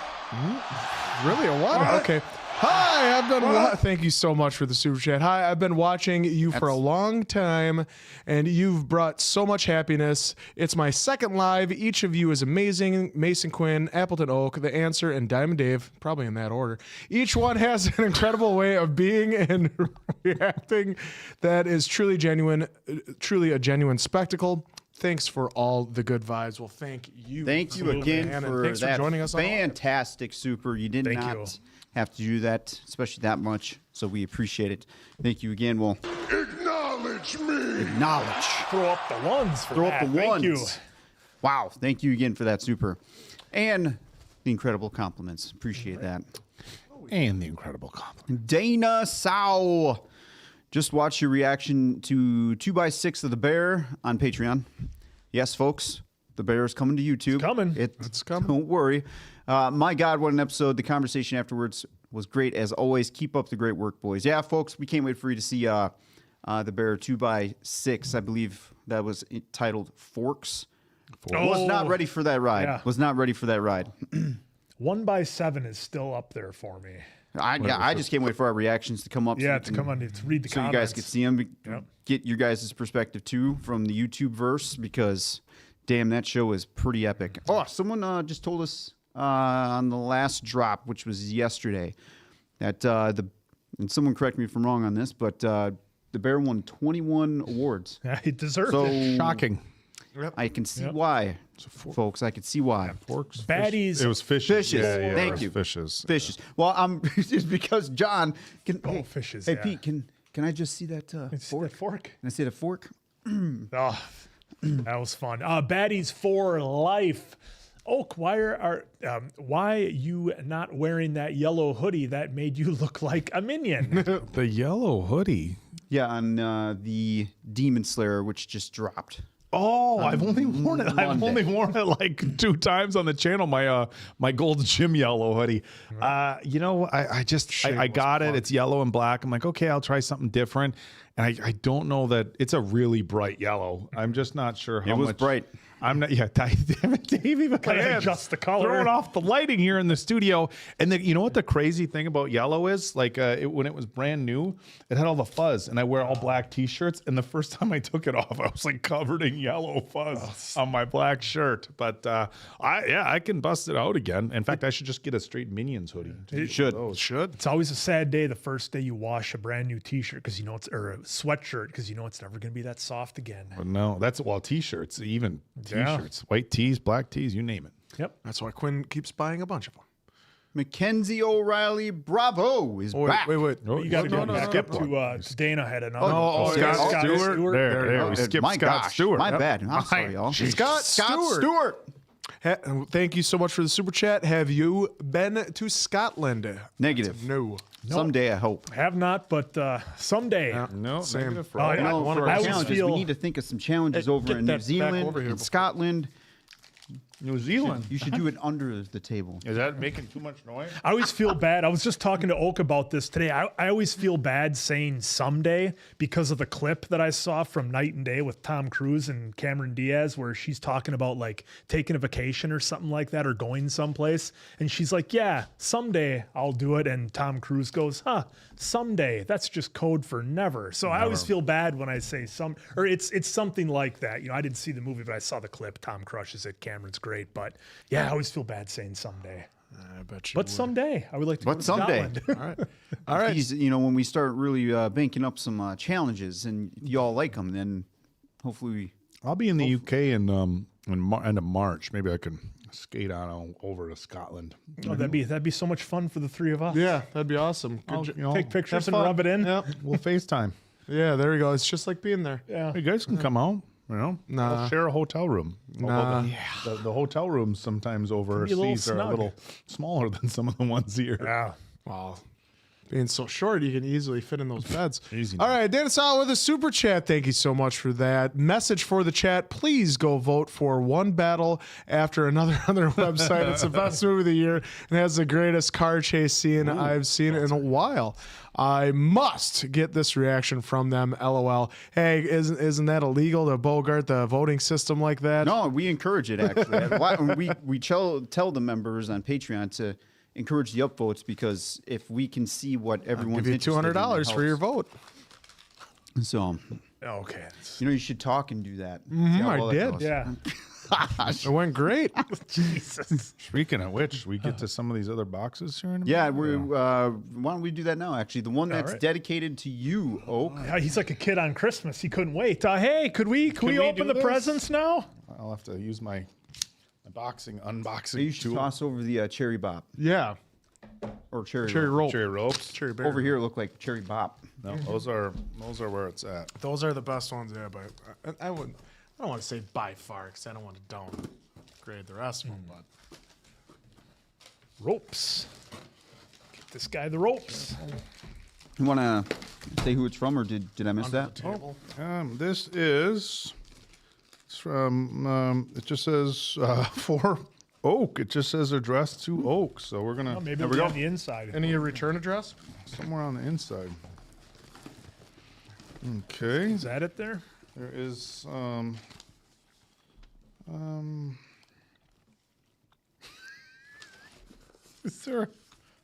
Really a what? Okay. Hi, I've been. Thank you so much for the super chat. Hi, I've been watching you for a long time, and you've brought so much happiness. It's my second live. Each of you is amazing. Mason Quinn, Appleton Oak, The Answer, and Diamond Dave, probably in that order. Each one has an incredible way of being and reacting that is truly genuine, truly a genuine spectacle. Thanks for all the good vibes. Well, thank you. Thank you again man, and for thanks that for joining us on. fantastic super. You did Thank not you. have to do that, especially that much. So we appreciate it. Thank you again. We'll Acknowledge me. acknowledge. Throw up the ones for Throw that. up the Thank ones. you. Wow. Thank you again for that super. And the incredible compliments. Appreciate that. And the incredible compliment. Dana Sow. Just watch your reaction to 2x6 of the Bear on Patreon. Yes, folks, the Bear is coming to YouTube. It's coming. It's coming. Don't worry. My God, what an episode. The conversation afterwards was great as always. Keep up the great work, boys. Yeah, folks, we can't wait for you to see the Bear 2x6. I believe that was titled Forks. Was not ready for that ride. Yeah. Was not ready for that ride. 1x7 is still up there for me. I just can't wait for our reactions to come up. Yeah, we to can- come on to read the so comments. you guys can see them. Yep. Get your guys' perspective too from the YouTube verse because, damn, that show is pretty epic. Oh, someone just told us on the last drop, which was yesterday, that and someone correct me if I'm wrong on this, but the Bear won 21 awards. Yeah, he deserved So it. Shocking. Yep. I can see why, folks. I can see why. Forks. Baddies. It was fishes. Fishes. Yeah, Thank it was you. Fishes. Fishes. Well, I'm just because John can. Oh, fishes, Hey, yeah. Pete, can I just see that It's fork? the fork. Can I see the fork? Oh, that was fun. Baddies for life. Oak, why you not wearing that yellow hoodie that made you look like a minion? The yellow hoodie. Yeah, on the Demon Slayer, which just dropped. Oh, I've only worn it. I've Monday. only worn it like 2 times on the channel. My Gold's Gym yellow hoodie. You know, I got it. It's yellow and black. I'm like, okay, I'll try something different. And I don't know that it's a really bright yellow. I'm just not sure how It was much. bright. I'm not. Yeah, damn it, Dave. Even Gotta adjust the color. Throwing off the lighting here in the studio. And you know what the crazy thing about yellow is? Like when it was brand new, it had all the fuzz, and I wear all black T-shirts. And the first time I took it off, I was like covered in yellow fuzz on my black shirt. But I can bust it out again. In fact, I should just get a straight Minions hoodie. You should. It's always a sad day the first day you wash a brand new T-shirt because you know or a sweatshirt because you know it's never going to be that soft again. But no, that's T-shirts, even T-shirts, white tees, black tees, you name it. Yep. That's why Quinn keeps buying a bunch of them. Mackenzie O'Reilly Bravo is back. Wait. Oh, You got to go no, back no, up to Dana had another. Oh, Scott Stewart. There, Oh, we skipped my Scott gosh, Stewart. My Yep. bad. I'm sorry, y'all. Scott Stewart. Thank you so much for the super chat. Have you been to Scotland? Negative. No. Someday, I hope. Have not, but someday. No, Same. negative for Oh, all. yeah. No, I for always challenges, feel- we need to think of some challenges Hey, over get in that New back Zealand over here and before- Scotland. New Zealand. You should do it under the table. Is that making too much noise? I always feel bad. I was just talking to Oak about this today. I always feel bad saying someday because of the clip that I saw from Night and Day with Tom Cruise and Cameron Diaz, where she's talking about like taking a vacation or something like that or going someplace. And she's like, yeah, someday I'll do it. And Tom Cruise goes, someday. That's just code for never. So I always feel bad when I say or it's something like that. You know, I didn't see the movie, but I saw the clip. Tom crushes it. Cameron's great. But yeah, I always feel bad saying someday. I bet you But would. someday I would like to go But to someday. Scotland. All right. You know, when we start really banking up some challenges and y'all like them, then hopefully we. I'll be in the UK in end of March. Maybe I can skate on over to Scotland. Oh, that'd be so much fun for the three of us. Yeah, that'd be awesome. I'll, Good you know, Take pictures have and fun. rub it in. Yep. we'll FaceTime. Yeah, there we go. It's just like being there. Yeah. You guys can come out. You know, Nah. we'll share a hotel room. Nah. The hotel rooms sometimes be a little overseas are a snug. little smaller than some of the ones here. Yeah. Wow. Being so short, you can easily fit in those beds. Easy All now. right, Dan Sal with a super chat. Thank you so much for that. Message for the chat. Please go vote for One Battle After Another on their website. It's the best movie of the year and has the greatest car chase scene I've seen in a while. I must get this reaction from them. LOL. Hey, isn't that illegal to bogart the voting system like that? No, we encourage it actually. we tell the members on Patreon to encourage the upvotes because if we can see what everyone's Give you $200 for your vote. So, Okay. you know, you should talk and do that. I did. Yeah. It went great. Jesus. Speaking of which, we get to some of these other boxes here in a Yeah, minute? why don't we do that now? Actually, the one that's right. dedicated to you, Oak. Yeah, he's like a kid on Christmas. He couldn't wait. Hey, could we we open do the this? presents now? I'll have to use my unboxing You should tool. toss over the cherry bop Yeah. or cherry Roll. Cherry ropes. Cherry bear. Over here, it look like cherry bop. No, those are where it's at. Those are the best ones, yeah. But I don't want to say by far because I don't want to downgrade the rest of them. But Ropes. Get this guy the ropes. You want to say who it's from, or did I miss that? table. This is it's from. It just says for Oak. It just says addressed to Oak. So we're gonna Oh, maybe it'll be on the inside. Any return address? somewhere on the inside. Okay, Is that it there? there is is there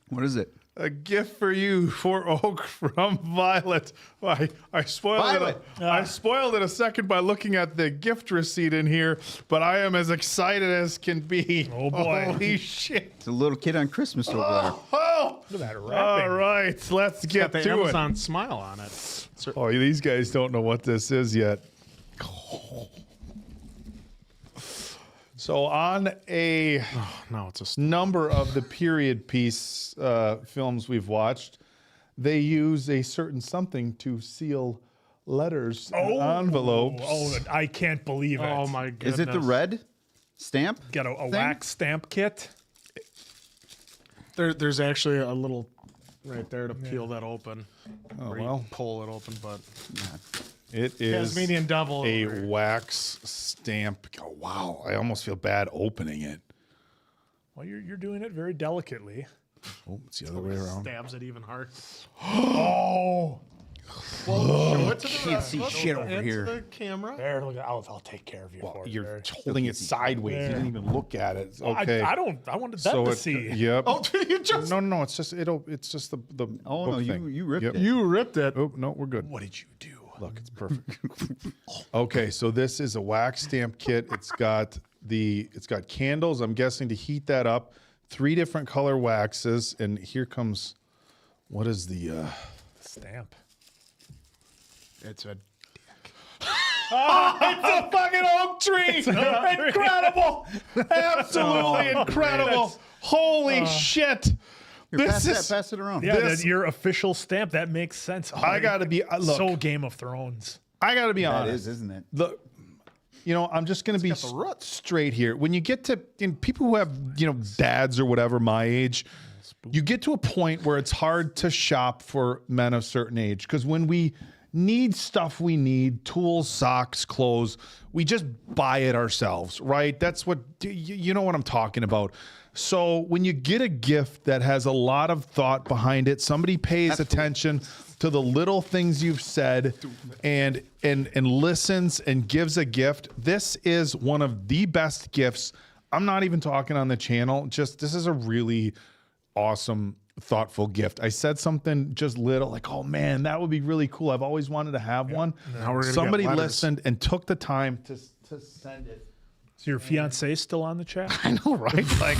What is it? a gift for you for Oak from Violet? I spoiled Violet. it. I spoiled it a second by looking at the gift receipt in here, but I am as excited as can be. Oh, boy. Holy shit! It's a little kid on Christmas over there. Oh, Look at that all wrapping. right, let's get Got the to Amazon smile on it. it. Oh, these guys don't know what this is yet. So on a No, it's a number of the period piece films we've watched, they use a certain something to seal letters and envelopes. Oh, I can't believe it. Oh my goodness. Is it the red stamp? Got a wax stamp kit. There's actually a little right there to peel that open. Oh, Or you well. pull it open, but It is Tasmanian devil. a wax stamp. Oh, wow, I almost feel bad opening it. Well, you're doing it very delicately. Oh, it's the other way around. Stabs it even harder. Oh, Can't see shit over here. The camera. there. Look, I'll take care of you. for it, You're Barry. holding it sideways. You didn't even look at it. Okay. I wanted them to see. Yep. Oh, you just No. It's just it's just the Oh, book no, thing. you ripped Yep. it. you ripped it. Oh no, we're good. What did you do? Look, it's perfect. Okay, so this is a wax stamp kit. It's got candles. I'm guessing to heat that up. 3 different color waxes, and here comes what is the Stamp. It's a a fucking oak tree! Incredible! Absolutely incredible! Holy shit! Here, This pass it around. Yeah, This- your official stamp. That makes sense. Oh, I gotta be look. so Game of Thrones. I gotta be That honest. is, isn't it? I'm just going to be straight here. When you get to people who have, dads or whatever my age, you get to a point where it's hard to shop for men of certain age. Because when we need stuff we need, tools, socks, clothes, we just buy it ourselves, right? That's what, you know what I'm talking about. So when you get a gift that has a lot of thought behind it, somebody pays attention to the little things you've said and listens and gives a gift. This is one of the best gifts. I'm not even talking on the channel. Just this is a really awesome, thoughtful gift. I said something just little like, oh man, that would be really cool. I've always wanted to have one. Now we're gonna Somebody get letters. listened and took the time to send it. Is your fiance still on the chat? I know, right? Like,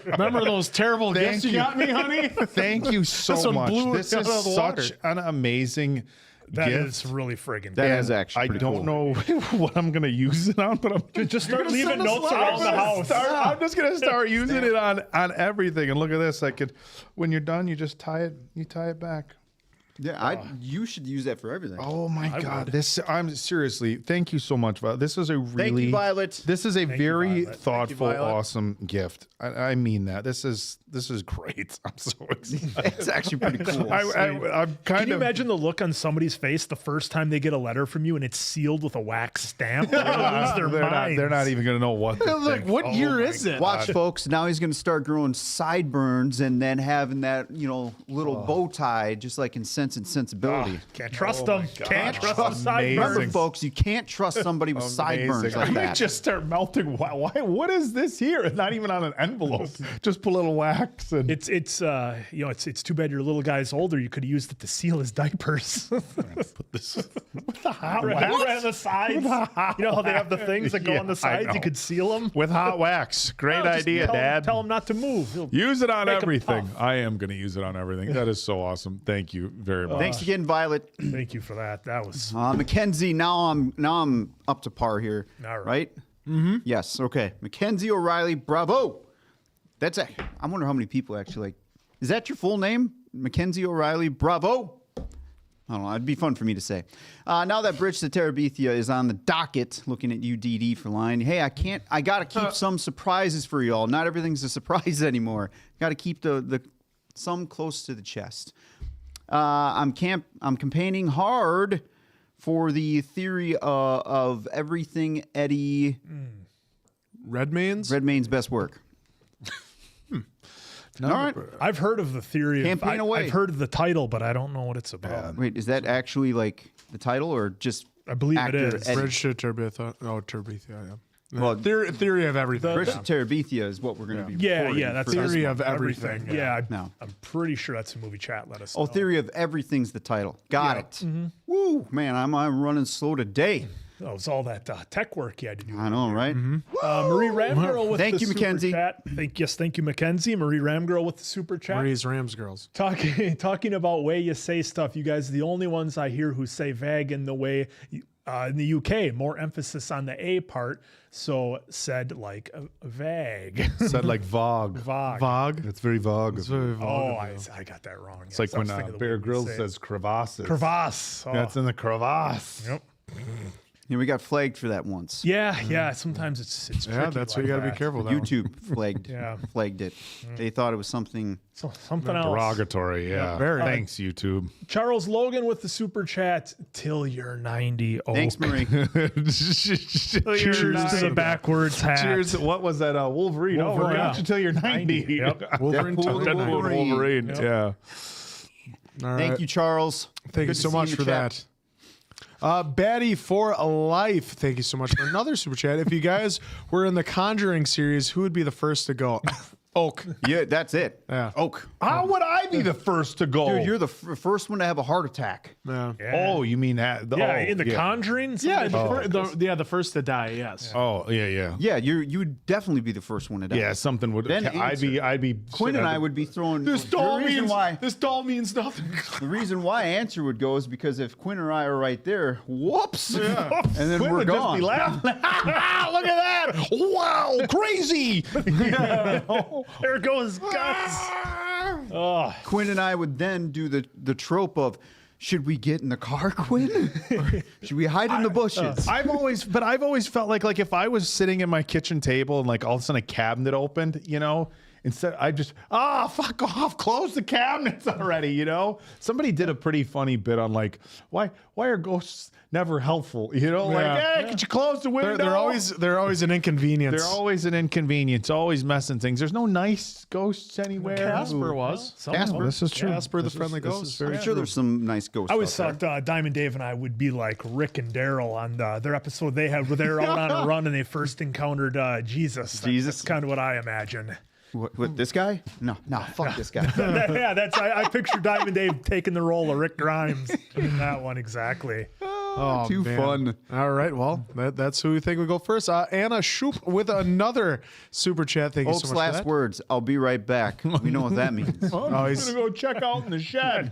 Remember those terrible gifts you got me, honey? thank you so This one much. blew This it is out of the such water. an amazing That gift. is really friggin' That good. is actually I pretty don't cool. know what I'm gonna use it on, but Just start gonna leaving send us notes around the house. I'm just gonna start using it on everything. And look at this. I could, when you're done, you just tie it back. Yeah, you should use that for everything. Oh my God! I'm seriously. Thank you so much, Violet. This is a really. Thank you, Violet. This is a very Violet. thoughtful, Violet. awesome gift. I mean that. This is great. I'm so excited. It's actually pretty cool. I'm kind Can you of. imagine the look on somebody's face the first time they get a letter from you and it's sealed with a wax stamp? They're gonna lose their minds. They're not even gonna know what. To Like, think. what year my is it? Watch, folks. Now he's going to start growing sideburns and then having that, little bow tie, just like in Sense and Sensibility. Can't trust them. Can't trust them. Amazing. Remember, folks, you can't trust somebody with sideburns Amazing. like I might that. just start melting. Why? What is this here? It's not even on an envelope. Just put a little wax and. It's too bad your little guy's older. You could have used it to seal his diapers. Put this with the hot right wax. on the sides. You know how they have the things that go on the Yeah, I sides? You know. could seal them. With hot wax. Great idea, Dad. Tell him not to move. He'll Use it on Make 'em everything. puff. I am going to use it on everything. That is so awesome. Thank you very much. Thanks again, Violet. Thank you for that. That was Mackenzie, now I'm up to par here. All right. Right? Mm-hmm. Yes. Okay. Mackenzie O'Reilly, bravo. I wonder how many people actually is that your full name? Mackenzie O'Reilly, bravo. I don't know. It'd be fun for me to say. Now that Bridge to Terabithia is on the docket, looking at you, DD, for line. Hey, I got to keep some surprises for y'all. Not everything's a surprise anymore. Got to keep the some close to the chest. I'm campaigning hard for the theory of everything Eddie Redmayne's best work. All right. I've heard of the theory. Campaign away. I've heard of the title, but I don't know what it's about. Wait, is that actually like the title or just I believe it actor is. Eddie? Bridge to Terabithia. Oh, Terabithia, yeah. Well, Theory of everything. Bridge to Terabithia is what we're going to be. Yeah, recording yeah, that's for this Theory one. of everything. Yeah, No. I'm pretty sure that's a movie chat. Let us Oh, know. Theory of Everything's the title. Got it. Mm-hmm. Woo, man, I'm running slow today. Oh, it's all that tech work you had to do. I know, right? Marie Ramgirl with Thank the you, super Mackenzie. chat. Thank you, Mackenzie. Marie Ramgirl with the super chat. Marie's Rams girls. Talking about way you say stuff. You guys are the only ones I hear who say vag in the way In the UK, more emphasis on the A part. So said like vague. Said like Vogue. Vague. Vog. It's very Vogue. It's very Oh, Vog. I got that wrong. It's like when Bear Grylls says crevasses. crevasse. Oh. That's in the crevasse. Yep. Yeah, we got flagged for that once. Yeah. Sometimes it's Yeah, tricky that's like what you got to that. be careful with. YouTube flagged Yeah. flagged it. They thought it was something. So something else. Derogatory, yeah. very. Thanks, YouTube. Charles Logan with the super chat. Till you're 90. Oh, Thanks, Marie. cheers to the backwards hat. Cheers. What was that? Wolverine. Oh, we're Wolverine. got you till you're 90. Yep. Wolverine. Deadpool to Wolverine. Yep. Yeah. All right. Thank you, Charles. Thank you Good to so see much in for the chat. that. Batty for life. Thank you so much for another super chat. If you guys were in the Conjuring series, who would be the first to go? Oak. Yeah, that's it. Yeah. Oak. How would I be the first to go? Dude, you're the first one to have a heart attack. Yeah. Oh, you mean that? Yeah, oh, in the Conjuring. Yeah, somebody- the first to die. Yes. Oh, yeah. Yeah, you would definitely be the first one to die. Yeah, something would. Then I'd be. Quinn and I would be throwing. This the doll reason means why this doll means nothing. the reason why answer would go is because if Quinn or I are right there, whoops, and then Quinn we're would gone. just be laughing. Look at that! Wow, crazy! There goes guts. Oh, Quinn and I would then do the trope of, should we get in the car, Quinn? Or should we hide in the bushes? I've always felt like if I was sitting at my kitchen table and like all of a sudden a cabinet opened, instead I just fuck off, close the cabinets already, Somebody did a pretty funny bit on like why are ghosts never helpful, like hey, could you close the window? They're always an inconvenience. They're always an inconvenience, always messing things. There's no nice ghosts anywhere. Casper was. Casper. This is true. Casper the friendly ghost. I'm sure there's some nice ghosts. I always out thought Diamond Dave and I would be like Rick and Daryl on their episode they had where they were out on a run and they first encountered Jesus. That's kind of what I imagine. there. What, this guy? No, fuck this guy. Yeah, that's I picture Diamond Dave taking the role of Rick Grimes in that one exactly. Oh, Too man. fun. All right, well, that's who we think would go first. Anna Shoop with another super chat. Thank you Oak's so much. last for that. words, I'll be right back. We know what that means. Oh, he's I'm gonna go check out in the shed.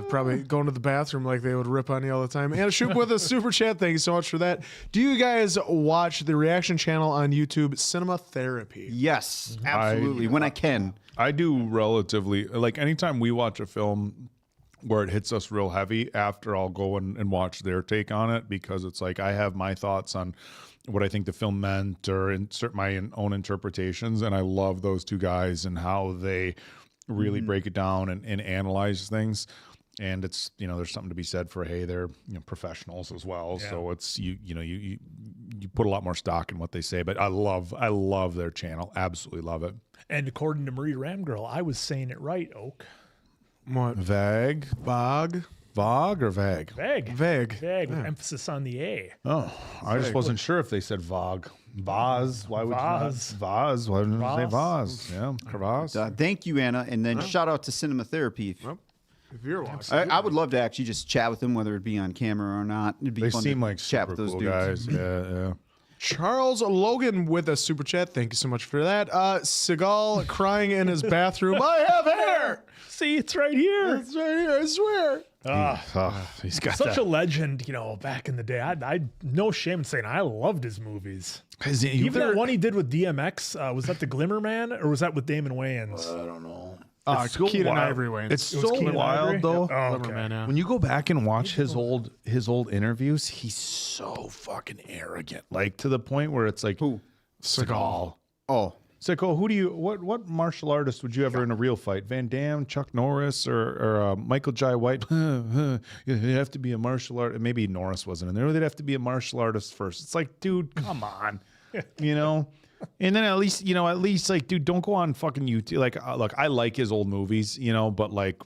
probably going to the bathroom like they would rip on you all the time. Anna Shoop with a super chat. Thank you so much for that. Do you guys watch the reaction channel on YouTube, Cinema Therapy? Yes, absolutely. When I can. I do relatively like anytime we watch a film where it hits us real heavy, after I'll go and watch their take on it, because it's like I have my thoughts on what I think the film meant or insert my own interpretations, and I love those two guys and how they really break it down and analyze things. And it's there's something to be said for they're professionals as well. Yeah. So it's you put a lot more stock in what they say. But I love their channel, absolutely love it. And according to Marie Ramgirl, I was saying it right, Oak. What? Vague, Bog? Vogue or vague? Vague. Vague. With emphasis on the A. Oh, I just wasn't sure if they said Vogue. Vase. Why would Vase. you not? Vase. Why didn't you say Vase. vase? Yeah, crevasse. Thank you, Anna. And then shout out to Cinema Therapy. If you're watching. I would love to actually just chat with them, whether it be on camera or not. It'd be They fun seem to like chat super with those cool dudes. guys. Yeah. Charles Logan with a super chat. Thank you so much for that. Seagal crying in his bathroom. I have hair. See, it's right here. It's right here. I swear. He's got Such that. a legend, back in the day. I no shame in saying I loved his movies. Even that one he did with DMX, was that the Glimmer Man or was that with Damon Wayans? I don't know. It's so Keenan wild. Ivory Wayans. It's It was so Keenan wild Ivory? though. Oh, Glimmer Man, yeah. When you go back and watch his old interviews, he's so fucking arrogant, like to the point where it's like Who? Seagal. Oh, Sicko, what martial artist would you ever in a real fight? Van Damme, Chuck Norris, or Michael Jai White? You have to be a martial artist. Maybe Norris wasn't in there. They'd have to be a martial artist first. It's like, dude, come on, And then at least like, dude, don't go on fucking YouTube. Like, look, I like his old movies, but like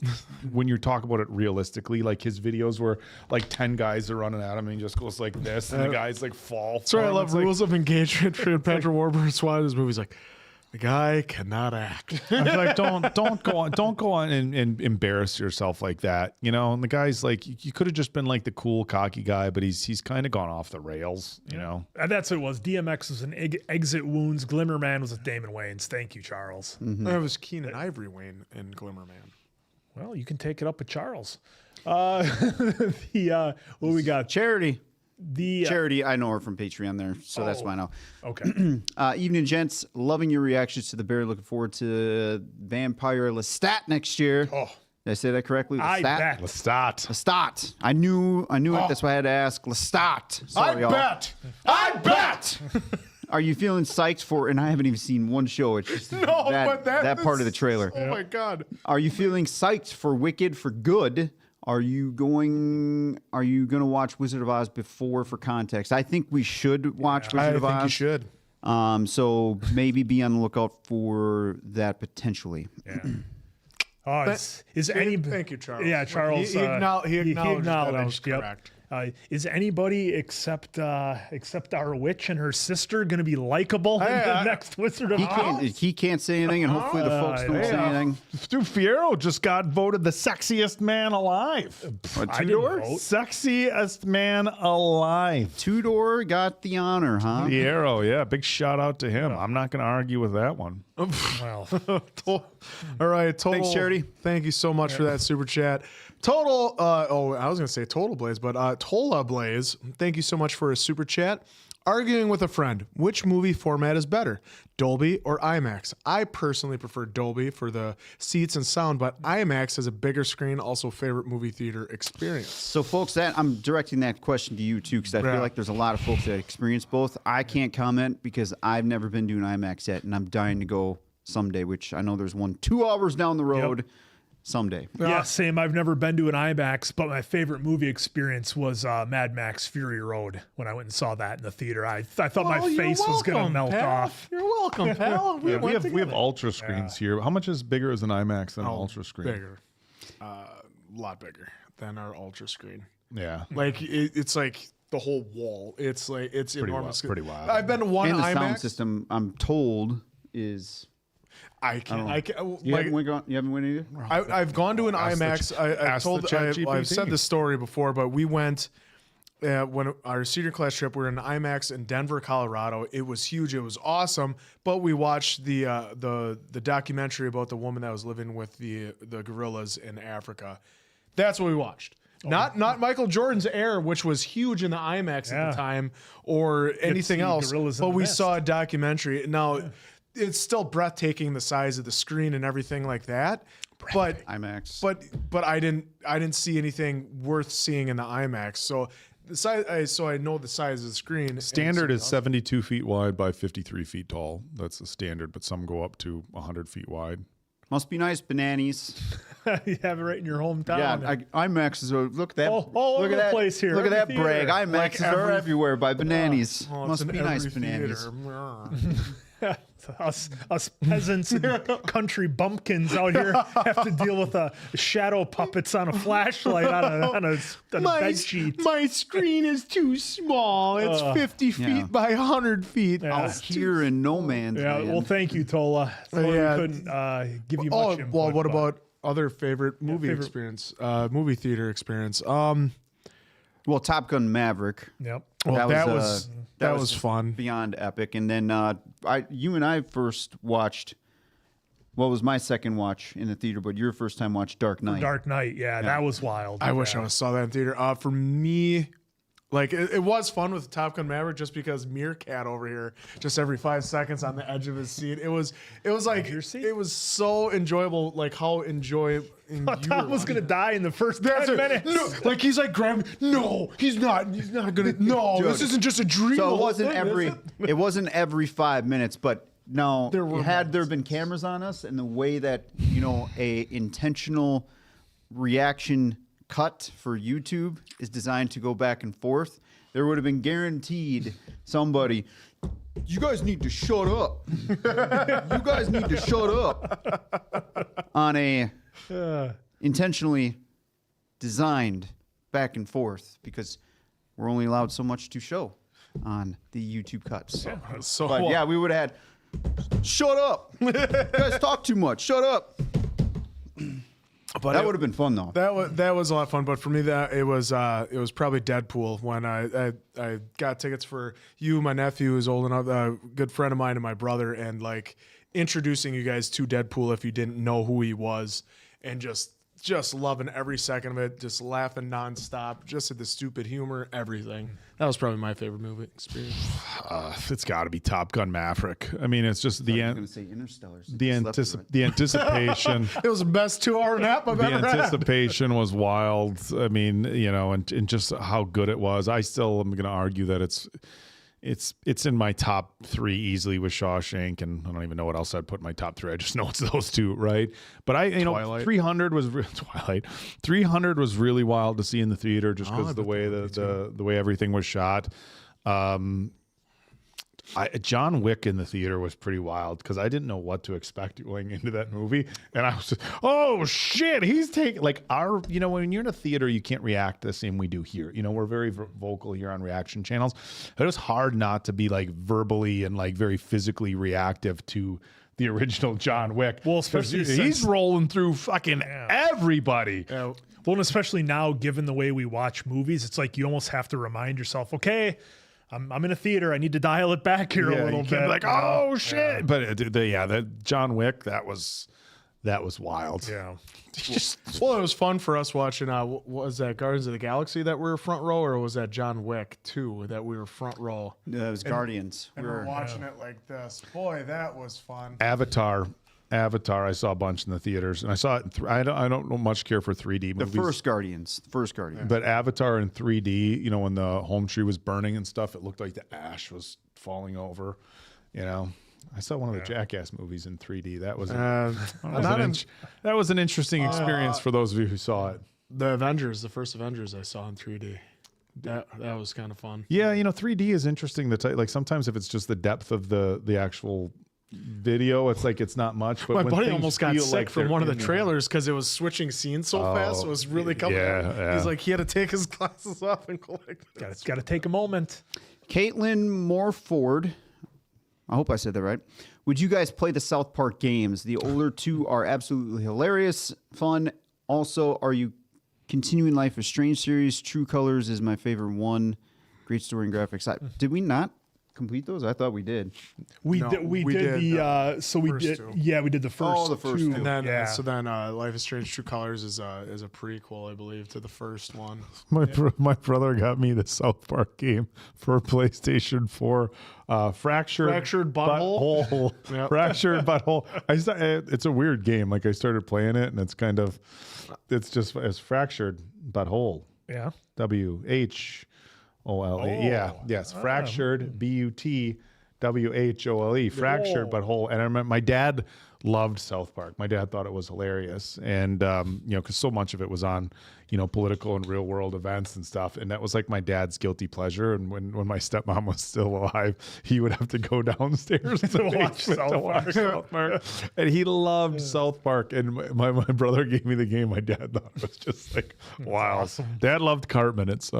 when you talk about it realistically, like his videos where like 10 guys are running at him and he just goes like this, and the guys like fall. Sorry, I love It's like- Rules of Engagement for Patrick Warburton's one of his movies. Like, the guy cannot act. I was like, don't go on and embarrass yourself like that, And the guy's like, you could have just been like the cool, cocky guy, but he's kind of gone off the rails, And that's what it was. DMX was an exit wounds. Glimmer Man was with Damon Wayans. Thank you, Charles. That was Keenan Ivory Wayne in Glimmer Man. Well, you can take it up with Charles. What we got? Charity. The Charity, I know her from Patreon there, so that's why I know. Okay. Evening, gents. Loving your reactions to the bear. Looking forward to Vampire Lestat next year. Oh. Did I say that correctly? I bet. Lestat. Lestat. I knew it. That's why I had to ask. Lestat. Sorry, y'all. I bet. Are you feeling psyched for? And I haven't even seen one show. It's just that part of the trailer. Oh my god. Are you feeling psyched for Wicked for good? Are you gonna watch Wizard of Oz before for context? I think we should watch Wizard of Oz. I think you should. So maybe be on the lookout for that potentially. Yeah. Oh, Thank you, Charles. Yeah, Charles. He acknowledged that I was yep. correct. Is anybody except our witch and her sister going to be likable in the next Wizard of Oz? He can't say anything, and hopefully the folks don't say anything. Stu Fierro just got voted the sexiest man alive. I didn't vote. Sexiest man alive. Tudor got the honor, huh? Fierro, yeah. Big shout out to him. I'm not going to argue with that one. Well, All right, Total. Thanks, Charity. Thank you so much for that super chat. Total, I was going to say Total Blaze, but Tola Blaze, thank you so much for a super chat. Arguing with a friend, which movie format is better, Dolby or IMAX? I personally prefer Dolby for the seats and sound, but IMAX has a bigger screen, also favorite movie theater experience. So, folks, I'm directing that question to you, too, because I feel like there's a lot of folks that experience both. I can't comment because I've never been to an IMAX yet, and I'm dying to go someday, which I know there's one 2 hours down the road. Someday. Yeah, same. I've never been to an IMAX, but my favorite movie experience was Mad Max Fury Road when I went and saw that in the theater. I thought my face was going to melt off. You're welcome, pal. We have ultra screens here. How much is bigger as an IMAX than an ultra screen? Bigger. A lot bigger than our ultra screen. Yeah. Like, it's like the whole wall. It's like, it's Pretty enormous. wild, pretty wild. I've been to one And the IMAX. sound system, I'm told, is... I can't. You haven't went either? I've gone to an IMAX. I've said this story before, but we went when our senior class trip. We were in IMAX in Denver, Colorado. It was huge. It was awesome. But we watched the documentary about the woman that was living with the gorillas in Africa. That's what we watched. Not Michael Jordan's Air, which was huge in the IMAX at the time, or anything else. But we saw a documentary. Now. It's still breathtaking, the size of the screen and everything like that. But IMAX. But I didn't see anything worth seeing in the IMAX. So the size, so I know the size of the screen. Standard is 72 feet wide by 53 feet tall. That's the standard, but some go up to 100 feet wide. Must be nice, bananas. You have it right in your hometown. Yeah, IMAX is look at that. All over the place here. Look at that Theater. brag. IMAXs are everywhere by bananas. Must be nice, bananas. Us peasants and country bumpkins out here have to deal with shadow puppets on a flashlight on a bed sheet. My screen is too small. It's 50 feet by 100 feet. Out here in no man's land. Well, thank you, Tola. Sorry we couldn't give you much input. Well, what about other favorite movie experience? Movie theater experience. Well, Top Gun Maverick. Yep. Well, that was fun. Beyond epic. And then you and I first watched, what was my second watch in the theater, but your first time watch Dark Knight. Dark Knight, yeah, that was wild. I wish I saw that in theater. For me, like it was fun with Top Gun Maverick just because Meerkat over here, just every 5 seconds on the edge of his seat. It was like it was so enjoyable, like how enjoying. Tom was gonna die in the first 10 minutes. No, like he's like grabbing. No, he's not. He's not gonna. No, Dude, this isn't just a dream. So it wasn't every 5 minutes, but no. Had there been cameras on us, and the way that a intentional reaction cut for YouTube is designed to go back and forth, there would have been guaranteed somebody. You guys need to shut up. You guys need to shut up. On a intentionally designed back and forth, because we're only allowed so much to show on the YouTube cuts. But yeah, we would have had, shut up. You guys talk too much. Shut up. But that would have been fun though. That was a lot of fun. But for me, that it was probably Deadpool when I got tickets for you, my nephew who's old enough, a good friend of mine, and my brother, and like introducing you guys to Deadpool if you didn't know who he was, and just just loving every second of it, just laughing nonstop, just at the stupid humor, everything. That was probably my favorite movie experience. It's got to be Top Gun Maverick. I mean, it's just I'm going to say Interstellar. the anticipation. It was the best 2-hour nap I've The ever had. anticipation was wild. I mean, you know, and just how good it was. I still am going to argue that it's in my top 3 easily with Shawshank, and I don't even know what else I'd put in my top 3. I just know it's those 2, right? But Twilight. 300 was Twilight. 300 was really wild to see in the theater, just because the way the way everything was shot. John Wick in the theater was pretty wild because I didn't know what to expect going into that movie, and I was just, oh shit, he's taking like you know, when you're in a theater, you can't react the same we do here. You know, we're very vocal here on reaction channels. It was hard not to be like verbally and like very physically reactive to the original John Wick. Well, especially he's rolling through fucking everybody. Yeah. Well, and especially now, given the way we watch movies, it's like you almost have to remind yourself, okay, I'm in a theater. I need to dial it back here a little you can't bit. be like, oh shit! Yeah. But the John Wick, that was wild. Yeah. Well, it was fun for us watching. What was that, Guardians of the Galaxy that we were front row, or was that John Wick 2 that we were front row? It was Guardians. And we're watching it like this. Boy, that was fun. Avatar, I saw a bunch in the theaters, and I saw it. I don't know much care for 3D movies. The first Guardians. But Avatar in 3D, you know, when the home tree was burning and stuff, it looked like the ash was falling over. You know, I saw one of the Jackass movies in 3D. That was that was an interesting experience for those of you who saw it. The first Avengers, I saw in 3D. That was kind of fun. Yeah, you know, 3D is interesting. Like sometimes if it's just the depth of the actual video, it's like it's not much. But my when buddy things almost got feel sick like from they're one of the in trailers because it was switching scenes so fast. It was really coming out. He's like, he had to take his glasses off and collect. Got to take a moment. Caitlin Morford. I hope I said that right. Would you guys play the South Park games? The older 2 are absolutely hilarious, fun. Also, are you continuing Life is Strange series? True Colors is my favorite one. Great story and graphics. Did we not complete those? I thought we did. We did the first. the first 2. two. And then, so then, Life is Strange: True Colors is a prequel, I believe, to the first one. My brother got me the South Park game for PlayStation 4. Fractured Butthole. Yep. Fractured Butthole. It's a weird game. Like I started playing it, and it's it's Fractured Butthole. Yeah. WHOLE. Yeah. Yes. Fractured BUTWHOLE. Fractured Butthole. And I remember my dad loved South Park. My dad thought it was hilarious, and you know, because so much of it was on, you know, political and real world events and stuff, and that was like my dad's guilty pleasure. And when my stepmom was still alive, he would have to go downstairs to watch South Park. And he loved South Park. And my brother gave me the game. My dad thought it was just like, wow. Awesome. Dad loved Cartman. It's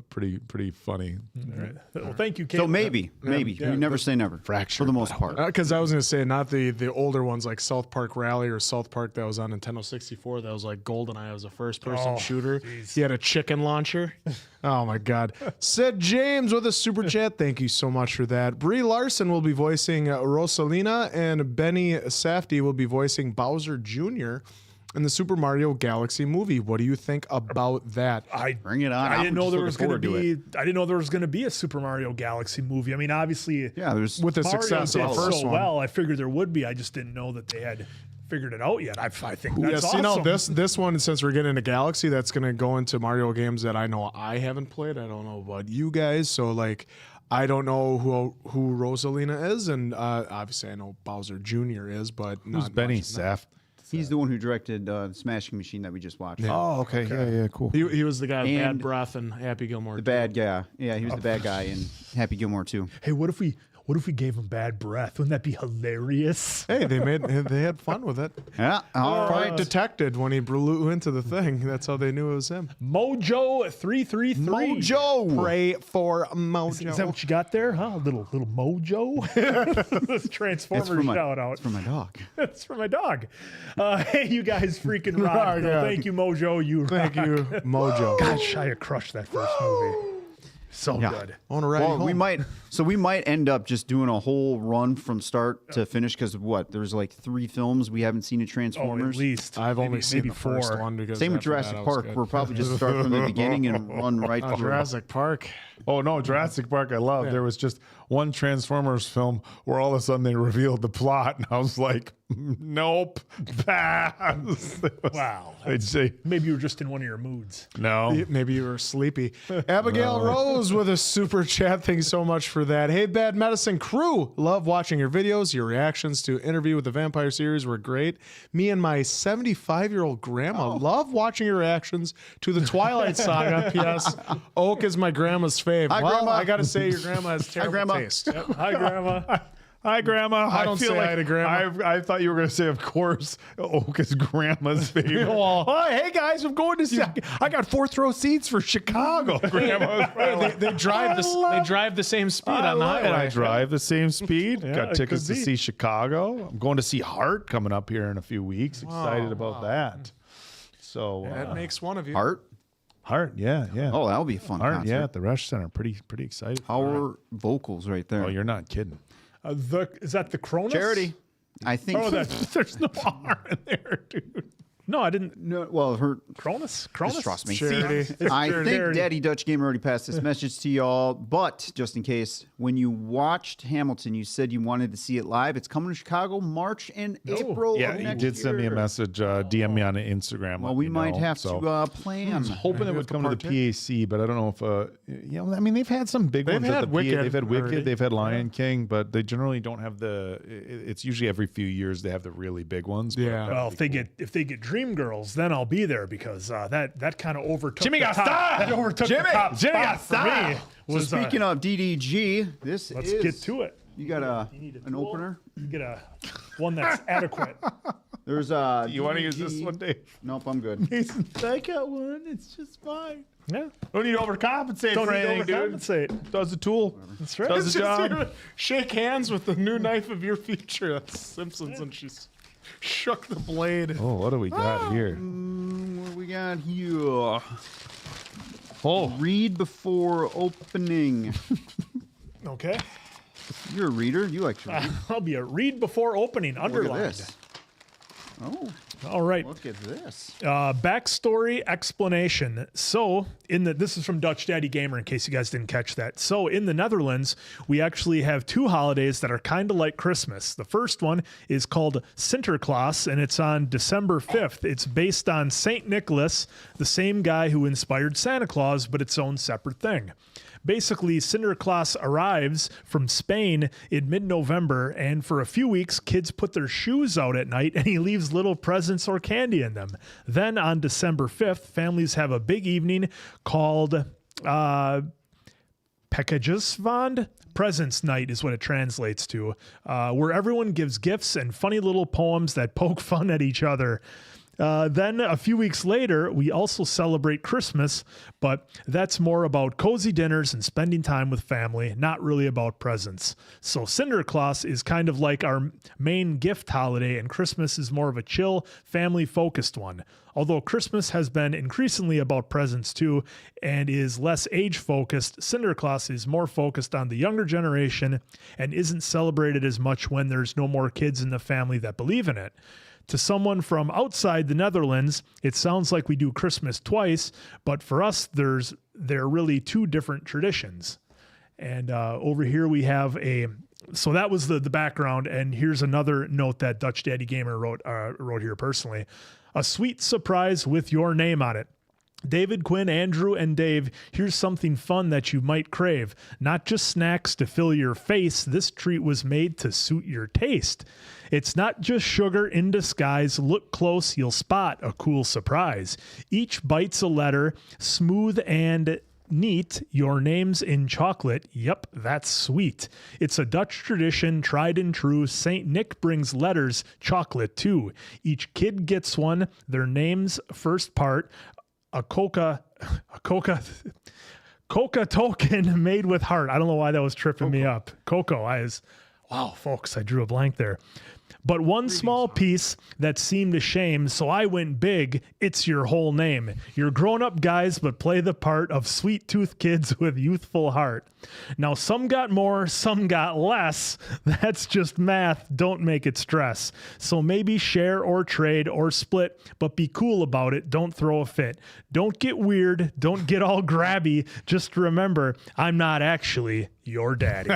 pretty funny. All right. Well, thank you, Kate. So maybe. You never say never. Fractured for the most part. Because I was going to say, not the older ones like South Park Rally or South Park that was on Nintendo 64. That was like GoldenEye. It was a first-person shooter. Geez. He had a chicken launcher. Oh, my God. Sid James with a super chat. Thank you so much for that. Brie Larson will be voicing Rosalina, and Benny Safdie will be voicing Bowser Jr. in the Super Mario Galaxy movie. What do you think about that? Bring it on. I didn't know there was going to be a Super Mario Galaxy movie. I mean, obviously, there's with the Mario success of the did first so one. well. I figured there would be. I just didn't know that they had figured it out yet. I think that's awesome. You know, this one, since we're getting into Galaxy, that's going to go into Mario games that I know I haven't played. I don't know about you guys. So, like, I don't know who Rosalina is, and obviously I know Bowser Jr. is, but Who's not Benny much of that. Saft? He's the one who directed Smashing Machine that we just watched. Oh, okay. Yeah, cool. He was the guy with Bad And Breath and Happy Gilmore. The bad guy. Yeah, he was the bad guy in Happy Gilmore too. Hey, what if we gave him bad breath? Wouldn't that be hilarious? Hey, they had fun with it. Yeah. All Probably right. detected when he blew into the thing. That's how they knew it was him. Mojo333. Mojo. Pray for Mojo. Is that what you got there? Huh? Little Mojo? This Transformers shout out. It's for my dog. That's for my dog. Hey, you guys freaking rock. Yeah. Thank you, Mojo. Thank you, Mojo. Gosh, I crushed that first movie. So Yeah. good. On a ride Well, home. we might end up just doing a whole run from start to finish because there's like 3 films we haven't seen in Oh, Transformers. at least. I've only maybe, seen maybe the 4. first one because Same with after that, Jurassic I was Park. good. We'll probably just start from the beginning and run right through. Jurassic Park. Oh no, Jurassic Park! I love. There was just one Transformers film where all of a sudden they revealed the plot, and I was like, "Nope, pass." Wow. I'd say Maybe you were just in one of your moods. no. Maybe you were sleepy. Abigail Rose with a super chat. Thanks so much for that. Hey, Bad Medicine crew. Love watching your videos. Your reactions to Interview with the Vampire series were great. Me and my 75-year-old grandma love watching your reactions to the Twilight Saga. P.S. Oak is my grandma's fave. Hi, well, Grandma. I got to say your grandma has terrible Grandma. taste. Hi, Grandma. Hi, Grandma. I don't feel say like hi to Grandma. I thought you were going to say, of course, Oak is Grandma's favorite. Well, oh, hey guys, I'm going to see. I got 4th row seats for Chicago. Grandma, they drive the same speed on the highway. I drive the same speed. Got it tickets to could be. see Chicago. I'm going to see Heart coming up here in a few weeks. Excited about that. So That makes one of you. Heart. Heart, yeah. Oh, that'll be a fun Heart, concert. yeah, at the Rush Center. Pretty excited. for that. Power vocals right there. Oh, you're not kidding. Is that the Cronus? Charity. I think. Oh, that's There's no R in there, dude. no, I didn't. no. Well, her. Cronus. Just trust me. Charity. I think Charity. Daddy Dutch Gamer already passed this message to y'all, but just in case, when you watched Hamilton, you said you wanted to see it live. It's coming to Chicago March and April. Yeah, of he next did send me a year. message, DM me on Instagram. Well, let we me might know, have so. to plan. Hoping it would come to the PAC, but I don't know if I mean they've had some big They've ones at had the Wicked PAC. They've had Wicked, already. they've had Lion King, but they generally don't have it's usually every few years they have the really big ones. but Yeah. Well, if they get Dreamgirls, then I'll be there because that kind of overtook. Jimmy the got top, style! that overtook Jimmy! the top Jimmy got spot for me. style! So speaking of DDG, this Let's is. get to it. You got need a an tool? opener. You get one that's adequate. There's You want to use this DDG. one, Dave? Nope, I'm good. I got one. It's just fine. Yeah. Don't need to overcompensate Don't for need to anything, dude. overcompensate. Does the tool. That's right. Does the job. Shake hands with the new knife of your future. That's Simpsons, and she's shook the blade. Oh, what do we got here? What we got here? Oh, Read before opening. Okay. You're a reader. You like to read. I'll be a read before opening. Look Underlined. at this. Oh, All right. look at this. Backstory explanation. So, this is from Dutch Daddy Gamer, in case you guys didn't catch that. So, in the Netherlands, we actually have 2 holidays that are kind of like Christmas. The first one is called Sinterklaas, and it's on December 5th. It's based on Saint Nicholas, the same guy who inspired Santa Claus, but its own separate thing. Basically, Sinterklaas arrives from Spain in mid-November, and for a few weeks, kids put their shoes out at night, and he leaves little presents or candy in them. Then on December 5th, families have a big evening called Pekkagesvand. Presents Night is what it translates to, where everyone gives gifts and funny little poems that poke fun at each other. Then a few weeks later, we also celebrate Christmas, but that's more about cozy dinners and spending time with family, not really about presents. So Sinterklaas is kind of like our main gift holiday, and Christmas is more of a chill, family-focused one. Although Christmas has been increasingly about presents too, and is less age-focused, Sinterklaas is more focused on the younger generation and isn't celebrated as much when there's no more kids in the family that believe in it. To someone from outside the Netherlands, it sounds like we do Christmas twice, but for us, they're really 2 different traditions. And over here we have so that was the background, and here's another note that Dutch Daddy Gamer wrote here personally. A sweet surprise with your name on it. David, Quinn, Andrew, and Dave, here's something fun that you might crave. Not just snacks to fill your face, this treat was made to suit your taste. It's not just sugar in disguise. Look close, you'll spot a cool surprise. Each bite's a letter, smooth and neat. Your name's in chocolate. Yep, that's sweet. It's a Dutch tradition, tried and true. Saint Nick brings letters, chocolate too. Each kid gets one, their name's first part. A coca token made with heart. I don't know why that was tripping me up. Cocoa. Wow, folks, I drew a blank there. But one small piece that seemed a shame, so I went big. It's your whole name. You're grown-up guys, but play the part of sweet-tooth kids with youthful heart. Now, some got more, some got less. That's just math. Don't make it stress. So maybe share or trade or split, but be cool about it. Don't throw a fit. Don't get weird. Don't get all grabby. Just remember, I'm not actually your daddy.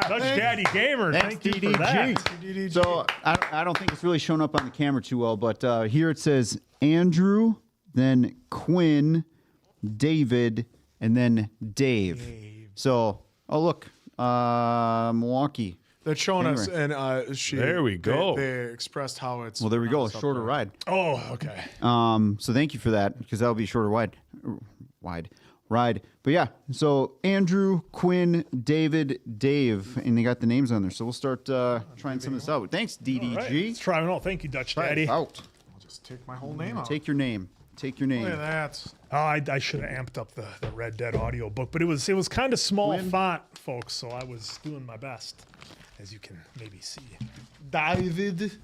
Dutch Daddy Gamer. Thank you for that. So I don't think it's really showing up on the camera too well, but here it says Andrew, then Quinn, David, and then Dave. So, oh look, Milwaukee. That's showing us, Anyway. and There we go. They expressed how it's. Well, there we go, a it's up shorter there. ride. Oh, okay. So thank you for that, because that'll be shorter ride. But yeah, so Andrew, Quinn, David, Dave, and they got the names on there. So we'll start trying some of this out. Thanks, DDG. All right, let's try one out. Thank you, Dutch Try it Daddy. out. I'll just take my whole name out. Take your name. Take your name. Look at that. Oh, I should have amped up the Red Dead audio book, but it was kind of small font, folks, so I was doing my best, as you can maybe see. David.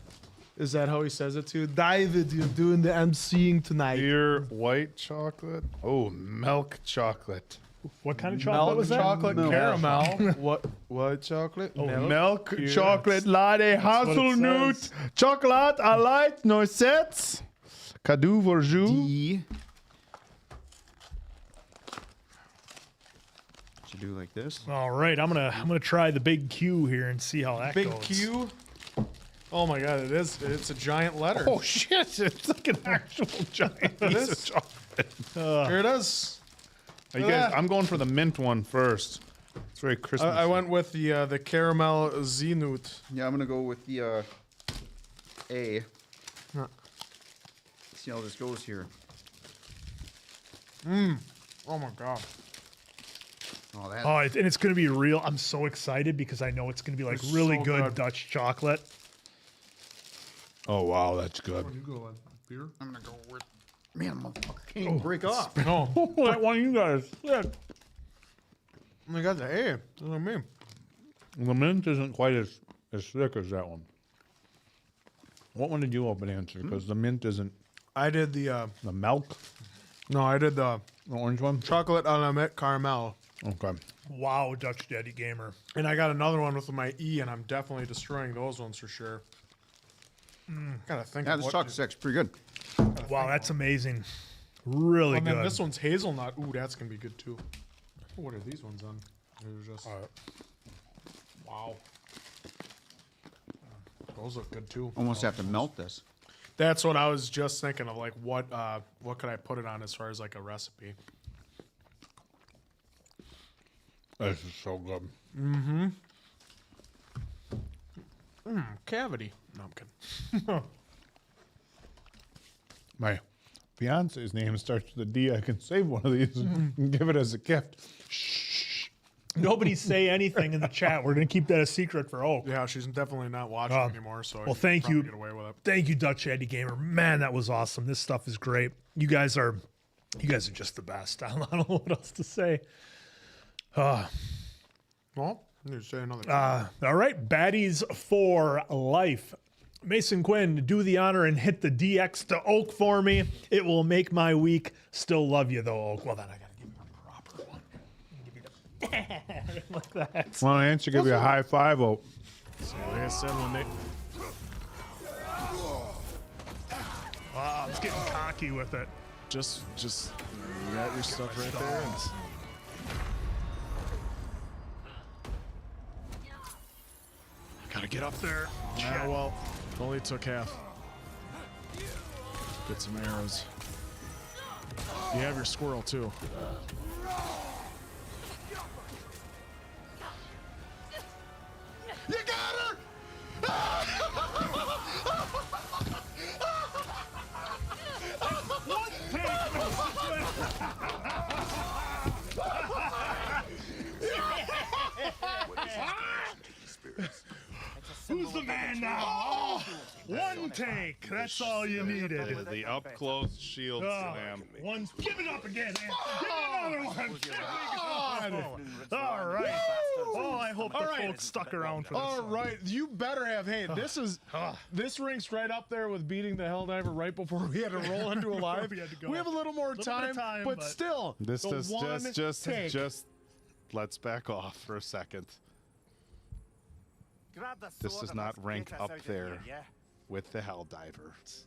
Is that how he says it too? David, you're doing the emceeing tonight. Pure white chocolate. Oh, milk chocolate. What kind of chocolate was that? chocolate Milk. caramel. What chocolate? Milk Pure. chocolate latte what it hazelnut says. chocolate à light noisettes. Cadeau pour vous. D. Should do like this. All right, I'm gonna try the big Q here and see how that Big goes. Q. Oh my God! It is. It's a giant letter. Oh shit! It's like an actual giant piece of chocolate. Here it is. Are you Look at guys, that. I'm going for the mint one first. It's very Christmas. I went with the caramel zenut. Yeah, I'm gonna go with the A. Huh. See how this goes here. Oh my God! Oh, that. Oh, and it's gonna be real. I'm so excited because I know it's gonna be like It's really so good good. Dutch chocolate. Oh wow, that's good. You go with beer? I'm gonna go with. Man, motherfucker can't even break off. No. That one you guys. Yeah. Oh my God! The A. That's what I mean. The mint isn't quite as thick as that one. What one did you open, answer? Because the mint isn't I did the. the milk. No, I did the The orange one. chocolate a la mint caramel, Okay. Wow, Dutch Daddy Gamer. and I got another one with my E, and I'm definitely destroying those ones for sure. Gotta think. Yeah, of this what chocolate's actually pretty good. Wow, that's amazing. Really And then good. this one's hazelnut. Ooh, that's gonna be good too. What are these ones on? They're just. Wow. Those look good too. Almost have to melt this. That's what I was just thinking of. Like, what could I put it on as far as like a recipe? This is so good. Cavity. No, I'm kidding. My fiance's name starts with a D. I can save one of these and give it as a gift. Nobody say anything in the chat. We're gonna keep that a secret for Oak. Yeah, she's definitely not watching anymore. So well, thank probably you. Get away with it. Thank you, Dutch Daddy Gamer. Man, that was awesome. This stuff is great. You guys are just the best. I don't know what else to say. Well, you say another. All right, baddies for life. Mason Quinn, do the honor and hit the DX to Oak for me. It will make my week. Still love you though, Oak. Well, then I gotta give you a proper one. Give you the like that. Well, answer give you a high five. Oh, So like I said, when they Wow, it's getting cocky with it. just you got your stuff right there. And Gotta get up there. yeah, well, only took half. Get some arrows. You have your squirrel too. You got her! Who's the man now? One take. That's all you needed. The up close shield slam. One. Give it up again. Man. Give it another one. All right. Oh, I hope the folks stuck around for this. All right, you better have. Hey, this ranks right up there with beating the Helldiver right before we had to roll into a live. We had to go. We have a little more Little bit of time, but but- still, This the is one take. just let's back off for a second. This does not rank up there with the Helldivers.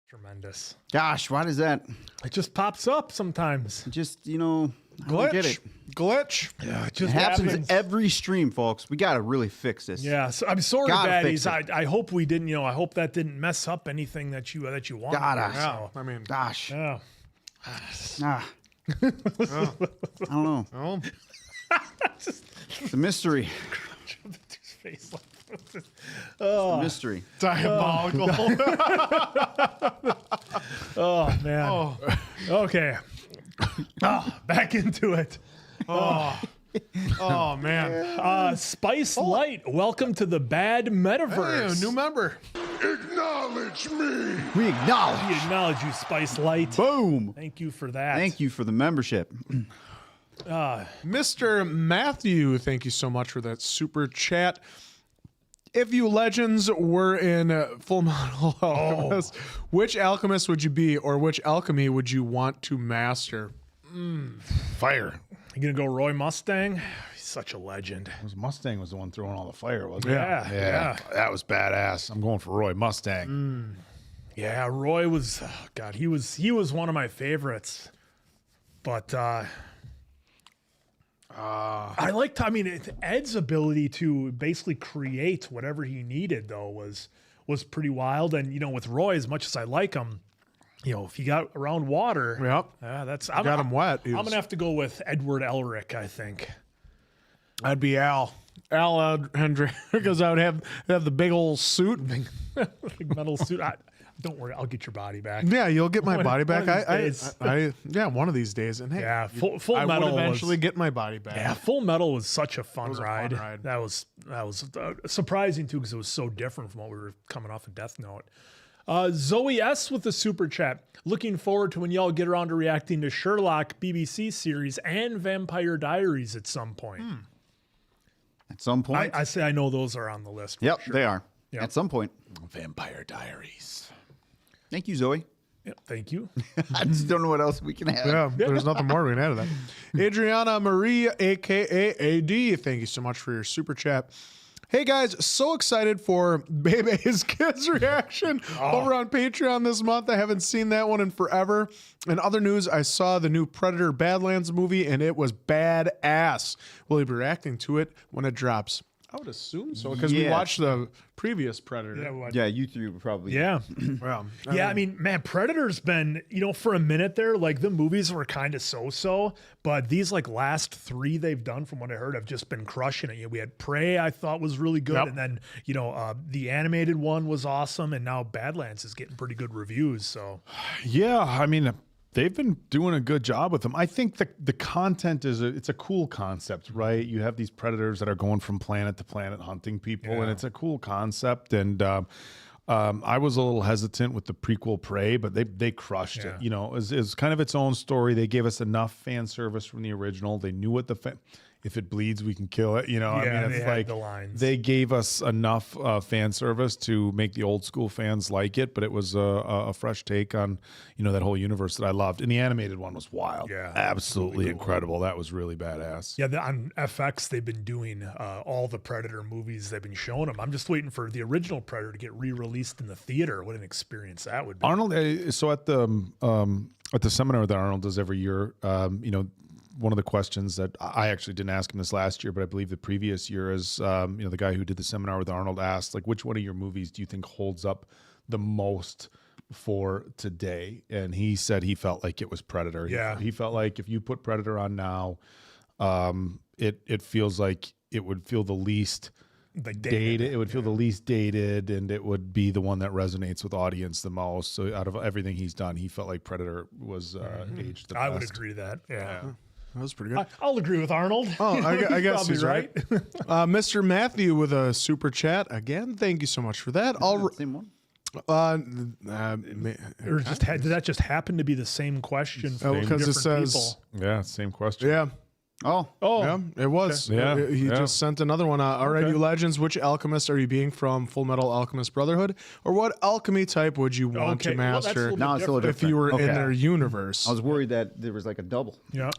Tremendous. Gosh, why does that It just pops up sometimes. just, I don't get it. Glitch. Yeah, it It just happens every stream, folks. We got to really fix this. Yeah, so I'm sorry, Gotta baddies. fix I hope we didn't. I hope that didn't mess up anything that you wanted. Gotta. So, I mean, Gosh. yeah. Ah. I don't know. oh, It's a mystery. His face like this. It's a mystery. diabolical. Oh man. Okay. Back into it. Oh man. Spice Light, welcome to the bad Hey, metaverse. a new member. Acknowledge me. We acknowledge. We acknowledge you, Spice Light. Boom. Thank you for that. Thank you for the membership. Mr. Matthew, thank you so much for that super chat. If you legends were in Full Metal Alchemist, which alchemist would you be, or which alchemy would you want to master? Fire. You gonna go Roy Mustang? He's such a legend. Mustang was the one throwing all the fire, wasn't it? Yeah. That was badass. I'm going for Roy Mustang. Yeah, Roy was God, he was one of my favorites. But I liked Ed's ability to basically create whatever he needed though was pretty wild. And with Roy, as much as I like him, if you got around water, Yep. I Got him wet. I'm gonna have to go with Edward Elric, I think. I'd be Al Hendrick, because I would have the big old suit. Big metal suit. Don't worry, I'll get your body back. Yeah, you'll get my One- body back. one of these One of these days. And hey, Yeah, Full I Metal would eventually was, get my body back. Yeah, Full Metal was such a fun was a fun ride. ride. That was surprising too, because it was so different from what we were coming off of Death Note. Zoe S with the super chat. Looking forward to when y'all get around to reacting to Sherlock BBC series and Vampire Diaries at some point. At some point. I say I know those are on the list. for Yep, sure. they are. Yep. At some point. Vampire Diaries. Thank you, Zoe. Yep, thank you. I just don't know what else we can have. Yeah, there's nothing more we can add to that. Adriana Marie, aka AD, thank you so much for your super chat. Hey guys, so excited for Bebe's Kids reaction over on Patreon this month. I haven't seen that one in forever. In other news, I saw the new Predator Badlands movie and it was badass. Will you be reacting to it when it drops? I would assume so, because we Yeah. watched the previous Predator. Yeah, you three would probably. Yeah. Well, Yeah, I mean, man, Predator's been, for a minute there, like the movies were kind of so-so, but these like last three they've done from what I heard have just been crushing it. We had Prey, I thought was really good. Yep. And then, the animated one was awesome. And now Badlands is getting pretty good reviews. So Yeah, I mean, they've been doing a good job with them. I think the content it's a cool concept, right? You have these predators that are going from planet to planet hunting people, and it's a cool concept. And I was a little hesitant with the prequel Prey, but they crushed it. It was kind of its own story. They gave us enough fan service from the original. They knew what if it bleeds, we can kill it. they had the lines. They gave us enough fan service to make the old school fans like it, but it was a fresh take on that whole universe that I loved. And the animated one was wild, absolutely incredible. That was really badass. Yeah, on FX, they've been doing all the Predator movies. They've been showing them. I'm just waiting for the original Predator to get re-released in the theater. What an experience that would be. Arnold, so at the seminar that Arnold does every year, one of the questions that I actually didn't ask him this last year, but I believe the previous year is, the guy who did the seminar with Arnold asked, like, which one of your movies do you think holds up the most for today? And he said he felt like it was Predator. Yeah. He felt like if you put Predator on now, it feels like it would feel the least Like dated. It would feel the least dated, and it would be the one that resonates with audience the most. So out of everything he's done, he felt like Predator was aged the best. I would agree to that. Yeah. That was pretty good. I'll agree with Arnold. Oh, I guess probably he's right. Mr. Matthew with a super chat again. Thank you so much for that. Same one. Or did that just happen to be the same question for because it different says people? Yeah, same question. yeah. Oh, Yeah, it was. Okay. He Yeah. just sent another one. All right, you legends, which alchemist are you being from Full Metal Alchemist Brotherhood? Or what alchemy type would you want Okay, to well, that's a master little now it's a little if you were different. in their universe? I was worried that there was like a double. Yeah.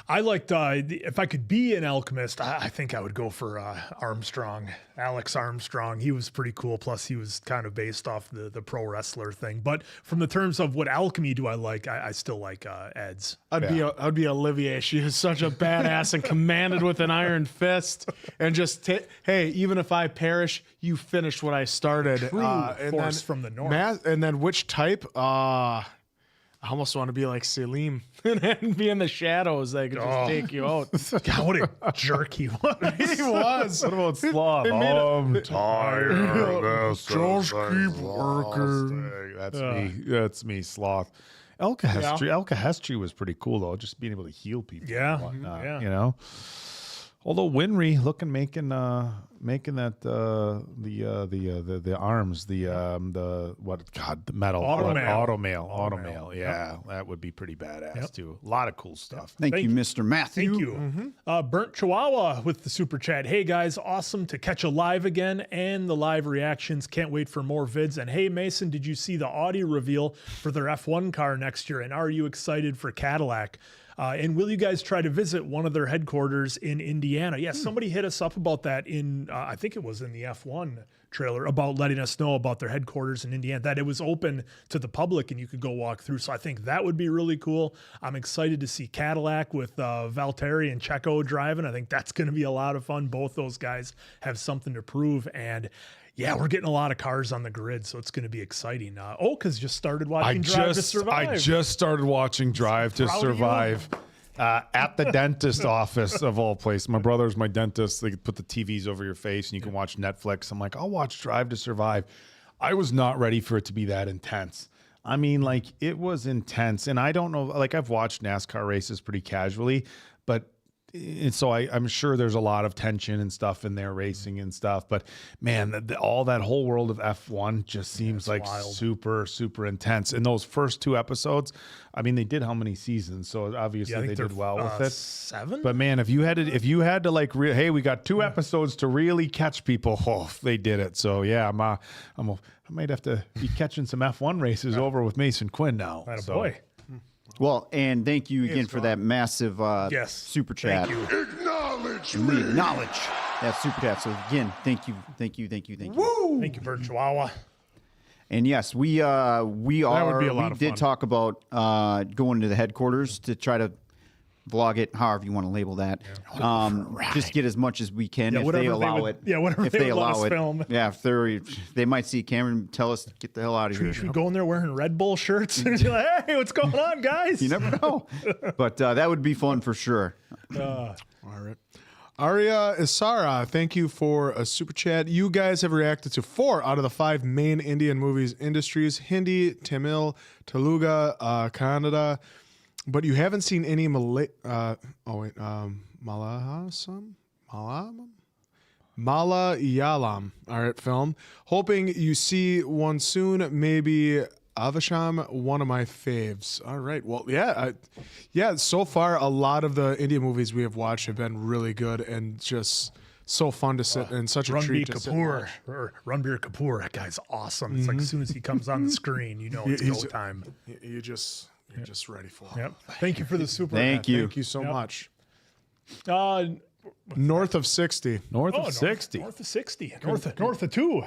I liked, if I could be an alchemist, I think I would go for Armstrong, Alex Armstrong. He was pretty cool. Plus, he was kind of based off the pro wrestler thing. But from the terms of what alchemy do I like, I still like Ed's. I'd be Olivier. She is such a badass and commanded with an iron fist. And just hey, even if I perish, you finished what I started. And force then from the north. and then which type? I almost want to be like Selim and be in the shadows. They could just take you out. God, what a jerk he was. He was. What about Sloth? I'm tired of this. Just keep working. That's me. That's me, Sloth. Alka-Hestry was pretty cool though, just being able to heal people. Yeah, and whatnot, yeah. You know. Although Winry making that the arms, the metal automail. Yeah, that would be pretty badass too. A lot of cool stuff. Thank you, Mr. Matthew. Thank you. Burnt Chihuahua with the super chat. Hey guys, awesome to catch a live again and the live reactions. Can't wait for more vids. And hey Mason, did you see the Audi reveal for their F1 car next year? And are you excited for Cadillac? And will you guys try to visit one of their headquarters in Indiana? Yes, somebody hit us up about that in, I think it was in the F1 trailer, about letting us know about their headquarters in Indiana, that it was open to the public and you could go walk through. So I think that would be really cool. I'm excited to see Cadillac with Valtteri and Checo driving. I think that's going to be a lot of fun. Both those guys have something to prove. And yeah, we're getting a lot of cars on the grid, so it's going to be exciting. Oak has just started watching Drive to Survive. I just started watching Drive to Survive at the dentist office of all places. My brother's my dentist. They put the TVs over your face and you can watch Netflix. I'm like, I'll watch Drive to Survive. I was not ready for it to be that intense. I mean, like, it was intense. And I don't know, like, I've watched NASCAR races pretty casually, but and so I'm sure there's a lot of tension and stuff in there, racing and stuff. But man, all that whole world of F1 just seems like wild. super, super intense. And those first 2 episodes, I mean, they did how many seasons? So obviously they did well with it. 7. But man, if you had to like, hey, we got 2 episodes to really catch people. Oh, they did it. So yeah, I might have to be catching some F1 races over with Mason Quinn now. Boy. Well, and thank you again for that massive super chat. Thank you. Acknowledge And we me. acknowledge that super chat. So again, thank you. Thank you, Burnt Chihuahua. And yes, we be a lot of did fun. talk about going to the headquarters to try to vlog it, however you want to label that. Just get as much as we can if they allow it. Yeah, whatever if they they would let allow us it. film. Yeah, if they might see a camera and tell us to get the hell out of here. Should we go in there wearing Red Bull shirts and be like, hey, what's going on, guys? You never know. But that would be fun for sure. All right. Arya Isara, thank you for a super chat. You guys have reacted to 4 out of the 5 main Indian movies industries: Hindi, Tamil, Telugu, Kannada, but you haven't seen any Malayalam, all right, film. Hoping you see one soon, maybe Avasham, one of my faves. All right, well, yeah, so far a lot of the Indian movies we have watched have been really good and just so fun to sit and such a treat to sit and watch. Ranbir Kapoor, that guy's awesome. It's like as soon as he comes on the screen, you know it's go time. You're just ready for it. Yep. Thank you for the super. Thank you. Thank you so much. North of 60. North of 60. North of 60. North of 2.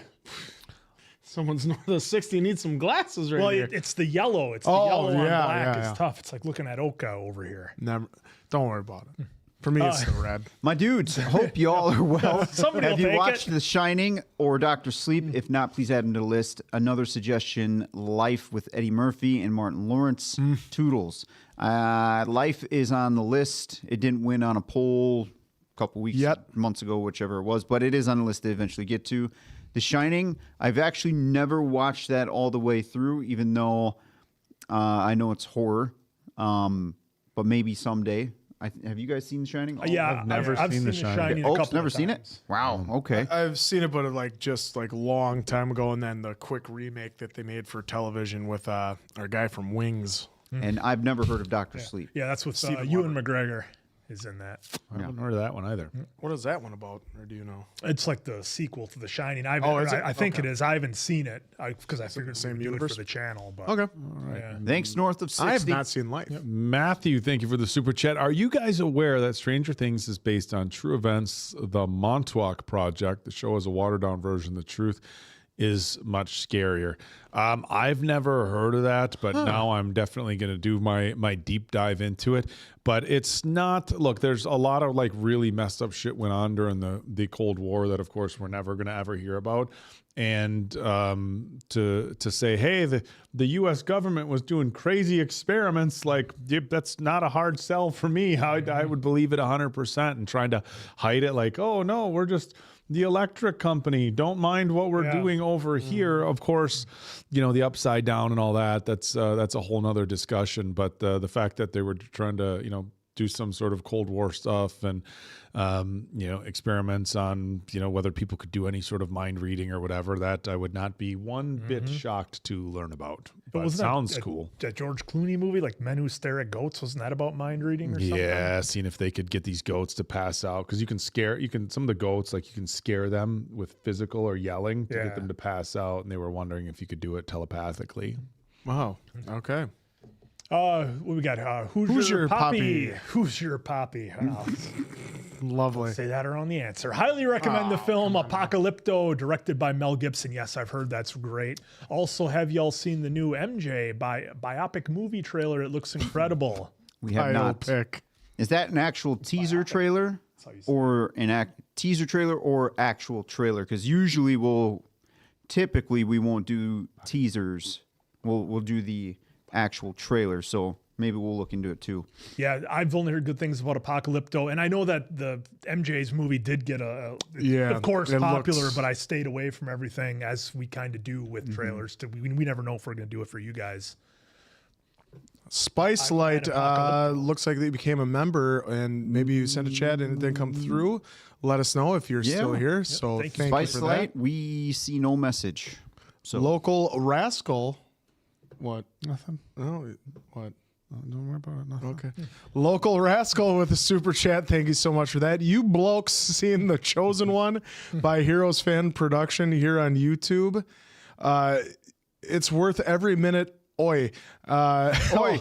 Someone's north of 60 needs some glasses right here. It's the yellow. It's the yellow on black. Yeah. It's tough. It's like looking at Oka over here. Never. Don't worry about it. For me, it's the red. My dudes, hope you all are well. Somebody Have will you take watched it. The Shining or Dr. Sleep? If not, please add them to the list. Another suggestion, Life with Eddie Murphy and Martin Lawrence. Toodles. Life is on the list. It didn't win on a poll a couple weeks, months ago, whichever it was, but it is on the list to eventually get to. The Shining, I've actually never watched that all the way through, even though I know it's horror, but maybe someday. Have you guys seen The Shining? Yeah, I've never I've seen The Shining. a Oaks, couple never of seen it? times. Wow. Okay. I've seen it, but just long time ago, and then the quick remake that they made for television with our guy from Wings. And I've never heard of Doctor Sleep. Yeah, that's with Stephen Ewan McGregor is in that. I haven't heard of that one either. What is that one about, or do you know? It's like the sequel to The Shining. Is it? I think Okay. it is. I haven't seen it because I figured same we'd do it universe? for the channel. But Okay. yeah. Thanks, North of 60. I have not seen Life. Matthew, thank you for the super chat. Are you guys aware that Stranger Things is based on true events? The Montauk Project, the show is a watered down version. The truth is much scarier. I've never heard of that, but now I'm definitely going to do my deep dive into it. But it's not, look, there's a lot of like really messed up shit went on during the Cold War that of course we're never going to ever hear about. And to say, hey, the U.S. government was doing crazy experiments, like that's not a hard sell for me. I would believe it 100%, and trying to hide it like, oh no, we're just the electric company. Don't mind what we're doing over here. Of course, the upside down and all that. That's a whole nother discussion. But the fact that they were trying to do some sort of Cold War stuff and experiments on whether people could do any sort of mind reading or whatever, that I would not be one bit shocked to learn about. But it wasn't sounds that cool. That George Clooney movie, like Men Who Stare at Goats, wasn't that about mind reading or something? Yeah, seeing if they could get these goats to pass out, because some of the goats, like, you can scare them with physical or yelling to get them to pass out, and they were wondering if you could do it telepathically. Wow. Okay. What we got? Who's your poppy? Who's your poppy? Lovely. Say that around the answer. Highly recommend the film Apocalypto, directed by Mel Gibson. Yes, I've heard that's great. Also, have y'all seen the new MJ biopic movie trailer? It looks incredible. We have not. Biopic. Is that an actual teaser trailer or teaser trailer or actual trailer? Because usually typically we won't do teasers. We'll do the actual trailer. So maybe we'll look into it too. Yeah, I've only heard good things about Apocalypto, and I know that the MJ's movie did get of course, popular, but I stayed away from everything, as we kind of do with trailers. We never know if we're going to do it for you guys. Spice Light looks like they became a member, and maybe you sent a chat and it didn't come through. Let us know if you're still here. So thank you Spice for Light, that. we see no message. So Local Rascal. What? Nothing. Oh, what? Don't worry about it. Nothing. Okay. Local Rascal with a super chat. Thank you so much for that. You blokes seen The Chosen One by Heroes Fan Production here on YouTube. It's worth every minute. Oi. Oi.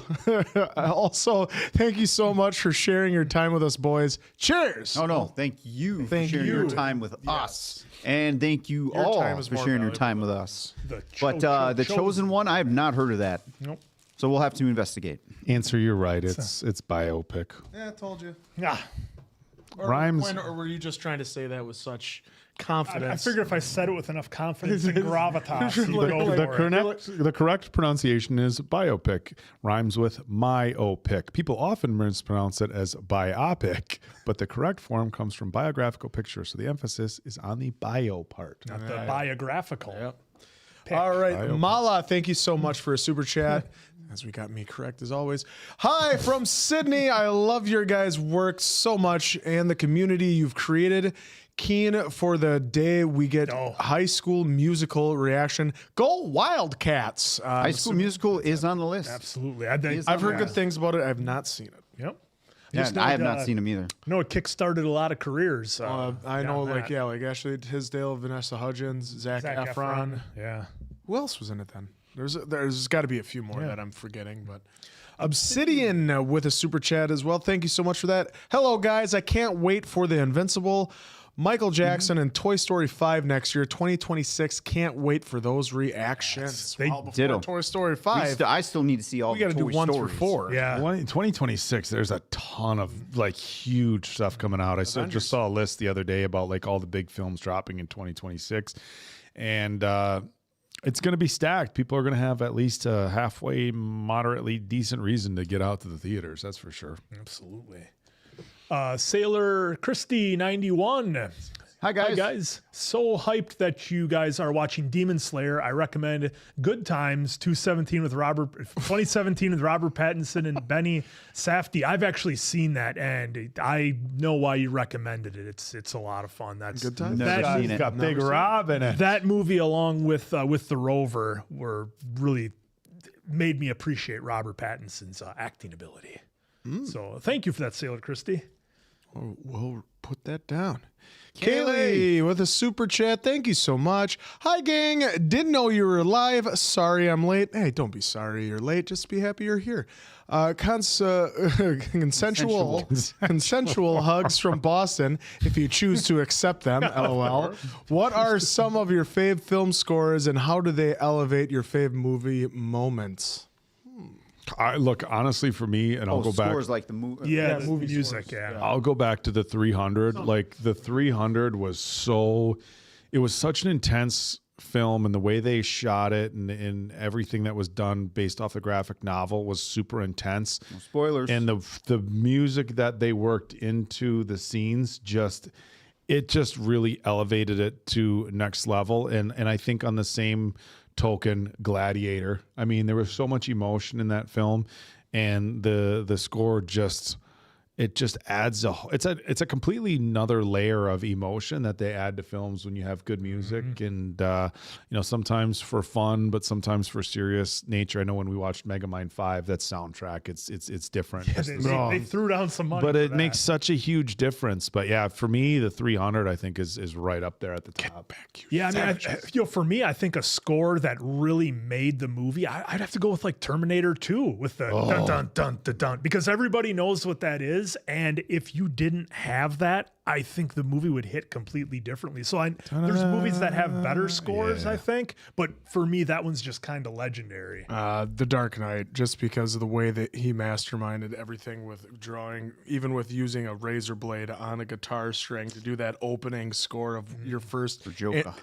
Also, thank you so much for sharing your time with us, boys. Cheers. Oh no, thank you for sharing your time with us. And thank you Your all time is for more sharing your valuable time with than us. The The Chosen One, I have not heard of that. Nope. So we'll have to investigate. Answer, you're right. It's biopic. Yeah, I told you. Ah, Rhymes. Or were you just trying to say that with such I confidence? figured if I said it with enough confidence and gravitas, you'd go for it. The correct pronunciation is biopic. Rhymes with myopic. People often mispronounce it as biopic, but the correct form comes from biographical picture. So the emphasis is on the bio part. Not the biographical. Yep. pick. All right, Mala, thank you so much for a super chat. As we got me correct as always. Hi from Sydney. I love your guys' work so much and the community you've created. Keen for the day we get High School Musical reaction. Go Wildcats! High School Musical is on the list. Absolutely. I've heard good things about it. I've not seen it. Yep. Yeah, I have not seen them either. No, it kickstarted a lot of careers. I know, like Ashley Tisdale, Vanessa Hudgens, Zac Efron. Yeah. Who else was in it then? There's got to be a few more that I'm forgetting, but Obsidian with a super chat as well. Thank you so much for that. Hello, guys. I can't wait for the Invincible, Michael Jackson, and Toy Story 5 next year, 2026. Can't wait for those reactions. Ditto. Toy Story 5. I still need to see all We got to do 1 through 4. Yeah. 2026, there's a ton of like huge stuff coming out. I just saw a list the other day about like all the big films dropping in 2026. And it's going to be stacked. People are going to have at least a halfway, moderately decent reason to get out to the theaters. That's for sure. Absolutely. Sailor Christie 91. Hi, guys. Hi, guys. So hyped that you guys are watching Demon Slayer. I recommend Good Times 2017 with Robert Pattinson and Benny Safdie. I've actually seen that, and I know why you recommended it. It's a lot of fun. That's Good Times? Never seen it. Got Big Rob in it. That movie, along with The Rover, were really made me appreciate Robert Pattinson's acting ability. So thank you for that, Sailor Christie. Oh, we'll put that down. Kaylee with a super chat. Thank you so much. Hi, gang. Didn't know you were live. Sorry I'm late. Hey, don't be sorry you're late. Just be happy you're here. Consensual hugs from Boston, if you choose to accept them. LOL. What are some of your fave film scores, and how do they elevate your fave movie moments? Look, honestly, for me, and I'll go back. Scores like the movie. Yeah, the movie music. scores. Yeah. I'll go back to the 300. Like the 300 was it was such an intense film, and the way they shot it and everything that was done based off the graphic novel was super intense. No spoilers. And the music that they worked into the scenes just really elevated it to next level. And I think on the same token, Gladiator. I mean, there was so much emotion in that film, and the score just adds it's a completely another layer of emotion that they add to films when you have good music. And sometimes for fun, but sometimes for serious nature. I know when we watched Megamind 5, that soundtrack, it's different. They threw down some money, But for it that. makes such a huge difference. But yeah, for me, the 300 I think is right up there at the top. Yeah, I mean, for me, I think a score that really made the movie, I'd have to go with like Terminator 2 with the dun dun dun dun dun, because everybody knows what that is. And if you didn't have that, I think the movie would hit completely differently. So there's movies that have better scores, I think, but for me, that one's just kind of legendary. The Dark Knight, just because of the way that he masterminded everything with drawing, even with using a razor blade on a guitar string to do that opening score of your first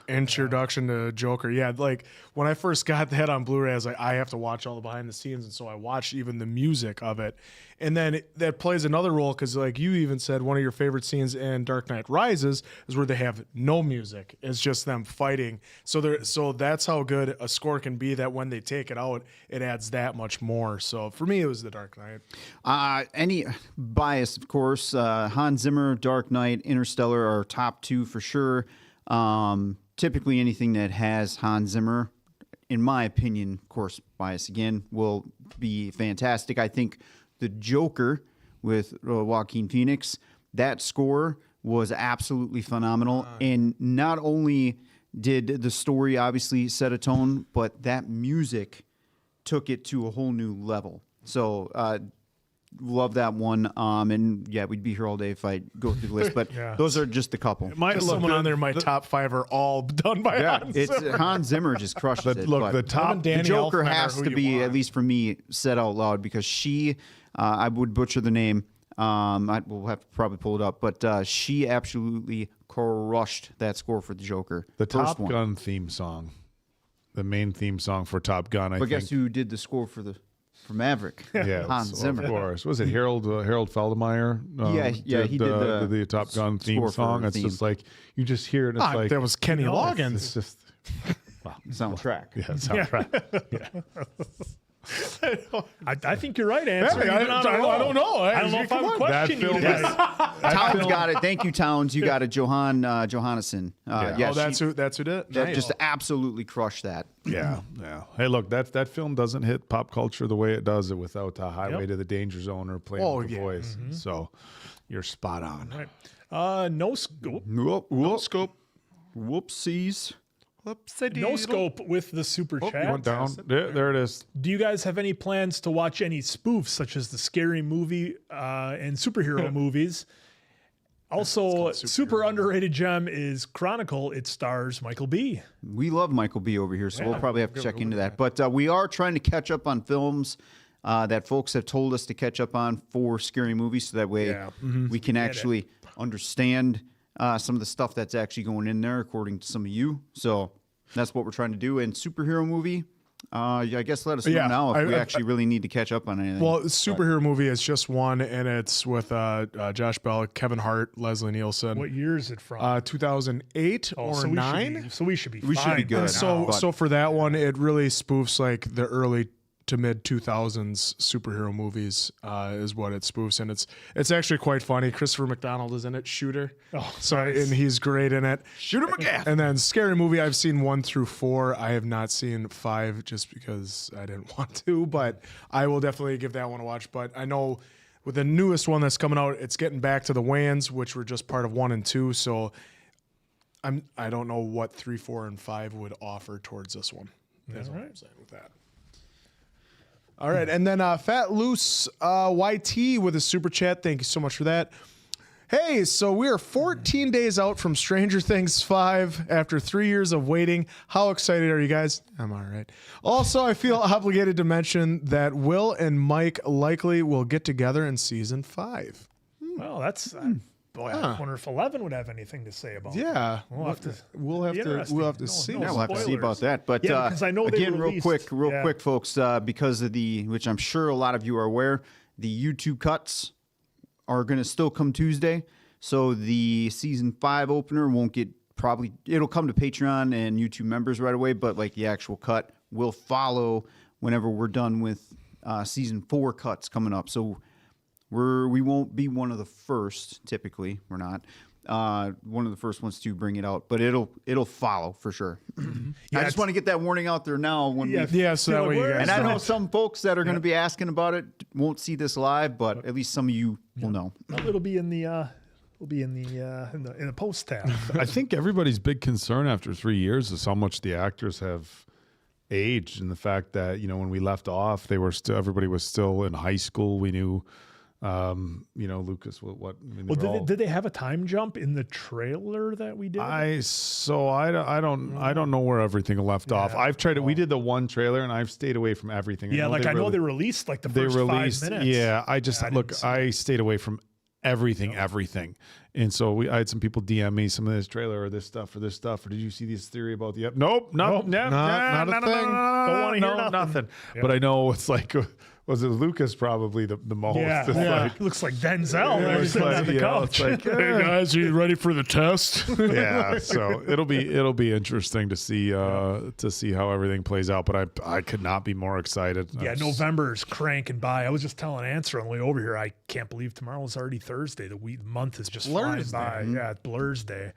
introduction to Joker. Yeah, like when I first got that on Blu-ray, I was like, I have to watch all the behind the scenes, and so I watched even the music of it. And then that plays another role, because like you even said, one of your favorite scenes in Dark Knight Rises is where they have no music. It's just them fighting. So that's how good a score can be, that when they take it out, it adds that much more. So for me, it was The Dark Knight. Any bias, of course. Hans Zimmer, Dark Knight, Interstellar are top two for sure. Typically anything that has Hans Zimmer, in my opinion, of course, bias again, will be fantastic. I think the Joker with Joaquin Phoenix, that score was absolutely phenomenal. And not only did the story obviously set a tone, but that music took it to a whole new level. So love that one. And yeah, we'd be here all day if I go through the list, but those are just a couple. Someone on there, my top five are all done by Hans Zimmer. Hans Zimmer just crushed it. Look, but the Joker has to be, at least for me, said out loud, because she, I would butcher the name. We'll have to probably pull it up, but she absolutely crushed that score for the Joker. The Top Gun theme song, the main theme song for Top Gun. But guess who did the score for Maverick? Yeah, Hans Zimmer. Of course. Was it Harold Feldmeyer? He did the Top Gun theme song. It's just like you just hear it. It's like that was Kenny Loggins. It's just soundtrack. Yeah, soundtrack. Yeah. I think you're right, Answer. I don't know. I don't know if I'm questioning you guys. Towns got it. Thank you, Towns. You got it. Johannesson. That's who did it. That just absolutely crushed that. Yeah. Hey, look, that film doesn't hit pop culture the way it does it without Highway to the Danger Zone or playing with the voice. So you're spot on. Right. No scope. No scope. Whoopsies. No scope with the super chat. You went down. There it is. Do you guys have any plans to watch any spoofs, such as the Scary Movie and superhero movies? Also, super underrated gem is Chronicle. It stars Michael B. We love Michael B over here, so we'll probably have to check into that. But we are trying to catch up on films that folks have told us to catch up on for Scary Movies, so that way we can actually understand some of the stuff that's actually going in there, according to some of you. So that's what we're trying to do. And superhero movie, Yeah, I guess let us know Yeah, now if we I- actually really need to catch up on anything. Well, superhero movie is just one, and it's with Josh Bell, Kevin Hart, Leslie Nielsen. What year is it from? 2008 or so 9. We should be We should be fine good. by And so, now. so for that one, it really spoofs like the early to mid 2000s superhero movies is what it spoofs, and it's actually quite funny. Christopher McDonald is in it, Shooter. Oh, so nice. and he's great in it. Shoot him again. And then Scary Movie, I've seen 1 through 4. I have not seen 5 just because I didn't want to, but I will definitely give that one a watch. But I know with the newest one that's coming out, it's getting back to the Wayans, which were just part of 1 and 2. So I don't know what 3, 4, and 5 would offer towards this one. That's what I'm saying with that. All right, and then Fat Loose YT with a super chat. Thank you so much for that. Hey, so we are 14 days out from Stranger Things 5 after 3 years of waiting. How excited are you guys? I'm all right. Also, I feel obligated to mention that Will and Mike likely will get together in season 5. Well, that's boy. I wonder if 11 would have anything to say about. Yeah, We'll have to. we'll have to see. Yeah, we'll have to see about spoilers. that. But Yeah, because I know they again, released- real yeah. quick, folks, because of which I'm sure a lot of you are aware, the YouTube cuts are going to still come Tuesday. So the season 5 opener won't get it'll come to Patreon and YouTube members right away, but like the actual cut will follow whenever we're done with season 4 cuts coming up. So we won't be one of the first. Typically, we're not one of the first ones to bring it out, but it'll follow for sure. I just want to get that warning out there now. When So that way you guys and I know know. some folks that are going to be asking about it won't see this live, but at least some of you will know. Well, it'll be in the. Will be in the post tab. I think everybody's big concern after 3 years is how much the actors have aged, and the fact that when we left off, everybody was still in high school. We knew, Lucas. What? I mean, Well, did they have a time jump in the trailer that we did? I don't know where everything left off. I've tried it. We did the one trailer, and I've stayed away from everything. Yeah, I know they released like the first 5 minutes. Yeah, I stayed away from everything, and so I had some people DM me some of this trailer or this stuff, or did you see this theory about the nope, not a thing. Don't want to hear nothing. Yep. But I know it's like, was it Lucas probably the most? Yeah, It's like, looks like Denzel. They're it's sitting on the couch. it's like, Hey guys, are you ready for the test? yeah, so it'll be interesting to see how everything plays out. But I could not be more excited. Yeah, November's cranking by. I was just telling Answer on the way over here, I can't believe tomorrow's already Thursday. The month is just flying by. Yeah, it's Blur's Day.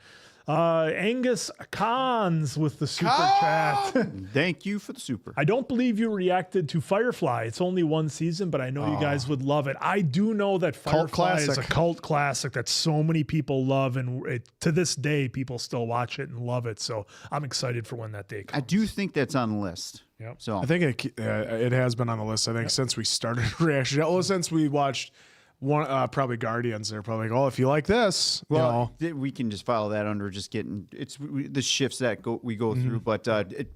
Angus Cons with the super chat. Thank you for the super. I don't believe you reacted to Firefly. It's only 1 season, but I know you guys would love it. I do know that Firefly is a cult classic that so many people love, and to this day, people still watch it and love it. So I'm excited for when that day comes. I do think that's on the list. Yep. So I think it has been on the list. I think since we started reaction, since we watched one, probably Guardians. They're probably like, if you like this, we can just follow that under just getting the shifts that we go through. But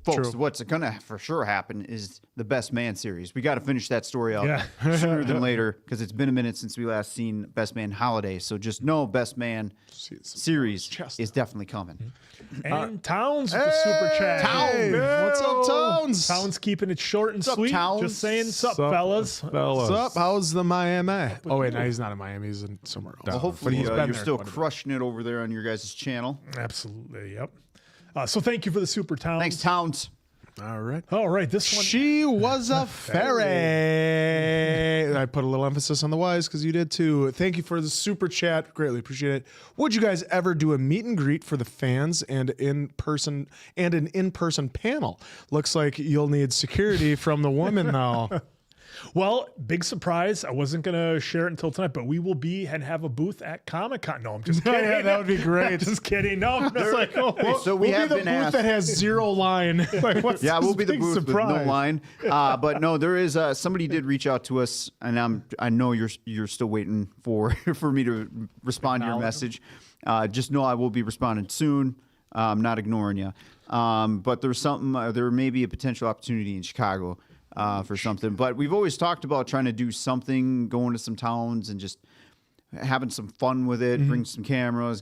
folks, what's gonna for sure happen is the Best Man series. We got to finish that story out sooner than later because it's been a minute since we last seen Best Man Holiday. So just know Best Man series is definitely coming. And Towns with the super chat. Towns. What's up, Towns? Towns keeping it short and sweet. Towns? Just saying, sup, fellas. What's up? How's the Miami? Oh wait, no, he's not in Miami. He's in somewhere else. Well, hopefully But he's been you're there still quite a bit. crushing it over there on your guys' channel. Absolutely, yep. So thank you for the super Towns. Thanks, Towns. All right. All right, this one. She was a fairy. I put a little emphasis on the Y's because you did too. Thank you for the super chat. Greatly appreciate it. Would you guys ever do a meet and greet for the fans and an in-person panel? Looks like you'll need security from the woman now. Well, big surprise. I wasn't going to share it until tonight, but we will be and have a booth at Comic-Con. No, I'm just kidding. Yeah, that would be great. Just kidding. No, I'm just like, So we We'll have be the been booth asked. that has 0 line. Like, what's Yeah, this we'll be the big booth surprise? with no line. But no, there is somebody did reach out to us, and I know you're still waiting for me to respond to your message. Just know I will be responding soon. I'm not ignoring you. But there's something. There may be a potential opportunity in Chicago for something. But we've always talked about trying to do something, going to some towns and just having some fun with it. Bring some cameras,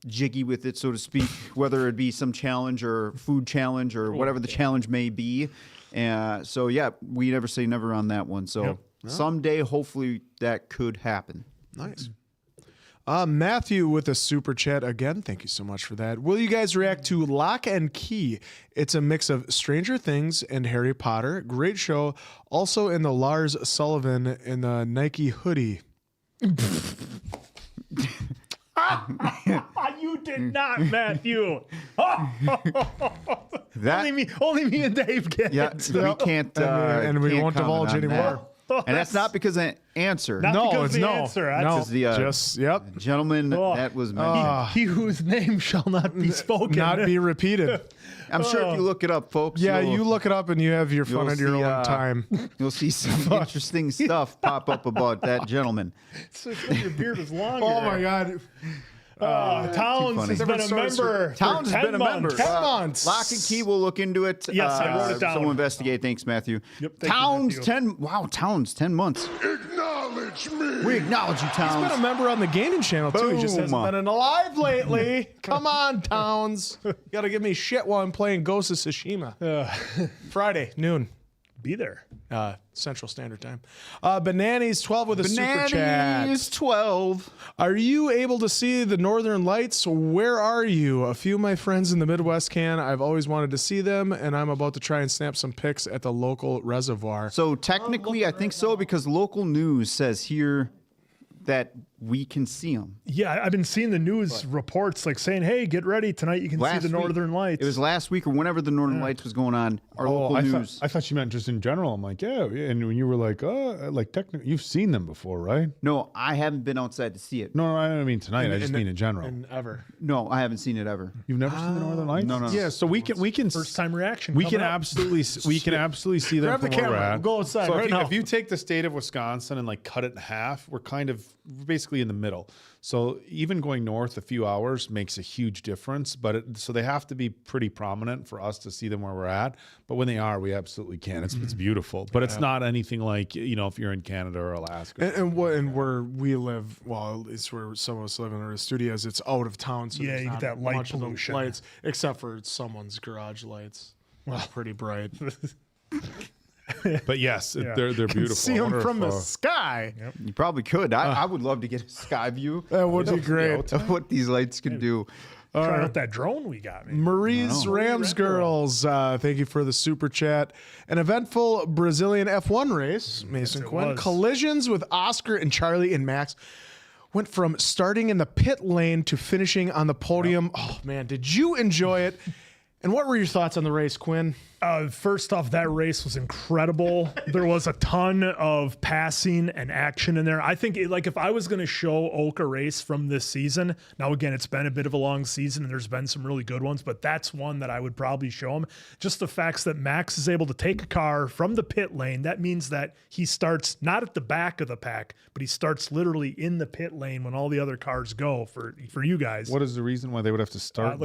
jiggy with it, so to speak, whether it be some challenge or food challenge or whatever the challenge may be. So yeah, we never say never on that one. So someday, hopefully, that could happen. Nice. Matthew with a super chat again. Thank you so much for that. Will you guys react to Lock and Key? It's a mix of Stranger Things and Harry Potter. Great show. Also in the Lars Sullivan in the Nike hoodie. You did not, Matthew. That only me and Dave get it. we can't, and we can't won't divulge comment on anymore. that. And that's not because of an answer. Not because of the answer. That's Because the gentleman that was mentioned. he whose name shall not be spoken. Not be repeated. I'm sure if you look it up, folks. Yeah, you look it up and you have your fun you'll at your see, own time. You'll see some interesting stuff pop up about that gentleman. Your beard is longer. Oh my God. Towns has been a member. Towns has been a member. 10 months. Lock and Key will look into it. Yes, I wrote it down. Someone investigate. Thanks, Matthew. Yep, thank you, Towns, Matthew. 10. Wow, Towns, 10 months. Acknowledge me. We acknowledge you, He's Towns. been a member on the gaming channel too. He just hasn't Boom. been alive lately. Come on, Towns. You gotta give me shit while I'm playing Ghost of Tsushima. Friday, noon. Be there. Central Standard Time. Bananas 12 with a super chat. Bananas 12. Are you able to see the Northern Lights? Where are you? A few of my friends in the Midwest can. I've always wanted to see them, and I'm about to try and snap some pics at the local reservoir. So technically, I think so because local news says here that we can see them. Yeah, I've been seeing the news reports like saying, "Hey, get ready tonight. You can see the Northern Lights." It was last week or whenever the Northern Lights was going on. Our local news. I thought you meant just in general. I'm like, yeah. And when you were like, technically, you've seen them before, right? No, I haven't been outside to see it. No, I don't mean tonight. I just mean in general. And ever. No, I haven't seen it ever. You've never seen the Northern Lights? No. Yeah, so we can First time reaction. We coming can up. absolutely see them Grab the from where we're camera. at. Go outside So right now. if you take the state of Wisconsin and like cut it in half, we're basically in the middle. So even going north a few hours makes a huge difference. But so they have to be pretty prominent for us to see them where we're at. But when they are, we absolutely can. It's beautiful, but it's not anything like if you're in Canada or Alaska. And where we live, well, at least where some of us live in our studios, it's out of town. So Yeah, there's you get not that light much of the pollution. lights, except for someone's garage lights. Well, pretty bright. But yes, they're beautiful. See I them wonder from if, the sky. You probably could. I would love to get a sky view. That would be great. Of what these lights can do. Try out that drone we got, man. Marie's Rams girls, thank you for the super chat. An eventful Brazilian F1 race, Mason it Quinn. was. Collisions with Oscar and Charlie and Max went from starting in the pit lane to finishing on the podium. Oh, man, did you enjoy it? And what were your thoughts on the race, Quinn? First off, that race was incredible. There was a ton of passing and action in there. I think if I was going to show Oak a race from this season, now again, it's been a bit of a long season and there's been some really good ones, but that's one that I would probably show him. Just the facts that Max is able to take a car from the pit lane. That means that he starts not at the back of the pack, but he starts literally in the pit lane when all the other cars go for you guys. what is the reason why they would have to start?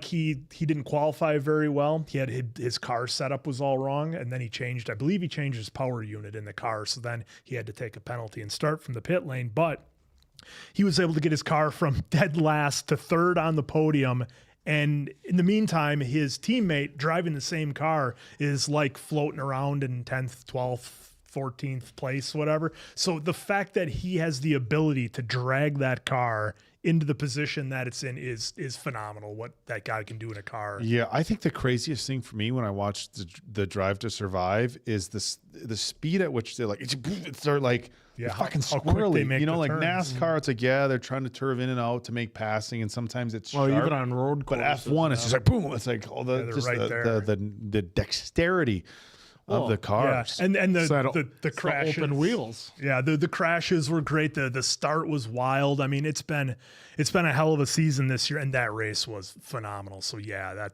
He didn't qualify very well. He had his car setup was all wrong, and then I believe he changed his power unit in the car, so then he had to take a penalty and start from the pit lane. But he was able to get his car from dead last to third on the podium. And in the meantime, his teammate driving the same car is like floating around in 10th, 12th, 14th place, whatever. So the fact that he has the ability to drag that car into the position that it's in is phenomenal. What that guy can do in a car. Yeah, I think the craziest thing for me when I watched the Drive to Survive is the speed at which they're like fucking how quick squirrely. they make the Like turns. NASCAR, it's like they're trying to turve in and out to make passing, and sometimes it's Well, sharp. even on road But courses, F1, it's just like boom. It's like all they're right there. the dexterity of the cars. Yeah, and It's that- the it's the crashes, open wheels. Yeah, the crashes were great. The start was wild. I mean, it's been a hell of a season this year, and that race was phenomenal. So yeah,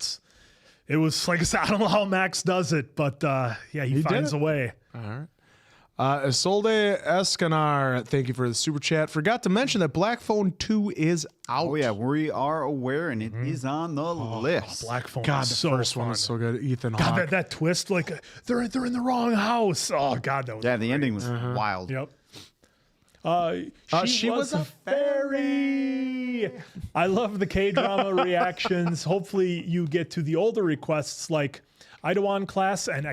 it was like I said, I don't know how Max does it, but he finds a way. All right. Isolde Escanar, thank you for the super chat. Forgot to mention that Black Phone 2 is out. Oh, yeah, we are aware, and it is on the list. Black Phone. God, was the so first fun. one was so good. Ethan God, Hawke. that twist, like they're in the wrong house. Oh God, that was Yeah, the ending was wild. Yep. She was a fairy. I love the K-drama reactions. Hopefully you get to the older requests like Idawan Class and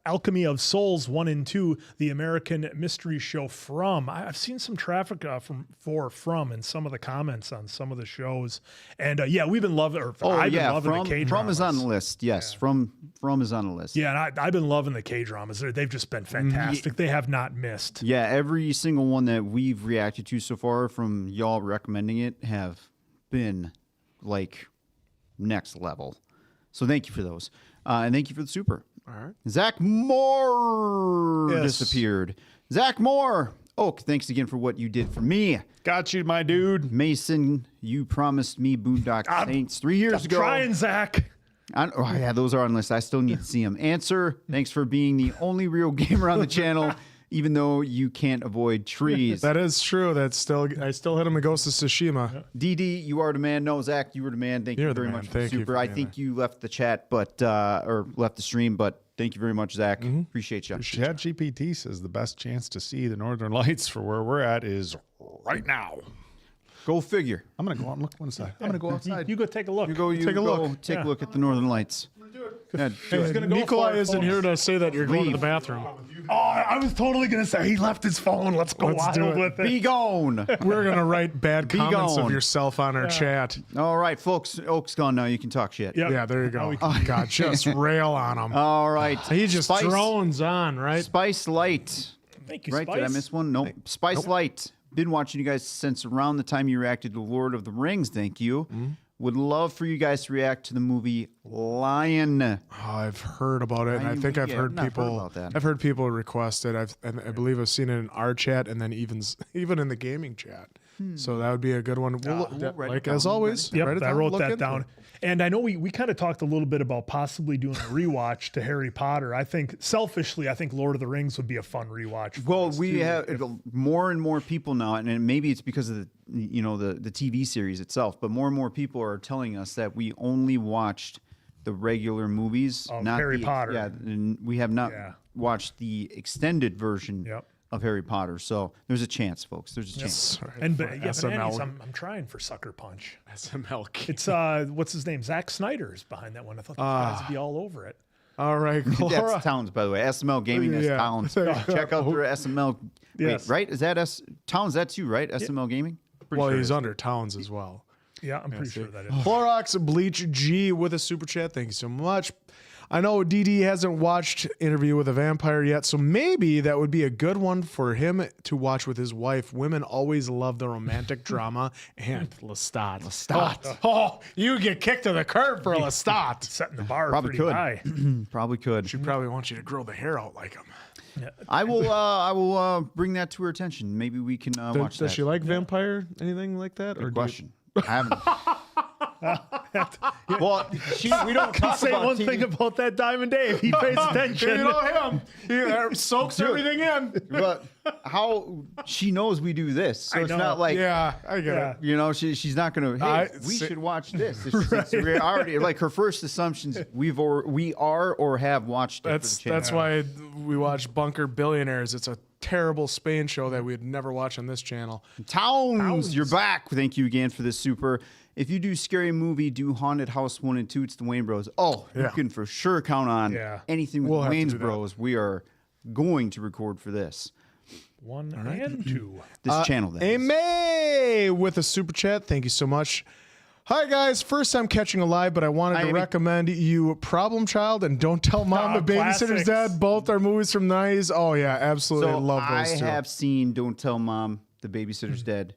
Alchemy of Souls 1 and 2, the American mystery show From. I've seen some traffic from in some of the comments on some of the shows. And yeah, we've been loving, or I've been loving the K-dramas. From is on the list. Yes, From is on the list. Yeah, and I've been loving the K-dramas. They've just been fantastic. They have not missed. Yeah, every single one that we've reacted to so far from y'all recommending it have been like next level. So thank you for those. And thank you for the super. All right. Zach Moore disappeared. Zach Moore. Oak, thanks again for what you did for me. Got you, my dude. Mason, you promised me Boondock Saints 3 years ago. Trying, Zach. Yeah, those are on the list. I still need to see them. Answer, thanks for being the only real gamer on the channel, even though you can't avoid trees. That is true. I still hit him in Ghost of Tsushima. DD, you are the man. No, Zach, you were the man. Thank you very much for the super. I think you left the chat, or left the stream, but thank you very much, Zach. Appreciate you. ChatGPT says the best chance to see the Northern Lights for where we're at is right now. Go figure. I'm gonna go out and look one side. I'm gonna go outside. You go take a look. Take a look. Take a look at the Northern Lights. Yeah, Nikolai isn't here to say that you're going to the bathroom. Oh, I was totally going to say he left his phone. Let's go wild with it. Be gone. We're going to write bad comments of yourself on our chat. All right, folks. Oak's gone now. You can talk shit. Yep. Yeah, there you go. God, just rail on him. All right. He just drones on, right? Spice Light. Thank you, Right? Spice. Did I miss one? Nope. Spice Light. Been watching you guys since around the time you reacted to Lord of the Rings. Thank you. Would love for you guys to react to the movie Lion. Oh, I've heard about it, and I think I've heard people. I've heard people request it. I believe I've seen it in our chat, and then even in the gaming chat. So that would be a good one. Like as always, yep, I wrote that down. And I know we kind of talked a little bit about possibly doing a rewatch to Harry Potter. I think selfishly, Lord of the Rings would be a fun rewatch. Well, we have more and more people now, and maybe it's because of the TV series itself, but more and more people are telling us that we only watched the regular movies, not Harry Potter. Yeah, and we have not watched the extended version. Of Harry Potter, so there's a chance, folks. There's a chance. And but SML. I'm trying for Sucker Punch. SML. It's what's his name? Zack Snyder's behind that one. I thought the guys would be all over it. All right, that's Towns, by the way. SML Gaming is Towns. Check out their SML. Yes. Wait, right? Is that Towns? That's you, right? SML Gaming. Well, he's under Towns as well. Yeah, I'm pretty sure that is. Clorox Bleach G with a super chat. Thank you so much. I know DD hasn't watched Interview with a Vampire yet, so maybe that would be a good one for him to watch with his wife. Women always love the romantic drama and Lestat. Oh, you get kicked to the curb for Lestat. Setting the bar Probably pretty high. Probably could. She probably wants you to grow the hair out like him. Yeah. I will bring that to her attention. Maybe we can watch that. Does she like vampire? Anything like that? Good question. I haven't. Well, we don't talk say about one TV. thing about that Diamond Dave. He pays attention. You know him. He soaks everything in. But how she knows we do this, so it's not like I get it. You know, she's not gonna. Hey, we should watch this. It's already like her first assumptions. We are or have watched it. That's why we watch Bunker Billionaires. It's a terrible Spain show that we'd never watch on this channel. Towns, you're back. Thank you again for this super. If you do Scary Movie, do Haunted House 1 and 2, it's the Wayne Bros. Oh, you can for sure count on anything with Wayne's Bros. We are going to record for this. 1 and 2. This channel, that is. May with a super chat. Thank you so much. Hi, guys. First time catching a live, but I wanted to recommend you Problem Child and Don't Tell Mom the Babysitter's Dead. Both are movies from the 90s. Oh, yeah, absolutely. Love those two. I have seen Don't Tell Mom the Babysitter's Dead.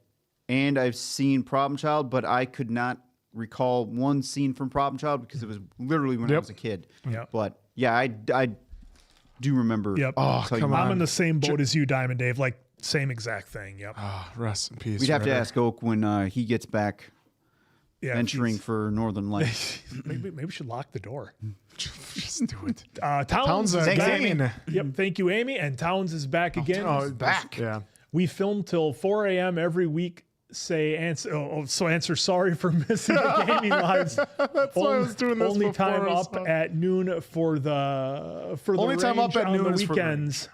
And I've seen Problem Child, but I could not recall one scene from Problem Child because it was literally when I was a kid. But yeah, I do remember. Oh, come on. I'm in the same boat as you, Diamond Dave. Like, same exact thing. Yep. Oh, rest in peace. We'd have to ask Oak when he gets back venturing for Northern Lights. Maybe we should lock the door. Just do it. Towns is Thanks, back. Amy. Yep. Thank you, Amy. And Towns is back again. Oh, back. Yeah. We film till 4 a.m. every week. Answer sorry for missing the gaming lives. That's why I was doing this only before. time up at noon for the only time up at noon on the is weekends.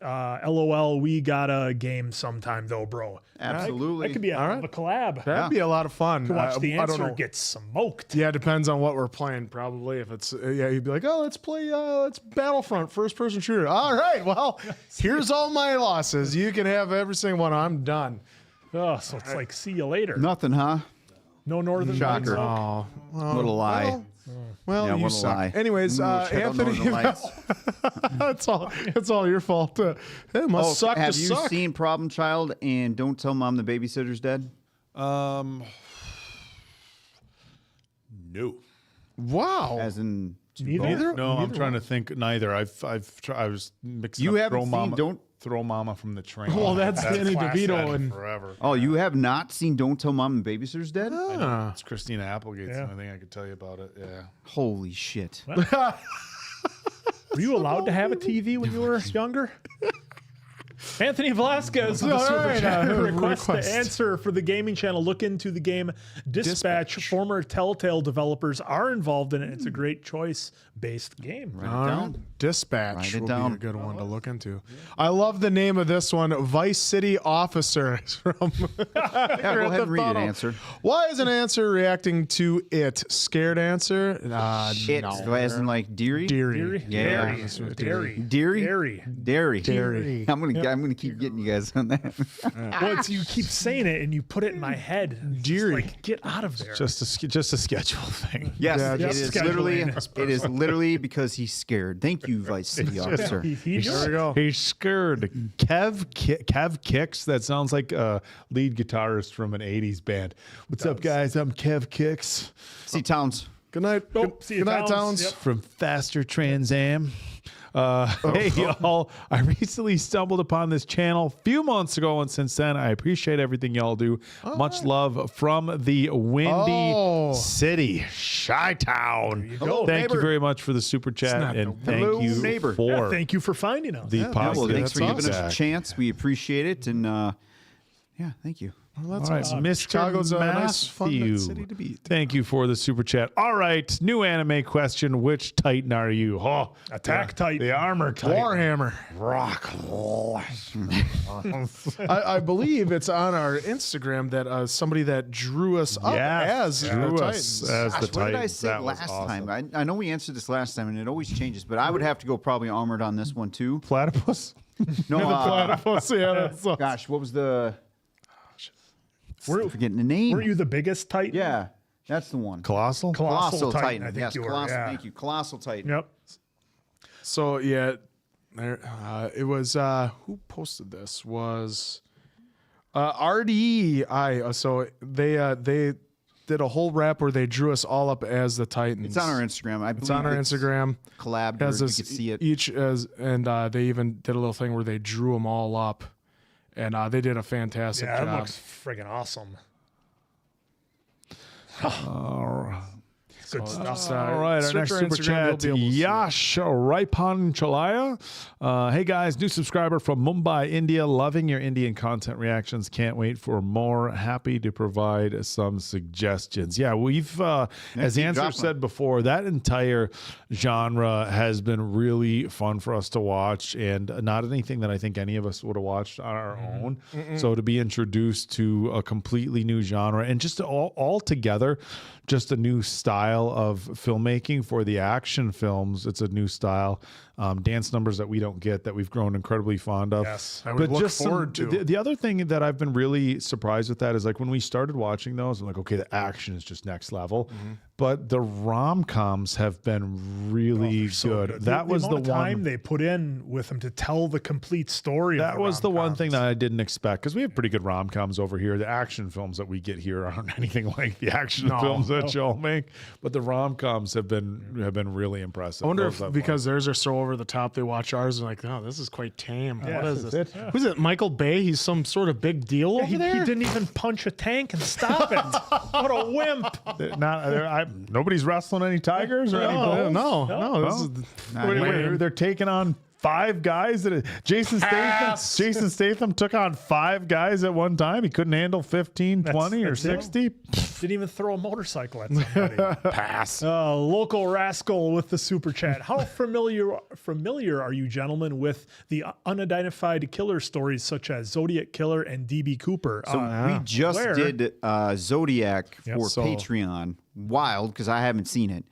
LOL, we got a game sometime though, bro. Absolutely. That could be a collab. That'd be a lot of fun. To watch the I don't answer know. get smoked. Yeah, it depends on what we're playing. Probably if it's you'd be like, oh, let's play let's Battlefront first-person shooter. All right, well, here's all my losses. You can have every single one. I'm done. Oh, so it's like, see you later. Nothing, huh? No Northern Lights. Shocker. Oh, What a lie. well, Yeah, you what a suck. lie. Anyways, Check out Anthony, Northern Lights. it's all your fault. It must suck have to you suck. seen Problem Child and Don't Tell Mom the Babysitter's Dead? No. Wow. As in, Neither? No, I'm trying to think. Neither. I was mixing. You up haven't Throw seen Mama, Don't- Throw Mama from the Train. Well, that's Danny classic. DeVito and forever. oh, you have not seen Don't Tell Mom the Babysitter's Dead? It's Christina Applegate's Yeah. the only thing I could tell you about it. Yeah. Holy shit. Were you allowed to have a TV when you were younger? Anthony Velasquez with the super right, chat request request. to answer for the gaming channel. Look into the game Dispatch. Former Telltale developers are involved in it. It's a great choice-based game. Write it down. Dispatch Write it will down. be a good one to look into. I love the name of this one, Vice City Officer. From Yeah, go ahead and read it, answer. Why is an answer reacting to it? Scared answer? It, as in like Deary? Deary. Yeah. Dairy. Deary? Dairy. Dairy. I'm gonna keep getting you guys on that. Well, it's, you keep saying it and you put it in my head. It's just Deary. like, get out of there. Just a schedule thing. Yes, Yeah, it just is scheduling. literally because he's scared. Thank you, Vice City Officer. He knew There we it. go. He's scared. Kev Kicks. That sounds like a lead guitarist from an '80s band. What's up, guys? I'm Kev Kicks See Towns. Good night. Oh, Good, see you, good night, Towns. Towns. Yep. from Faster Trans Am. Hey y'all, I recently stumbled upon this channel a few months ago, and since then I appreciate everything y'all do. Much love from the Windy Oh. City, Chi-Town. Hello, Thank neighbor. you very much for the super chat, not and no- thank Hello, you neighbor. for Yeah, thank you for finding us. the Yeah, positive well, thanks for that's giving us a feedback. chance. We appreciate it, and yeah, thank you. Well, that's All right, awesome. Mr. Chicago's a nice, fun Matthew. city to be. Thank you for the super chat. All right, new anime question. Which Titan are you? Oh, Attack Titan. The armor Titan. Warhammer. Rock. I believe it's on our Instagram that somebody that drew us up as the drew Titans. us as the Gosh, what did I Titans. say That was last awesome. time? I know we answered this last time, and it always changes, but I would have to go probably armored on this one too. Platypus. No, Platypus, yeah, that's gosh, what was the? Were, Forgetting the name. were you the biggest Titan? Yeah, that's the one. Colossal. Colossal Titan, I think yes, you were. Colossal. Yeah. Thank you, Colossal Titan. Yep. So yeah, there it was. Who posted this? Was RDI. So they did a whole rap where they drew us all up as the Titans. It's on our Instagram. I It's on our Instagram. collab. Has You this can see it. each as, and they even did a little thing where they drew them all up, and they did a fantastic Yeah, that job. looks friggin' awesome. Good stuff. All right, our search next our super Instagram, chat, you'll be able to see it. Yash Raipan Chalaya. Hey guys, new subscriber from Mumbai, India. Loving your Indian content reactions. Can't wait for more. Happy to provide some suggestions. Yeah, we've, as keep Answer dropping said before, that entire genre has been really fun for us to watch, and not anything that I think any of us would have watched on our own. So to be introduced to a completely new genre and just all together, just a new style of filmmaking for the action films. It's a new style, dance numbers that we don't get, that we've grown incredibly fond of. Yes, I would look forward to. The other thing that I've been really surprised with that is like when we started watching those, I'm like, okay, the action is just next level. But the rom-coms have been really So good. That was the amount of time one. they put in with them to tell the complete story. That of was the one thing rom-coms. that I didn't expect, because we have pretty good rom-coms over here. The action films that we get here aren't anything like the action films that y'all make, but the rom-coms have been really impressive. I wonder Those if I've because theirs are so over the top, they watch ours and like, oh, this is quite tame. Yeah, What is that's this? Who's it? Michael Bay? He's some sort of big deal over He there. didn't even punch a tank and stop it. What a wimp! nobody's wrestling any tigers or anything. No. This is They're taking on 5 guys that Jason Statham took on 5 guys at one time. He couldn't handle 15, 20 or 60. Didn't even throw a motorcycle at somebody. Pass. Local Rascal with the super chat. How familiar are you, gentlemen, with the unidentified killer stories such as Zodiac Killer and DB Cooper? So we just did Zodiac for So- Patreon. Wild, because I haven't seen it.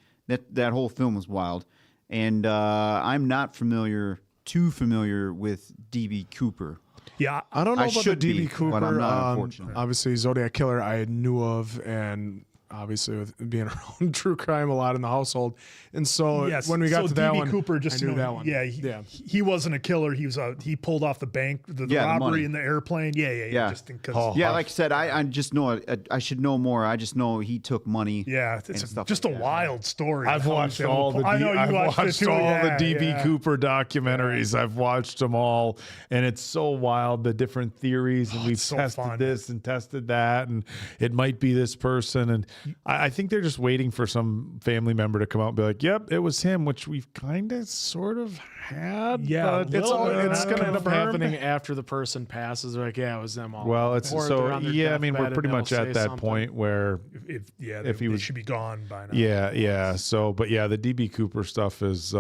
That whole film was wild. And I'm not too familiar with DB Cooper. Yeah, I don't know I about the should DB be, Cooper. but I'm not, unfortunately. Obviously, Zodiac Killer I knew of, and obviously with being around true crime a lot in the household, and so yes. when we got so to that DB one, Cooper just I knew know- that one. Yeah, he wasn't a killer. He was he pulled off the bank, the Yeah, the robbery money. in the airplane. Yeah. Just because. Yeah, like I said, I just know I should know more. I just know he took money. Yeah, and it's stuff just like a that. wild story. I've How he watched was able all to the pull- I know you I've watched it watched too. all Yeah, the DB yeah. Cooper documentaries. I've watched them all, and it's so wild, the different theories, and we've so tested fun. this and tested that, and it might be this person, and I think they're just waiting for some family member to come out and be like, "Yep, it was him," which we've kind of sort of had. Yeah, but, It's Well, going to end up confirmed. happening after the person passes. They're like, yeah, it was them all. well, it's Or so they're on their yeah. I mean, we're deathbed pretty and much they'll at say that something. point where If If he they was- should be gone by now. yeah. So, but yeah, the DB Cooper stuff is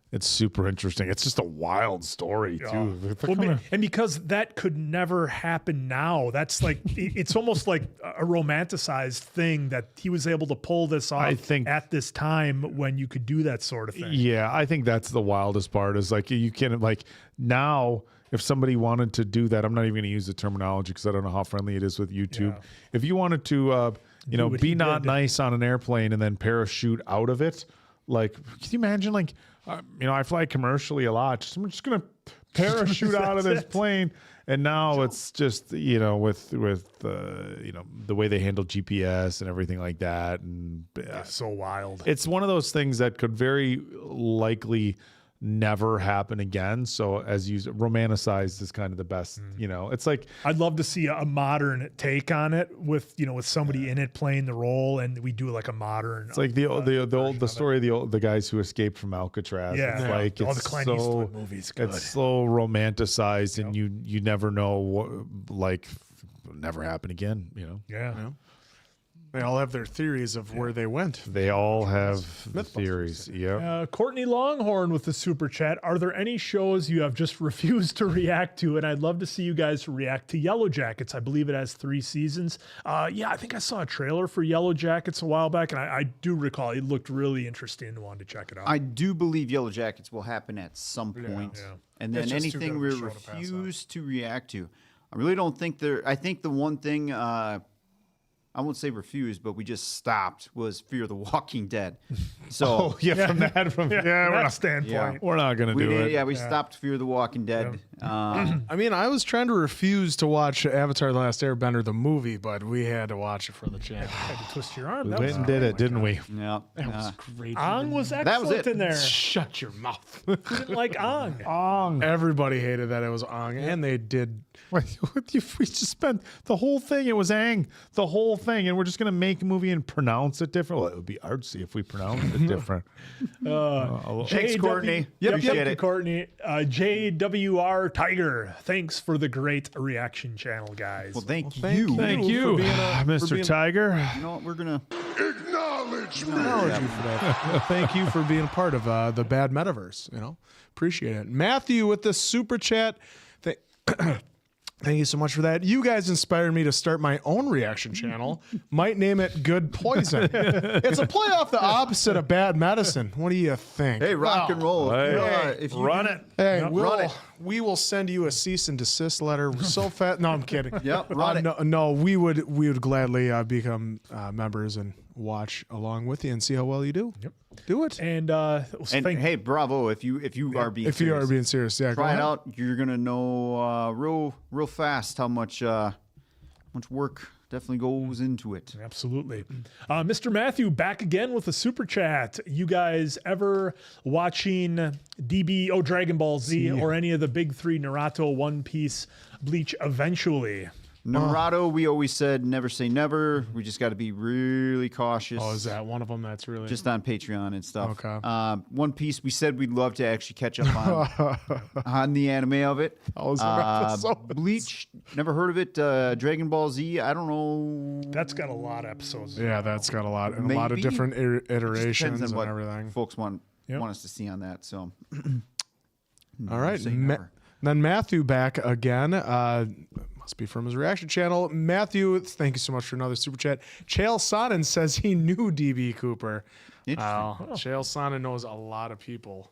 it's super interesting. It's just a wild story too. Well, and because that could never happen now, that's like it's almost like a romanticized thing that he was able to pull this off. I think- at this time when you could do that sort of thing. Yeah, I think that's the wildest part is like you can like now if somebody wanted to do that, I'm not even going to use the terminology because I don't know how friendly it is with YouTube. Yeah. If you wanted to, what be he not did. nice on an airplane and then parachute out of it, like, can you imagine? Like, I fly commercially a lot. I'm just going to parachute out of this plane. And now it's just, with the way they handle GPS and everything like that. And So wild. it's one of those things that could very likely never happen again. So as you romanticized is kind of the best, it's like, I'd love to see a modern take on it with somebody in it playing the role, and we do like a modern. it's like the story of the guys who escaped from Alcatraz. Yeah. It's Yeah. like, All it's the Clint so, Eastwood movies, good. it's so romanticized and you never know what, like, it'll never happen again, Yeah. They all have their theories of where they went. They all have the theories. Yeah. Courtney Longhorn with the super chat. Are there any shows you have just refused to react to? And I'd love to see you guys react to Yellow Jackets. I believe it has 3 seasons. I think I saw a trailer for Yellow Jackets a while back, and I do recall it looked really interesting and wanted to check it out. I do believe Yellow Jackets will happen at some point. Yeah. And It's then just too anything good we of a show to pass up. refuse to react to. I really don't think I think the one thing, I won't say refused, but we just stopped was Fear the Walking Dead. So From that from we're that not, standpoint. we're not gonna do it. we stopped Fear the Walking Dead. I mean, I was trying to refuse to watch Avatar: The Last Airbender, the movie, but we had to watch it for the channel. Had to twist your arm. We That went was and did it, didn't we? Yeah. That was great. Ong was was excellent it. in there. Shut your mouth. Who didn't like Ong? Everybody hated that it was Ong, and they did. Wait, we just spent the whole thing. It was Aang, the whole thing, and we're just gonna make a movie and pronounce it different. Well, it would be artsy if we pronounced it different. Thanks, Courtney. Appreciate Thank you, it. Courtney. JWR Tiger. Thanks for the great reaction channel, guys. Well, thank you. Thank for you, being Mr. Tiger. You know what? We're going to. Acknowledge me. Acknowledge you for that. Thank you for being a part of the bad metaverse. Appreciate it. Matthew with the super chat. Thank you so much for that. You guys inspired me to start my own reaction channel. Might name it Good Poison. It's a play off the opposite of Bad Medicine. What do you think? Hey, rock and roll. Hey, You know, if you run it. Hey, run it. we will send you a cease and desist letter so fast. No, I'm kidding. Yep, run it. No, we would gladly become members and watch along with you and see how well you do. Yep. Do it. And, hey, bravo! If you are being If you are being serious, yeah, go try it ahead. out. You're gonna know real fast how much work definitely goes into it. Absolutely. Mr. Matthew back again with a super chat. You guys ever watching Dragon Ball Z or any of the big 3, Naruto, One Piece, Bleach eventually? Naruto, we always said never say never. We just got to be really cautious. Oh, is that one of them? That's really Just on Patreon and stuff. Okay. One Piece, we said we'd love to actually catch up on the anime of it. How was that episode? Bleach, never heard of it. Dragon Ball Z, I don't know. That's got a lot of episodes. Yeah, that's got a lot and a lot of Maybe. different Just iterations depends on and what everything. folks want us to see on that. So, All right. say never. Then Matthew back again. Must be from his reaction channel. Matthew, thank you so much for another super chat. Chael Sonnen says he knew DB Cooper. Interesting. Chael Sonnen knows a lot of people.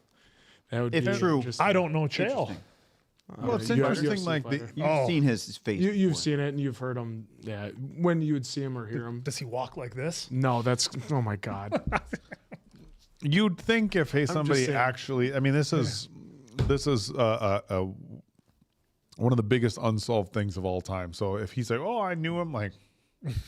That would If be true. interesting. I don't know Chael. Interesting. Well, it's you- interesting. UFC Like fighter. You've seen his face. You've before. seen it and you've heard him. Yeah, when you would see him or hear him. Does he walk like this? No, that's oh my god. you'd think if somebody saying. actually, I mean, this is one of the biggest unsolved things of all time. So if he's like, oh, I knew him, like,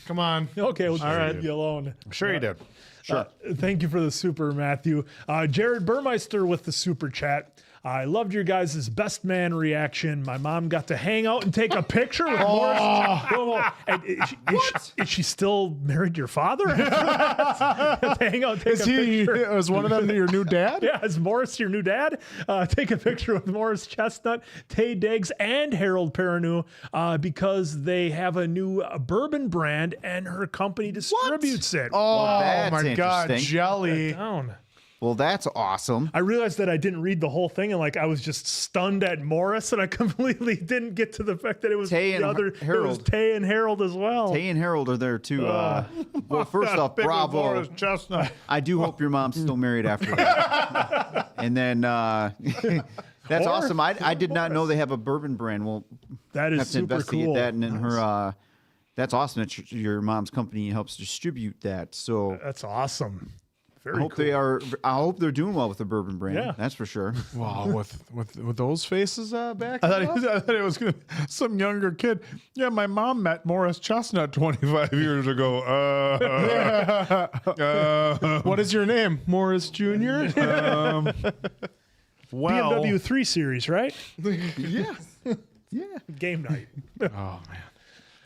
Come on. Okay, we'll just right. leave you alone. I'm sure he did. Sure. Thank you for the super, Matthew. Jared Burmeister with the super chat. I loved your guys' best man reaction. My mom got to hang out and take a picture with Morris. Whoa. And is she still married to your father? To hang out and take Is a he? picture. Was one of them your new dad? Yeah, is Morris your new dad? Take a picture with Morris Chestnut, Tay Diggs, and Harold Perrineau because they have a new bourbon brand and her company distributes it. Oh that's my god, interesting. jelly. Down. Well, that's awesome. I realized that I didn't read the whole thing and like I was just stunned at Morris and I completely didn't get to the fact that it was Tay the and other Harold. It was Tay and Harold as well. Tay and Harold are there too. Well, first off, bravo. Morris Chestnut. I do hope your mom's still married after that. And then that's Or- awesome. I did not know they have a bourbon brand. Well, That is have to super investigate cool. that. And then her, that's awesome that your mom's company helps distribute that. So That's awesome. Very I hope cool. they are. I hope they're doing well with the bourbon brand. Yeah. That's for sure. Wow, with those faces back. I thought it was gonna, some younger kid. Yeah, my mom met Morris Chestnut 25 years ago. What is your name, Morris Jr.? Well, BMW 3 Series, right? Yeah. Yeah. Game night. Oh man.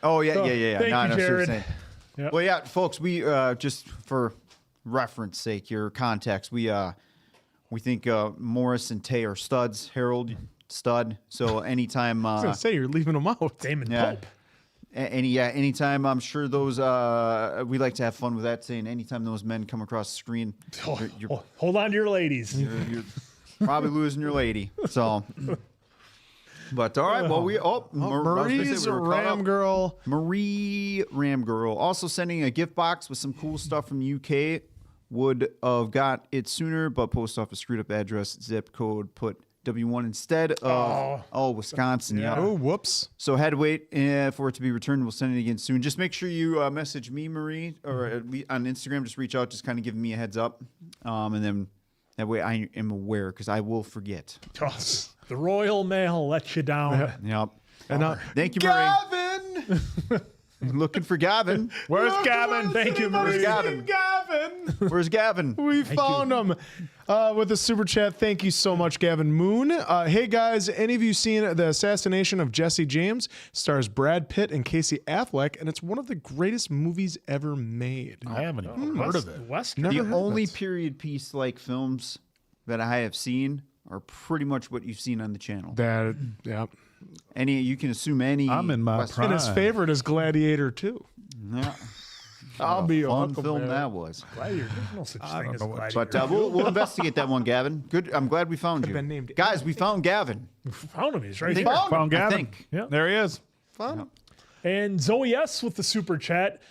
Oh yeah. So, Yeah. thank No, you, no, Jared. seriously. Yep. Well, yeah, folks. We just for reference sake, your context. We think Morris and Tay are studs. Harold stud. So anytime. I was gonna say you're leaving them out. Damon Yeah. Pope. Anytime I'm sure those we like to have fun with that saying anytime those men come across the screen, you're Hold on to your ladies. you're probably losing your lady. So, but all right, well I was gonna say Marie's we were caught Ram up. Girl. Marie Ram Girl also sending a gift box with some cool stuff from the UK. Would have got it sooner, but post office screwed up address, zip code, put W1 instead of Wisconsin. Yeah. Oh, whoops. So had to wait for it to be returned. We'll send it again soon. Just make sure you message me, Marie, or on Instagram. Just reach out, just kind of give me a heads up, and then that way I am aware because I will forget. Oh, the Royal Mail let you down. Yep. And Thank you, Marie. Gavin. Looking for Gavin. where's Gavin? Thank you, Where's Marie. Gavin? Gavin. Where's Gavin? We found him with a super chat. Thank you so much, Gavin Moon. Hey guys, any of you seen The Assassination of Jesse James? Stars Brad Pitt and Casey Affleck, and it's one of the greatest movies ever made. I haven't even heard of it. West. Never The heard only of it. period piece like films that I have seen are pretty much what you've seen on the channel. That, yeah. Any you can assume any. I'm in my Western- prime. And his favorite is Gladiator 2. Yeah. I'll be Fun Uncle film Man. that was. Gladiator. There's no such thing as know what- Gladiator. But we'll investigate that one, Gavin. Good. I'm glad we found you. been named Guys, we found Gavin. Found him. He's right They there. Found I Gavin. think. Yeah. There he is. Fun. And Zoe S with the super chat.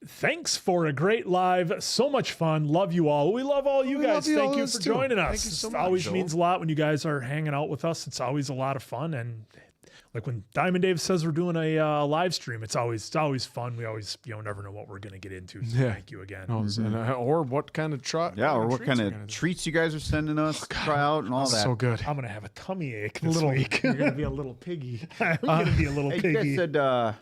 Thanks for a great live. So much fun. Love you all. We love all you We guys. love you Thank all you us for too. joining us. Thank you so It much, always Joel. means a lot when you guys are hanging out with us. It's always a lot of fun. And like when Diamond Dave says we're doing a live stream, it's always fun. We always never know what we're gonna get into. So Yeah. thank you again. Or what kind of truck? Yeah, or what kind we're of gonna do. treats you guys are sending us to try out and all that. So good. I'm gonna have a tummy ache this Little, week. you're gonna be a little piggy. I'm gonna be a little Hey, you guys piggy. said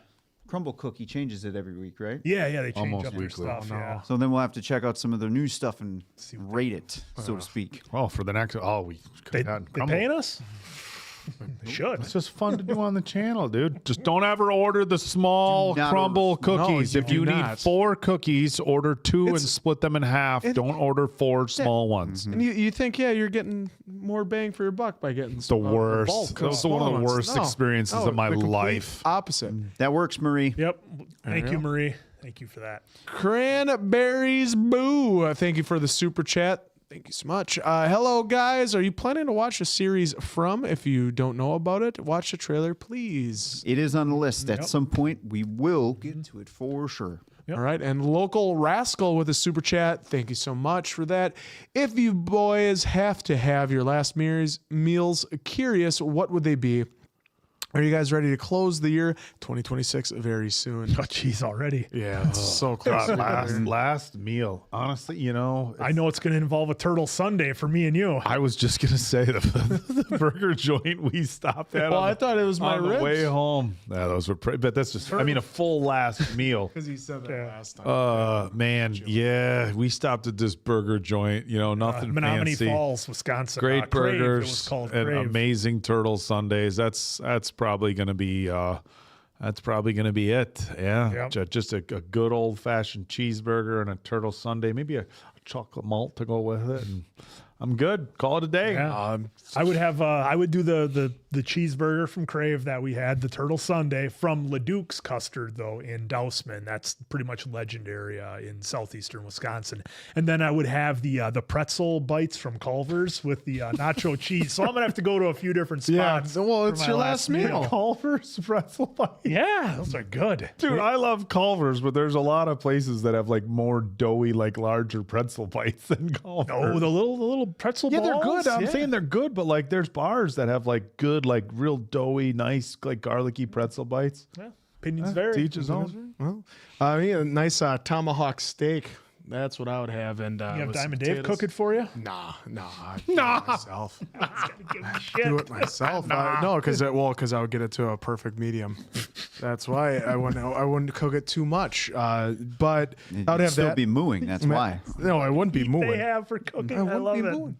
Crumble Cookie changes it every week, right? Yeah, they change Almost up their weekly. stuff. Oh, no. Yeah. So then we'll have to check out some of their new stuff and rate it, so to speak. Well, for the next, we They could have paying us? Should. It's just fun to do on the channel, dude. Just don't ever order the small Do not crumble order- cookies. No, if you you do need not. 4 cookies, order 2 and It's- split them in half. Don't order 4 small ones. And you think, yeah, you're getting more bang for your buck by getting The worst. bulk That was one of the small ones. worst experiences of my the complete life. Opposite. That works, Marie. Yep. Thank you, Marie. Thank you for that. Cranberries Boo. Thank you for the super chat. Thank you so much. Hello, guys. Are you planning to watch a series From? If you don't know about it, watch the trailer, please. It is on the list. At some point, we will get to it for sure. Yep. All right. And Local Rascal with a super chat. Thank you so much for that. If you boys have to have your last meals curious, what would they be? Are you guys ready to close the year 2026 very soon? Oh, geez, already. Yeah, it's so close. Last meal. Honestly, you know, I know it's going to involve a turtle sundae for me and you. I was just gonna say the burger joint we stopped at. Well, on I thought it was my on the ribs. way home. Yeah, those were pretty. But that's just. I mean, a full last meal. Because he said that last time. Man, yeah, we stopped at this burger joint. You know, nothing Menominee fancy. Falls, Wisconsin. Great Crave, it was burgers called and Crave. amazing turtle sundaes. That's probably gonna be. That's probably going to be it. Yeah. Yep. Just a good old fashioned cheeseburger and a turtle sundae, maybe a chocolate malt to go with it. And I'm good. Call it a day. Yeah. I would have. I would do the cheeseburger from Crave that we had, the turtle sundae from Leduc's Custard though in Dousman. That's pretty much legendary in southeastern Wisconsin. And then I would have the pretzel bites from Culver's with the nacho cheese. So I'm gonna have to go to a few different spots. well, for it's my your last meal. Culver's pretzel bites. Yeah, those are good. Dude, I love Culver's, but there's a lot of places that have like more doughy, like larger pretzel bites than Culver's. Oh, the little pretzel Yeah, balls. they're good. I'm Yeah. saying they're good, but like there's bars that have like good, like real doughy, nice, like garlicky pretzel bites. Yeah, opinions To vary. each his own. Well, I mean, a nice tomahawk steak. That's what I would have. And You have with some Diamond Dave potatoes. cook it for you? Nah, I do it myself. Do it myself. No, because I would get it to a perfect medium. That's why I wouldn't cook it too much. But I would It'd have still that. be mooing. That's why. No, I wouldn't be They mooing. have for cooking. I I wouldn't love be it. mooing.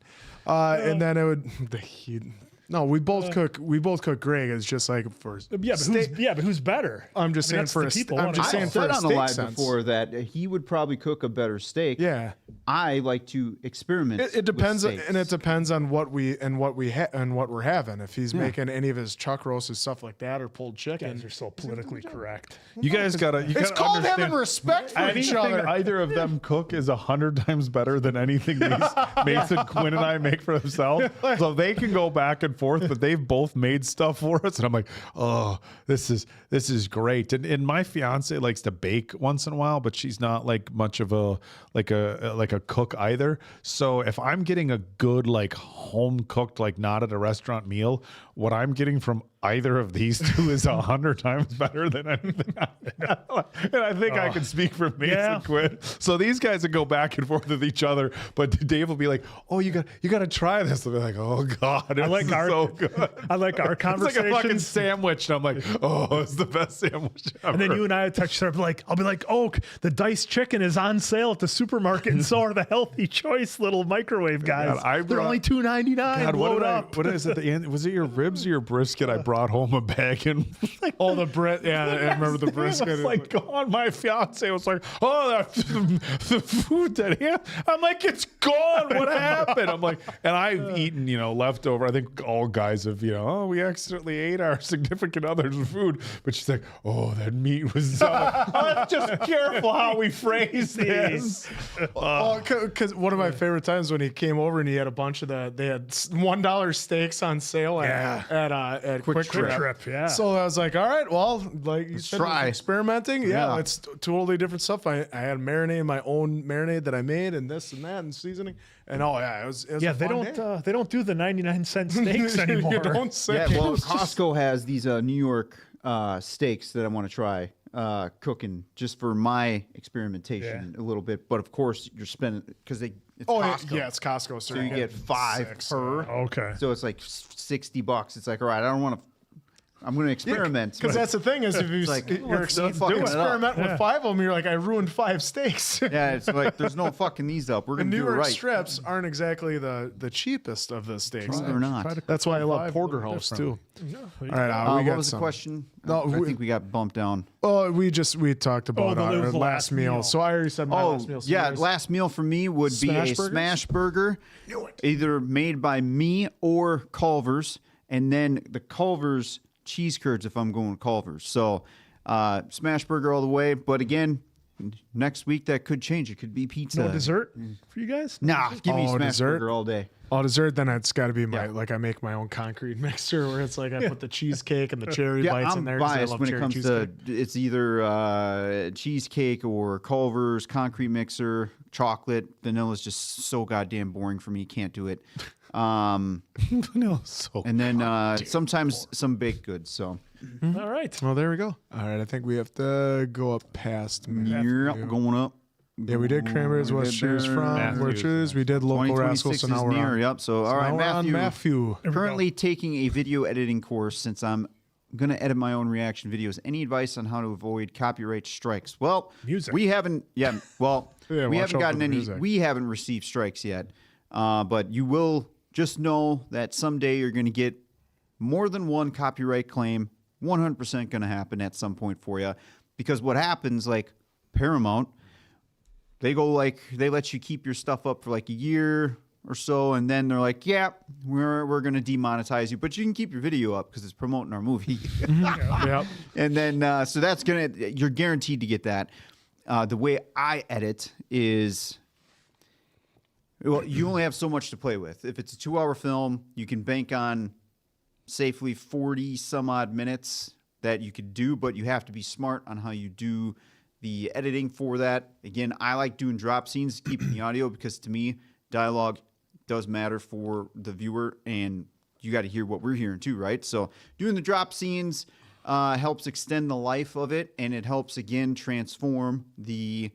And then it would the heat. No, we both cook. We both cook great. It's just like for Yeah, but who's better? I'm just I mean, saying that's for the a. people I'm wanna just know. saying I for said a on the steak live sense. before that he would probably cook a better steak. Yeah, I like to experiment. it depends, with steaks. and it depends on what we're having. If he's making any of his chuck roasts and stuff like that, or pulled chicken, Guys are so politically correct. You guys gotta. it's called having respect for each Anything other. either of them cook is 100 times better than anything Mason, Quinn, and I make for themselves. So they can go back and forth, but they've both made stuff for us, and I'm like, oh, this is great. And my fiance likes to bake once in a while, but she's not like much of a cook either. So if I'm getting a good like home cooked, like not at a restaurant meal, what I'm getting from either of these two is 100 times better than anything. And I think I can speak for Mason, Yeah. Quinn. So these guys would go back and forth with each other, but Dave will be like, "Oh, you got to try this." They'll be like, "Oh God, I like this is our so good." I like our It's like a conversations. fucking sandwich, and I'm like, "Oh, it's the best sandwich ever." And then you and I touch there, I'll be like, Oak, the diced chicken is on sale at the supermarket, and so are the healthy choice little microwave guys. God, They're only $2.99. God, Load up. what is it? The end? Was it your ribs or your brisket? I brought home a bag and Oh, the Brit. Yeah, I remember the it brisket. was like gone. My fiance was like, "Oh, the food that he had." I'm like, "It's gone. What happened?" I'm like, and I've eaten, leftover. I think all guys have, oh, we accidentally ate our significant other's food. But she's like, "Oh, that meat was so." I'm just careful how we phrase this. Because one of my favorite times when he came over and he had a bunch of they had $1 steaks on sale at Quick Trip, yeah. So I was like, all right, well, like you said, try. experimenting. Yeah. It's totally different stuff. I had marinade, my own marinade that I made, and this and that, and seasoning, and it was Yeah, a they fun don't day. they don't do the 99-cent steaks anymore. You don't say. Yeah, well, Costco has these New York steaks that I want to try cooking just for my experimentation a little bit. But of course, you're spending because it's Costco. yeah, it's Costco. So you get 5 per. Okay. So it's like $60. It's like, all right, I don't want to I'm going to experiment. Because that's the thing is if you like, you're let's do fucking it up. experiment with 5 of them, you're like, I ruined 5 steaks. Yeah, it's like there's no fucking these up. We're The going to New do it York right. strips aren't exactly the cheapest of the steaks. They're not. That's why I love porterhouse too. All right, we What got was some. the question? No, I think we got bumped down. Oh, we talked about that was our the last last meal. meal. So I already said my Oh, last meal. So yeah. yours- Last meal for me would be Smash a burgers? smash burger, either made by me or Culver's, and then the Culver's cheese curds if I'm going Culver's. So smash burger all the way. But again, next week that could change. It could be pizza. No dessert for you guys? Nah, give me Oh, smash dessert? burger all day. Oh, dessert, then it's got to be my, Yeah. like I make my own concrete mixer where it's like I put the cheesecake and the cherry Yeah, bites I'm in there. 'cause I biased love when it cherry comes cheesecake. to it's either cheesecake or Culver's, concrete mixer, chocolate. Vanilla's just so goddamn boring for me. Can't do it. Vanilla so. And then sometimes some baked goods. So All right. Well, there we go. All right, I think we have to go up past yeah, going up. Yeah, we did Cranberries, We West did Cheers there. from, Matthews. where Cheers. We did Local 2026 Rascals, so now is we're near. on. Yep. So all right, Now we're on Matthew. Matthew. Currently taking a video editing course since I'm gonna edit my own reaction videos. Any advice on how to avoid copyright strikes? Well, Music. we haven't. Yeah. Well, Yeah, we watch haven't out gotten for the any. music. We haven't received strikes yet. But you will just know that someday you're gonna get more than one copyright claim. 100% gonna happen at some point for you, because what happens, like Paramount. They go like they let you keep your stuff up for like a year or so, and then they're like, "Yeah, we're gonna demonetize you, but you can keep your video up because it's promoting our movie." Yep. And then so that's you're guaranteed to get that. The way I edit is, well, you only have so much to play with. If it's a 2-hour film, you can bank on safely 40 some odd minutes that you could do, but you have to be smart on how you do the editing for that. Again, I like doing drop scenes, keeping the audio, because to me, dialogue does matter for the viewer, and you got to hear what we're hearing too, right? So doing the drop scenes helps extend the life of it, and it helps, again, transform the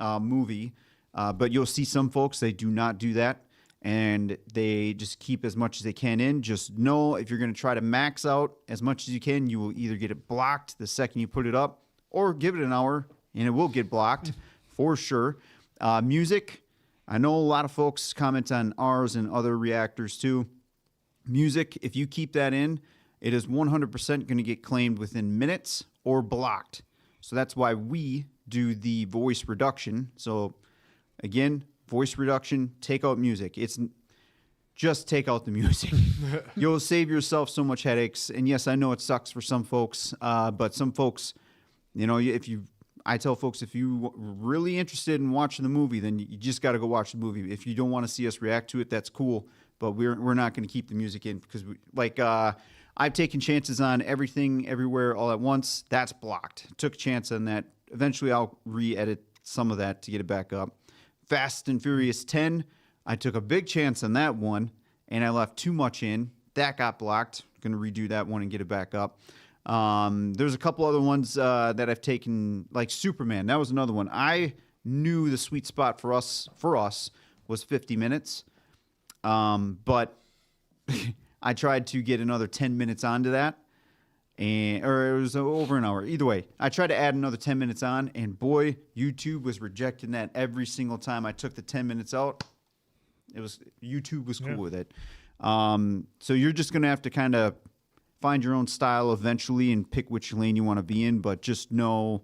movie. But you'll see some folks, they do not do that, and they just keep as much as they can in. Just know if you're going to try to max out as much as you can, you will either get it blocked the second you put it up, or give it an hour, and it will get blocked for sure. Music, I know a lot of folks comment on ours and other reactors too. Music, if you keep that in, it is 100% going to get claimed within minutes or blocked. So that's why we do the voice reduction. So again, voice reduction, take out music. It's just take out the music. You'll save yourself so much headaches. And yes, I know it sucks for some folks, but some folks, you know, I tell folks, if you really interested in watching the movie, then you just got to go watch the movie. If you don't want to see us react to it, that's cool. But we're not going to keep the music in, because I've taken chances on Everything Everywhere All at Once. That's blocked. Took a chance on that. Eventually, I'll re-edit some of that to get it back up. Fast and Furious 10, I took a big chance on that one, and I left too much in. That got blocked. Going to redo that one and get it back up. There's a couple other ones that I've taken, like Superman. That was another one. I knew the sweet spot for us was 50 minutes, but I tried to get another 10 minutes onto that, or it was over an hour. Either way, I tried to add another 10 minutes on, and boy, YouTube was rejecting that every single time I took the 10 minutes out. YouTube was cool with it. So you're just gonna have to kind of find your own style eventually and pick which lane you want to be in, but just know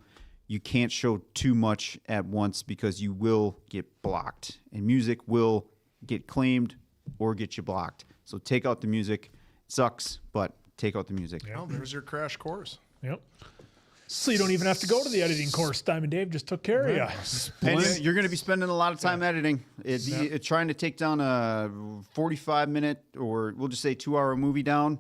you can't show too much at once, because you will get blocked, and music will get claimed or get you blocked. So take out the music. It sucks, but take out the music. Well, there's your crash course. Yep. So you don't even have to go to the editing course. Diamond Dave just took care of you. And you're going to be spending a lot of time editing. It's trying to take down a 45-minute, or we'll just say 2-hour movie down.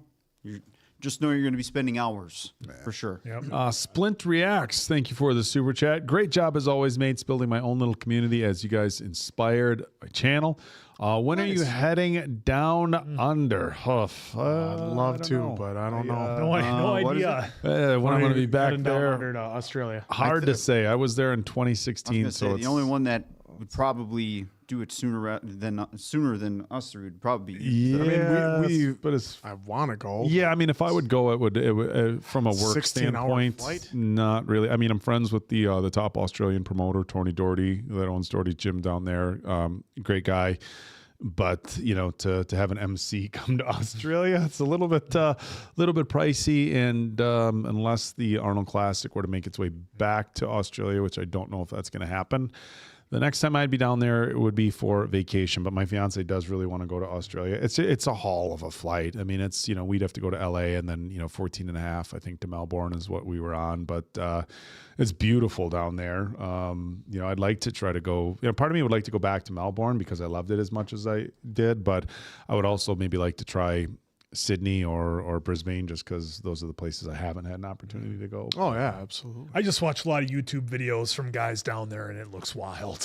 Just know you're going to be spending hours for sure. Yep. Splint Reacts, thank you for the super chat. Great job as always, mates, building my own little community as you guys inspired my channel. When are you heading down under? Huff. I'd love to, but I don't know. No idea. When I'm going to be back Heading down there. under to Australia. Hard to say. I was there in I was 2016, gonna say, so the only one that would probably do it sooner than us three would probably be. Yeah, but I want to go. Yeah, I mean, if I would go, it would from a work 16-hour standpoint, flight? not really. I mean, I'm friends with the top Australian promoter, Tony Doherty, that owns Doherty's Gym down there. Great guy. But to have an MC come to Australia, it's a little bit pricey, and unless the Arnold Classic were to make its way back to Australia, which I don't know if that's going to happen, the next time I'd be down there, it would be for vacation. But my fiance does really want to go to Australia. It's a haul of a flight. I mean, it's we'd have to go to LA and then 14 and a half, I think, to Melbourne is what we were on. But it's beautiful down there. I'd like to try to go. Part of me would like to go back to Melbourne because I loved it as much as I did. But I would also maybe like to try Sydney or Brisbane, just because those are the places I haven't had an opportunity to go. Oh yeah, absolutely. I just watch a lot of YouTube videos from guys down there, and it looks wild.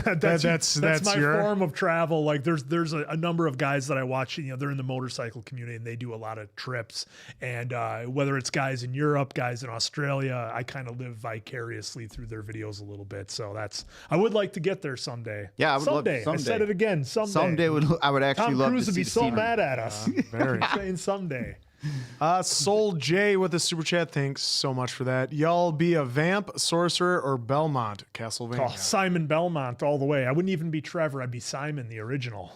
that's my form of travel. Like there's a number of guys that I watch. They're in the motorcycle community, and they do a lot of trips. And whether it's guys in Europe, guys in Australia, I kind of live vicariously through their videos a little bit. So I would like to get there someday. Yeah, I would someday. love I said it again. Someday. I would actually Tom love Cruise to would see be the so scenery. mad at us. Very. Saying someday. Soul J with the super chat. Thanks so much for that. Y'all be a vamp, sorcerer, or Belmont, Castlevania? Oh, Simon Belmont all the way. I wouldn't even be Trevor. I'd be Simon, the original.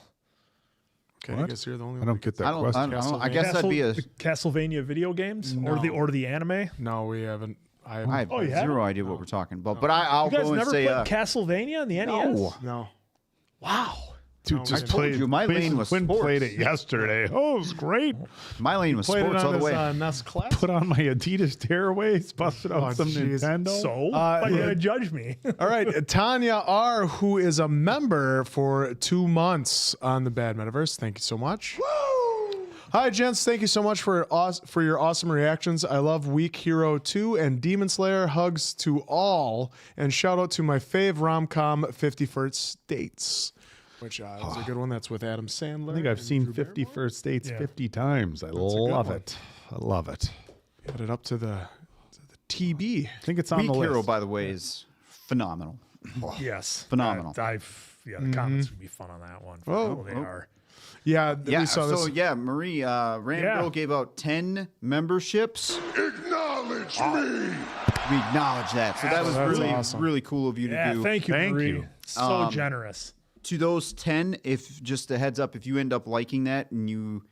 Okay, I guess you're the only I one. don't get that I don't, question. I guess I'd be a. Castlevania video games No. or the anime. No, we haven't. I have Oh, you haven't? zero idea what we're talking about, but I'll You guys go and never say. played Castlevania on the NES? No. Wow. Dude, I just told played. you, my lane was Quinn sports. played it yesterday. Oh, it was great. My lane was Played it sports all on the his way. NES Classic. Put on my Adidas Tearaways, busted out Oh, some geez. Nintendo. So, why are you going to judge me? All right, Tanya R., who is a member for 2 months on the Bad Metaverse. Thank you so much. Hi, gents. Thank you so much for your awesome reactions. I love Weak Hero 2 and Demon Slayer. Hugs to all. And shout out to my fave rom-com, 50 First Dates, which is a good one. That's with Adam Sandler. I think I've and seen Drew 50 Barrymore. First Dates Yeah. 50 times. I good love one. it. I love it. Put it up to the TB. I think it's on Weak the list. Hero, by the way, is phenomenal. Yes. Phenomenal. The comments would be fun on that one. Oh, They are. Yeah, Yeah, we saw so this. yeah, Marie Randall gave out 10 memberships. Acknowledge me. We acknowledge that. So that was That's really, awesome. really cool of you to Yeah, do. thank you, Thank Marie. you. So generous. To those 10, if just a heads up, if you end up liking that and you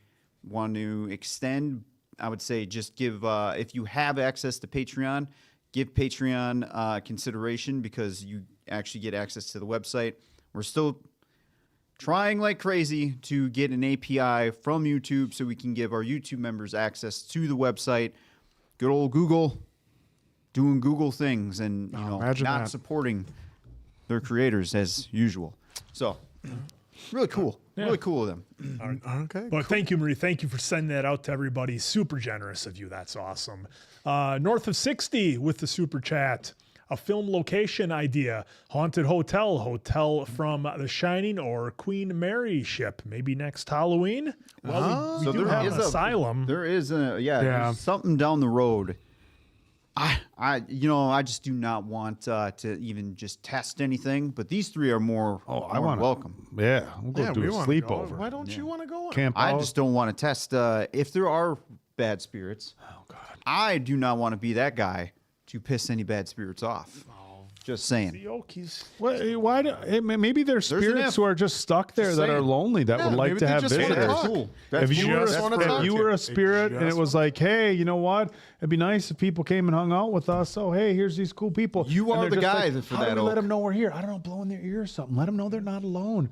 want to extend, I would say just give, if you have access to Patreon, give Patreon consideration because you actually get access to the website. We're still trying like crazy to get an API from YouTube so we can give our YouTube members access to the website. Good old Google doing Google things and imagine not that. supporting their creators as usual. So really cool. Really cool of them. Okay. But thank you, Marie. Thank you for sending that out to everybody. Super generous of you. That's awesome. North of 60 with the super chat. A film location idea. Haunted hotel from The Shining or Queen Mary ship. Maybe next Halloween. Well, we do have an asylum. There is a Yeah. there's something down the road. I just do not want to even just test anything. But these three are more. I more want welcome. Yeah, we'll go do a wanna go. sleepover. Why don't you want to go? Camp I out. just don't want to test if there are bad spirits. Oh God! I do not want to be that guy to piss any bad spirits off. Just saying. The Okies. Why maybe there's an spirits if. who are just stuck there that are saying. lonely that would like maybe to they have just wanna visitors. talk. Cool. If you were just wanna talk. if you were a They spirit and it just was like, hey, you know what? It'd be nice if people came and hung out with us. Oh, hey, here's these cool people. You And are they're the just guy like, for how that, do we let Oak. them know we're here? I don't know, blow in their ear or something. Let them know they're not alone.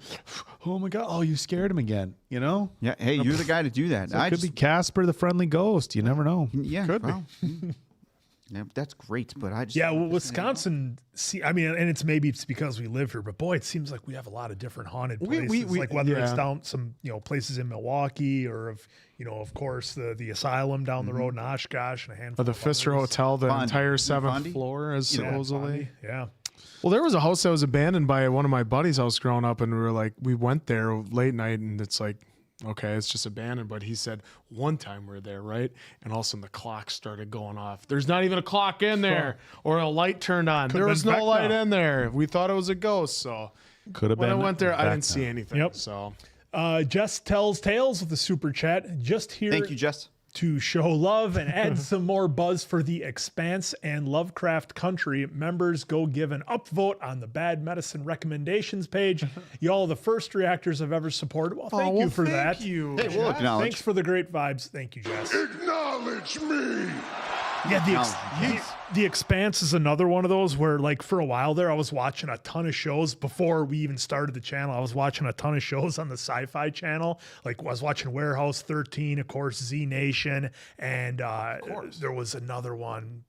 Oh my God! Oh, you scared them again. You know? Yeah. Hey, you're the guy to do that. It could be Casper the Friendly Ghost. You never know. Yeah. Could be. well, yeah, that's great, but I just Yeah, well, Wisconsin. And it's because we live here, but boy, it seems like we have a lot of different haunted places. Like whether it's down some places in Milwaukee or of course the asylum down the road in Oshkosh and a handful. Or the of Pfister others. Hotel, the Fondy. entire You know 7th Fondy? floor is Yeah, supposedly. Yeah. Well, there was a house that was abandoned by one of my buddies' house growing up, and we went there late night, and it's like, okay, it's just abandoned. But he said one time we were there, right? And all of a sudden the clock started going off. There's not even a clock in there, or a light turned on. There been was no Vecna. light in there. We thought it was a ghost. So Could have When been. I went there, I back didn't see then. anything. Yep. So Jess tells tales with the super chat. Just here Thank you, Jess. to show love and add some more buzz for the Expanse and Lovecraft Country. Members go give an upvote on the Bad Medicine recommendations page. Y'all are the first reactors I've ever supported. Well, thank you for that. You. Hey, we'll acknowledge. Thanks for the great vibes. Thank you, Jess. Acknowledge me. Yeah, the Expanse is another one of those where, like, for a while there, I was watching a ton of shows before we even started the channel. I was watching a ton of shows on the Sci-Fi Channel. Like, I was watching Warehouse 13, of course, Z Nation, and there was another one.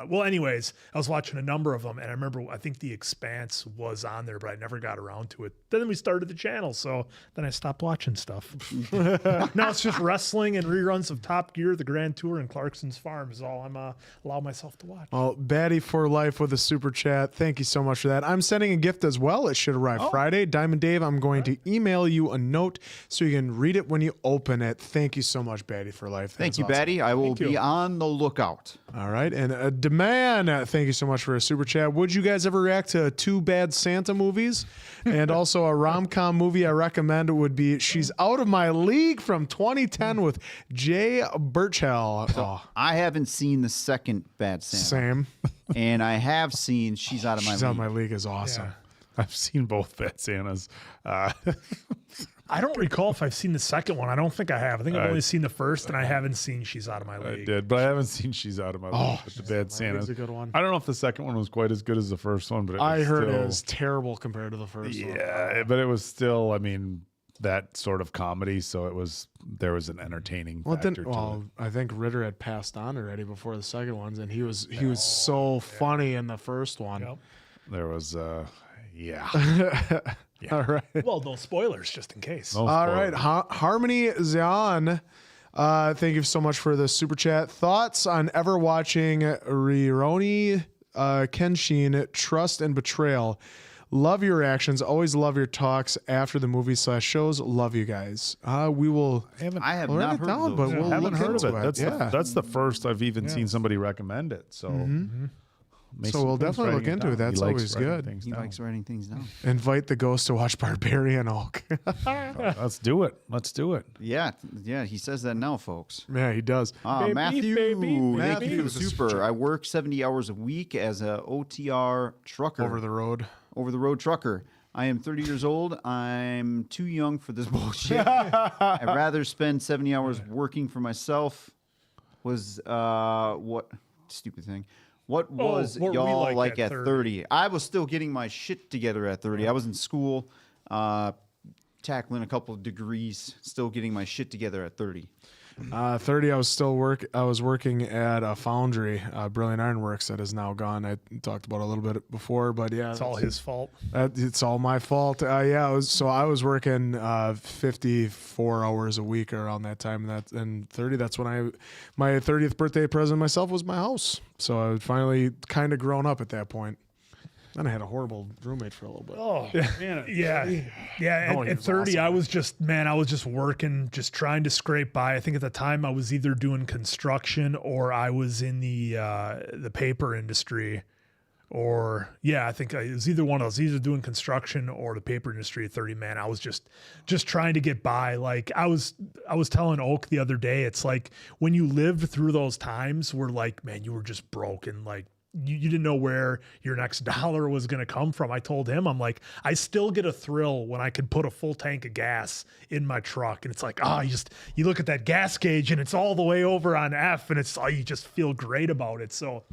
Well, anyways, I was watching a number of them, and I remember I think The Expanse was on there, but I never got around to it. Then we started the channel, so then I stopped watching stuff. Now it's just wrestling and reruns of Top Gear, The Grand Tour, and Clarkson's Farm is all I'm allow myself to watch. Well, Batty for life with a super chat. Thank you so much for that. I'm sending a gift as well. It should arrive Friday. Diamond Dave, I'm going to email you a note so you can read it when you open it. Thank you so much, Batty for life. Thank you, Batty. I will be on the lookout. All right. And Demand, thank you so much for a super chat. Would you guys ever react to 2 Bad Santa movies? And also a rom-com movie I recommend would be She's Out of My League from 2010 with Jay Birchall. Oh, I haven't seen the second Bad Santa. same. And I have seen She's Out of My She's Out of League. My League is awesome. Yeah. I've seen both Bad Santas. I don't recall if I've seen the second one. I don't think I have. I think I've only seen the first, and I haven't seen She's Out of My I League. did, but I haven't seen She's Out of My League. But the Bad Santas. a good one. I don't know if the second one was quite as good as the first one, but it was I heard still, it was terrible compared to the first one. Yeah, but it was still, I mean, that sort of comedy. So there was an entertaining factor to it. I think Ritter had passed on already before the second ones, and he was so funny in the first one. Yep. There was, yeah. All right. Well, no spoilers, just in case. No All right, spoilers. Harmony Zion. Thank you so much for the super chat. Thoughts on ever watching Rurouni Kenshin Trust and Betrayal? Love your reactions. Always love your talks after the movies/shows. Love you guys. We will. I have We'll not write it heard down, of but those. we'll Haven't look heard of into it. it. That's the first I've even seen somebody recommend it. So, So we'll definitely look into it. That's always good. He likes writing things down. Invite the ghost to watch Barbarian Oak. Let's do it. Let's do it. Yeah, he says that now, folks. Yeah, he does. Matthew, thank you Matthew for the with the super. I work 70 hours a week as a OTR trucker. Over the road. Over the road trucker. I am 30 years old. I'm too young for this bullshit. I'd rather spend 70 hours working for myself. What stupid thing? What was what were we y'all like at at 30? I was still getting my shit together at 30. I was in school, tackling a couple of degrees, still getting my shit together at 30. 30, I was working at a foundry, Brilliant Ironworks, that is now gone. I talked about it a little bit before, but yeah, It's all his fault. it's all my fault. I was working 54 hours a week around that time, and 30. That's when my 30th birthday present myself was my house. So I had finally kind of grown up at that point. Then I had a horrible roommate for a little bit. Oh, man. Yeah. No, he At was 30, awesome. I was just working, just trying to scrape by. I think at the time I was either doing construction or I was in the paper industry. I think it was either one of those, either doing construction or the paper industry at 30. Man, I was just trying to get by. Like I was telling Oak the other day, it's like when you lived through those times where like, man, you were just broken. Like, you didn't know where your next dollar was going to come from. I told him, I'm like, I still get a thrill when I could put a full tank of gas in my truck. And it's like, you look at that gas gauge and it's all the way over on F and it's, you just feel great about it. So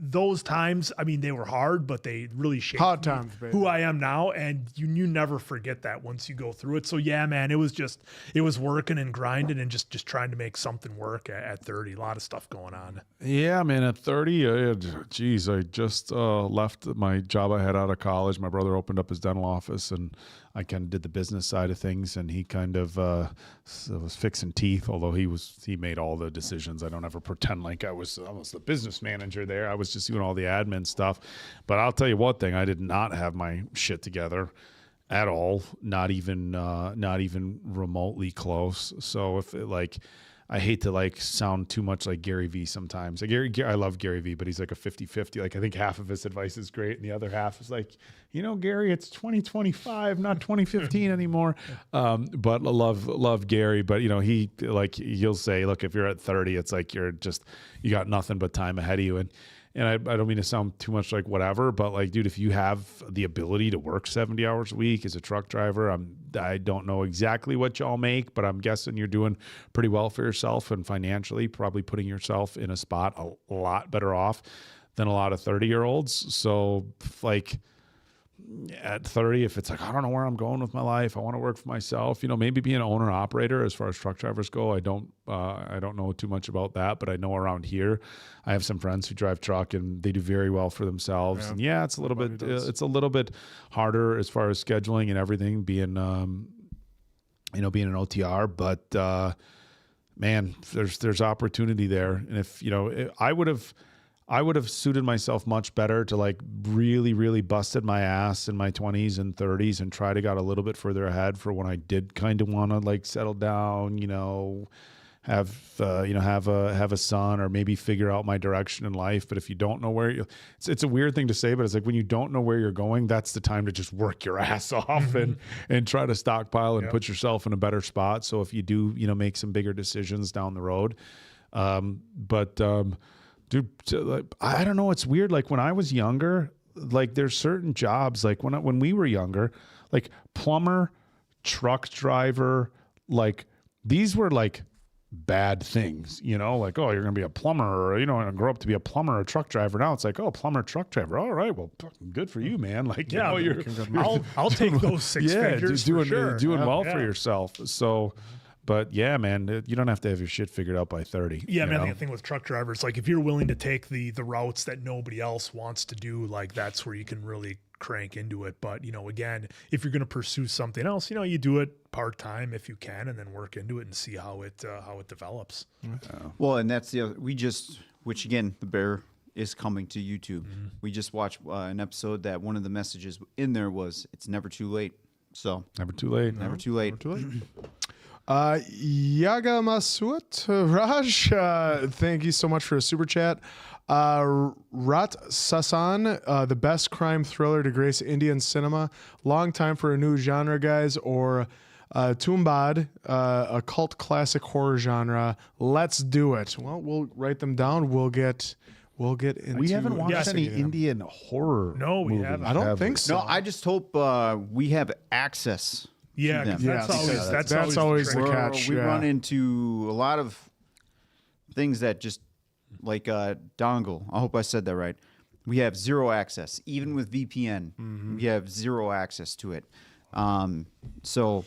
those times, I mean, they were hard, but they really shaped Hard times, baby. who I am now. And you never forget that once you go through it. So yeah, man, it was working and grinding and just trying to make something work at 30. A lot of stuff going on. Yeah, man. At 30, I just left my job I had out of college. My brother opened up his dental office, and I kind of did the business side of things. And he kind of was fixing teeth, although he made all the decisions. I don't ever pretend like I was the business manager there. I was just doing all the admin stuff. But I'll tell you one thing: I did not have my shit together at all. Not even remotely close. So I hate to like sound too much like Gary Vee sometimes. Like I love Gary Vee, but he's like a 50-50. Like I think half of his advice is great and the other half is like, Gary, it's 2025, not 2015 anymore. But love Gary, but he'll say, look, if you're at 30, it's like you got nothing but time ahead of you. And I don't mean to sound too much like whatever, but like, dude, if you have the ability to work 70 hours a week as a truck driver, I don't know exactly what y'all make, but I'm guessing you're doing pretty well for yourself and financially, probably putting yourself in a spot a lot better off than a lot of 30-year-olds. So like at 30, if it's like, I don't know where I'm going with my life, I want to work for myself, maybe be an owner operator as far as truck drivers go. I don't know too much about that, but I know around here, I have some friends who drive truck and they do very well for themselves. Yeah. And yeah, it's a little bit harder as far as scheduling and everything being an OTR, but man, there's opportunity there. And if, I would have suited myself much better to like really, really busted my ass in my 20s and 30s and try to got a little bit further ahead for when I did kind of want to like settle down, have a son or maybe figure out my direction in life. But if you don't know where it's a weird thing to say, but it's like when you don't know where you're going, that's the time to just work your ass off and try to stockpile and put yourself in a better spot. So if you do, make some bigger decisions down the road. Dude, I don't know. It's weird. Like when I was younger, like there's certain jobs, like when we were younger, like plumber, truck driver, like these were like bad things, like, oh, you're going to be a plumber or, and grow up to be a plumber or a truck driver. Now it's like, oh, plumber, truck driver. All right. Well, good for you, man. Like, I'll take those six figures doing well for yourself. So, but yeah, man, you don't have to have your shit figured out by 30. Yeah, man, I think the thing with truck drivers, like if you're willing to take the routes that nobody else wants to do, like that's where you can really crank into it. But, again, if you're going to pursue something else, you do it part-time if you can and then work into it and see how it develops. Well, and that's the other, which again, the bear is coming to YouTube. Mm-hmm. We just watched an episode that one of the messages in there was, it's never too late. So never too late. Never too late. Never too late. Yaga Masut Raj, thank you so much for a super chat. Rat Sasan, the best crime thriller to grace Indian cinema. Long time for a new genre, guys. Or Tumbad, a cult classic horror genre. Let's do it. Well, we'll write them down. We'll get into. We haven't watched any Indian horror. No, we haven't. I don't think so. No, I just hope we have access. Yeah, that's always the catch. We run into a lot of things that just like dongle. I hope I said that right. We have zero access, even with VPN. Mm-hmm. We have zero access to it. So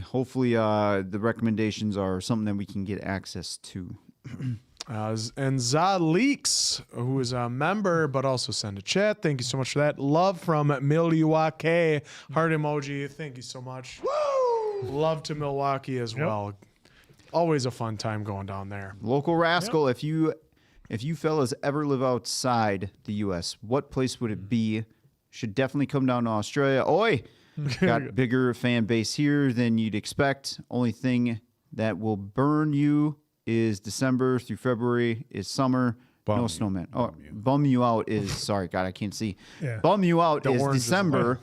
hopefully the recommendations are something that we can get access to. And Zaleeks, who is a member but also send a chat. Thank you so much for that. Love from Milwaukee. Heart emoji. Thank you so much. Woo! Love to Milwaukee as well. Always a fun time going down there. Local rascal. If you fellas ever live outside the U.S., what place would it be? Should definitely come down to Australia. Oi! Got bigger fan base here than you'd expect. Only thing that will burn you is December through February is summer. No snowman. Bum you out is, sorry, God, I can't see. Yeah. Bum you out is December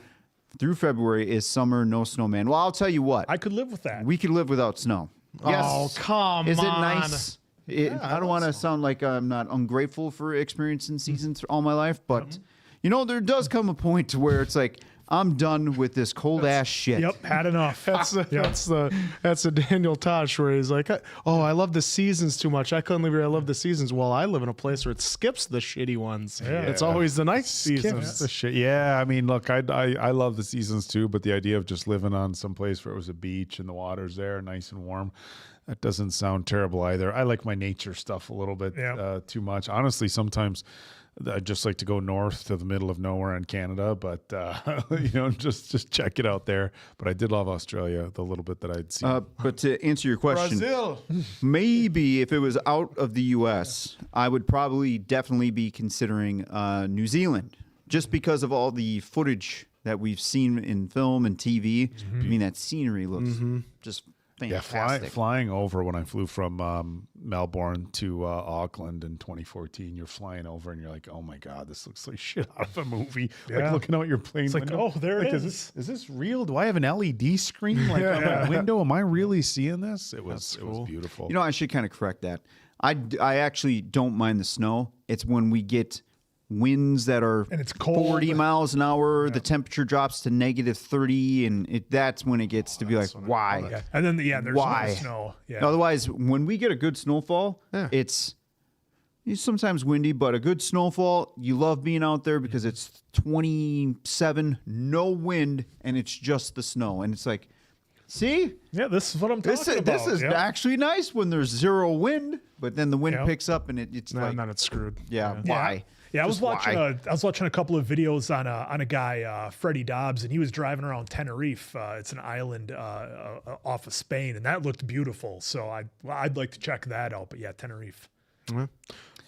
through February is summer, no snowman. Well, I'll tell you what. I could live with that. We could live without snow. Yes. Oh, come on. Is it nice? I don't want to sound like I'm not ungrateful for experiencing seasons all my life, but there does come a point to where it's like, I'm done with this cold ass shit. Yep, had enough. That's the Daniel Tosh where he's like, oh, I love the seasons too much. I couldn't live here. I love the seasons. Well, I live in a place where it skips the shitty ones. Yeah. It's always the nice seasons. The shit. Yeah, I mean, look, I love the seasons too, but the idea of just living on some place where it was a beach and the water's there, nice and warm, that doesn't sound terrible either. I like my nature stuff a little bit too much. Honestly, sometimes I'd just like to go north to the middle of nowhere in Canada, but just check it out there. But I did love Australia, the little bit that I'd seen. But to answer your question, Brazil. Maybe if it was out of the U.S., I would probably definitely be considering New Zealand, just because of all the footage that we've seen in film and TV. I mean, that scenery looks just Yeah, fantastic. flying over when I flew from Melbourne to Auckland in 2014, you're flying over and you're like, oh my God, this looks like shit out of a movie. Yeah. Like looking out your plane It's like, window. oh, there it like, is. Is this real? Do I have an LED screen like on my window? Am I really seeing this? It was beautiful. You know, I should kind of correct that. I actually don't mind the snow. It's when we get winds that are And it's cold. 40 miles an hour, the temperature drops to -30, and that's when it gets to be like, why? Yeah. And then there's Why? no snow. Yeah. Otherwise, when we get a good snowfall, it's sometimes windy, but a good snowfall, you love being out there because it's 27, no wind, and it's just the snow. And it's like, see? Yeah, this is what I'm talking about. This is Yep. actually nice when there's zero wind, but then the wind picks up and it's like, then it's screwed. why? Yeah, I was Just watching why? I was watching a couple of videos on a guy, Freddie Dobbs, and he was driving around Tenerife. It's an island off of Spain, and that looked beautiful. So I'd like to check that out. But yeah, Tenerife.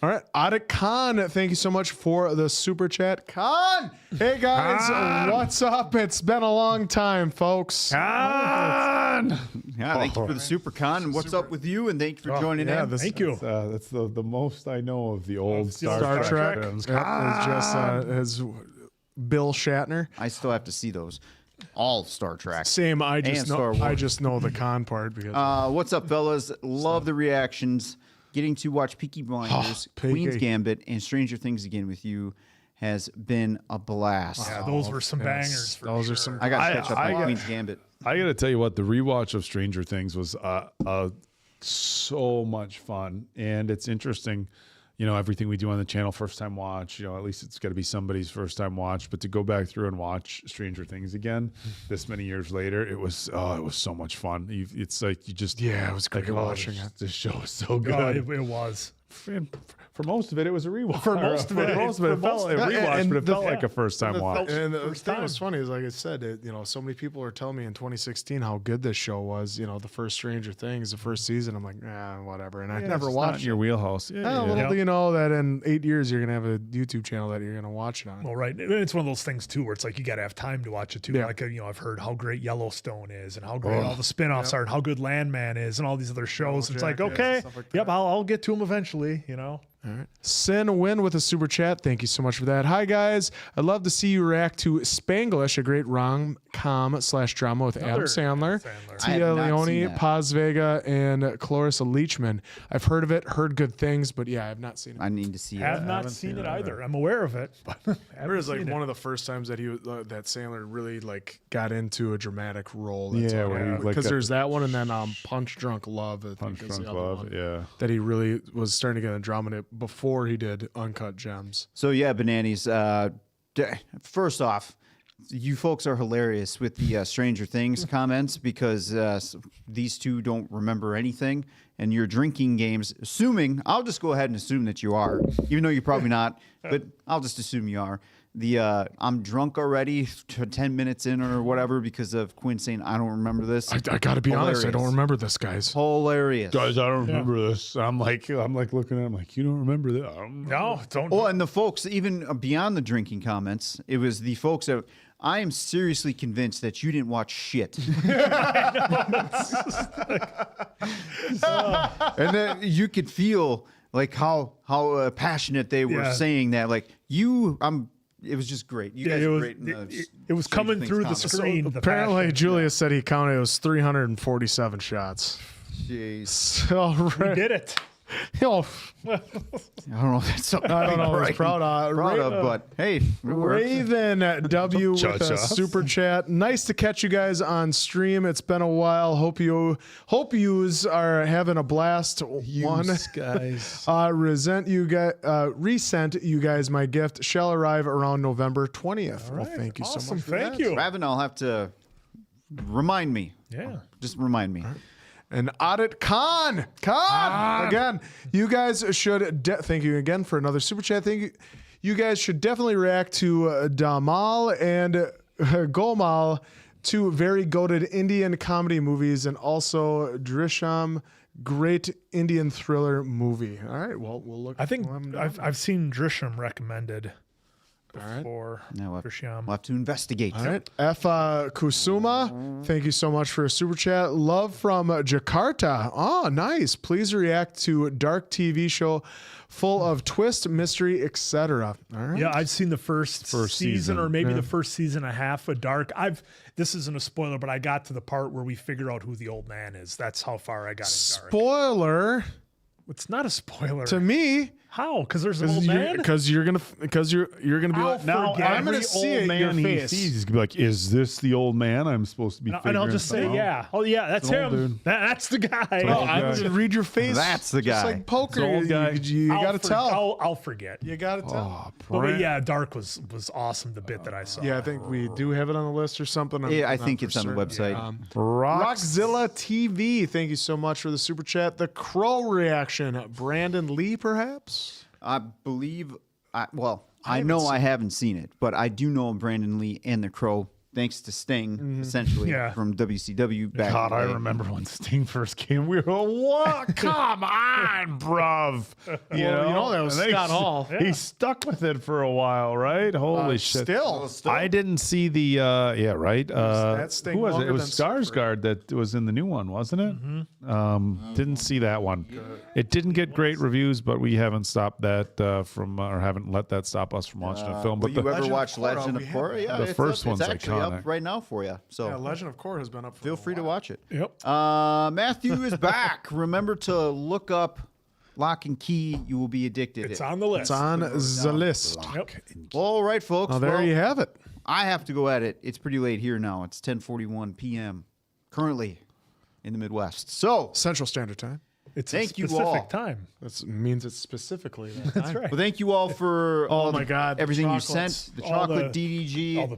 All right, Audit Khan, thank you so much for the super chat. Khan, hey guys, what's up? It's been a long time, folks. Yeah, thank you for the super con. And what's up with you? And thank you for joining in. Thank you. That's the most I know of the old Star Trek. films. It's just as Bill Shatner. I still have to see those. All Star Trek. Same. I And just Star know. I Wars. just know the con part because What's up, fellas? Love the reactions. Getting to watch Peaky Blinders, Peaky. Queen's Gambit, and Stranger Things again with you has been a blast. Yeah, those were some bangers. For those sure. are some. I got to catch up I on got- Queen's Gambit. I got to tell you what, the rewatch of Stranger Things was so much fun, and it's interesting. You know, everything we do on the channel, first time watch. You know, at least it's got to be somebody's first time watch. But to go back through and watch Stranger Things again, this many years later, it was so much fun. It's like you just Yeah, it was great watching it. This show is so good. Oh, it was. For most of it, it was a rewatch. For most of it, it felt like a rewatch, and but it the- felt like a first time watch. And the thing was funny is, like I said, so many people were telling me in 2016 how good this show was. You know, the first Stranger Things, the first season. I'm like, whatever. And I Yeah, never it's not watched in your wheelhouse. Yeah, Little do you know that in 8 years you're gonna have a YouTube channel that you're gonna watch it on. Well, right. And it's one of those things too, where it's like you got to have time to watch it too. Yeah. Like I've heard how great Yellowstone is, and how great all the spin-offs are, and how good Landman is, and all these other shows. It's like, Jackass, okay, stuff like yep, that. I'll get to them eventually. You know. Sin Win with a super chat. Thank you so much for that. Hi guys, I'd love to see you react to Spanglish, a great rom-com/drama with Adam Sandler, I have Tia not seen Leone, that. Paz Vega, and Clarissa Leachman. I've heard of it, heard good things, but yeah, I've not seen it. I need to see Have it. not seen it either. I'm aware of it, but It was like one of the first times that that Sandler really like got into a dramatic role. Yeah, where he, like, because got- there's that one, and then Punch Drunk Love. I think Punch is the Drunk other Love, one yeah. that he really was starting to get a drama in it before he did Uncut Gems. So yeah, Bananas. First off, you folks are hilarious with the Stranger Things comments because these two don't remember anything, and your drinking games. I'll just go ahead and assume that you are, even though you're probably not. But I'll just assume you are. I'm drunk already 10 minutes in or whatever because of Quinn saying I don't remember this. I got to be honest, I don't Hilarious. remember this, guys. Hilarious. Guys, I don't remember this. I'm like looking at him like, you don't remember that? no, don't. Oh, and the folks, even beyond the drinking comments, it was the folks that I am seriously convinced that you didn't watch shit. And then you could feel like how passionate they were Yeah. saying that. Like it was just great. You guys it were was, great. In the it was Stranger coming Things through the comments. screen. the Apparently, passion. Julia said he counted it was 347 shots. Jeez. So, We did it. Oh, I don't know if that's something I don't know. I was right- proud of, but hey, it worked. Raven W with a Cha-cha. super chat. Nice to catch you guys on stream. It's been a while. Hope yous are having a blast. guys. Resent you guys my gift. Shall arrive around November 20th. Well, thank you so Awesome. much. For Thank that. you. Raven, I'll have to remind me. Yeah. Just remind me. And Audit Khan again. You guys should. Thank you again for another super chat. Thank you. You guys should definitely react to Damal and Gomal, two very goated Indian comedy movies, and also Drishyam, great Indian thriller movie. All right, well we'll look. I think we'll have them down. I've seen Drishyam recommended. the floor Now for Shyam. we'll have to investigate. All right. F. Kusuma, thank you so much for a super chat. Love from Jakarta. Oh, nice. Please react to dark TV show full of twist, mystery, etc. All right. Yeah, I've seen the first season or maybe the first season and a half of Dark. This isn't a spoiler, but I got to the part where we figure out who the old man is. That's how far I got in Dark. Spoiler It's not a spoiler. to me. How? Because there's an old man? Because you're gonna be like, Now I'm gonna see it in your he face. sees, he's gonna be like, "Is this the old man I'm supposed to be?" And I'll just say, figuring yeah. Oh, yeah, that's It's an old him. dude. That's the guy. No, I'm gonna read your face. That's the Just guy. like poker, It's the old guy. you gotta tell. I'll forget. You gotta tell. But yeah, Dark was awesome. The bit that I saw. Yeah, I think we do have it on the list or something. I'm Yeah, I not think for it's on the certain. website. Rockzilla TV, thank you so much for the super chat. The Crow reaction, Brandon Lee, perhaps. I believe, I know I haven't seen it, but I do know Brandon Lee and the Crow, thanks to Sting, essentially, Yeah. from WCW back God, in the I day. remember when Sting first came. We were what? Come on, bruv. You know that was And then Scott Hall. He stuck with it for a while, right? Holy shit! Still. I didn't see the right. that Sting Who was it? longer It was than Skarsgård that was in the new one, wasn't it? Didn't see that one. It didn't get great reviews, but we haven't stopped that from or haven't let that stop us from watching a film. Will But you ever Legend of watch Korra, Legend of we Korra? Yeah, The it's first up, one's it's actually iconic. up right now for you. So Yeah, Legend of Korra has been up for feel a free to while. watch it. Yep. Matthew is back. Remember to look up Lock and Key. You will be addicted. It's on the list. It's on the list. Yep. All right, folks. Oh, there well, you have it. I have to go at it. It's pretty late here now. It's 10:41 p.m. currently in the Midwest. So, Central Standard Time. It's Thank a you specific all. time. That means it's specifically that That's time. right. well, thank you all for Oh my God, the everything you chocolates. sent. The All chocolate the- DDG. all the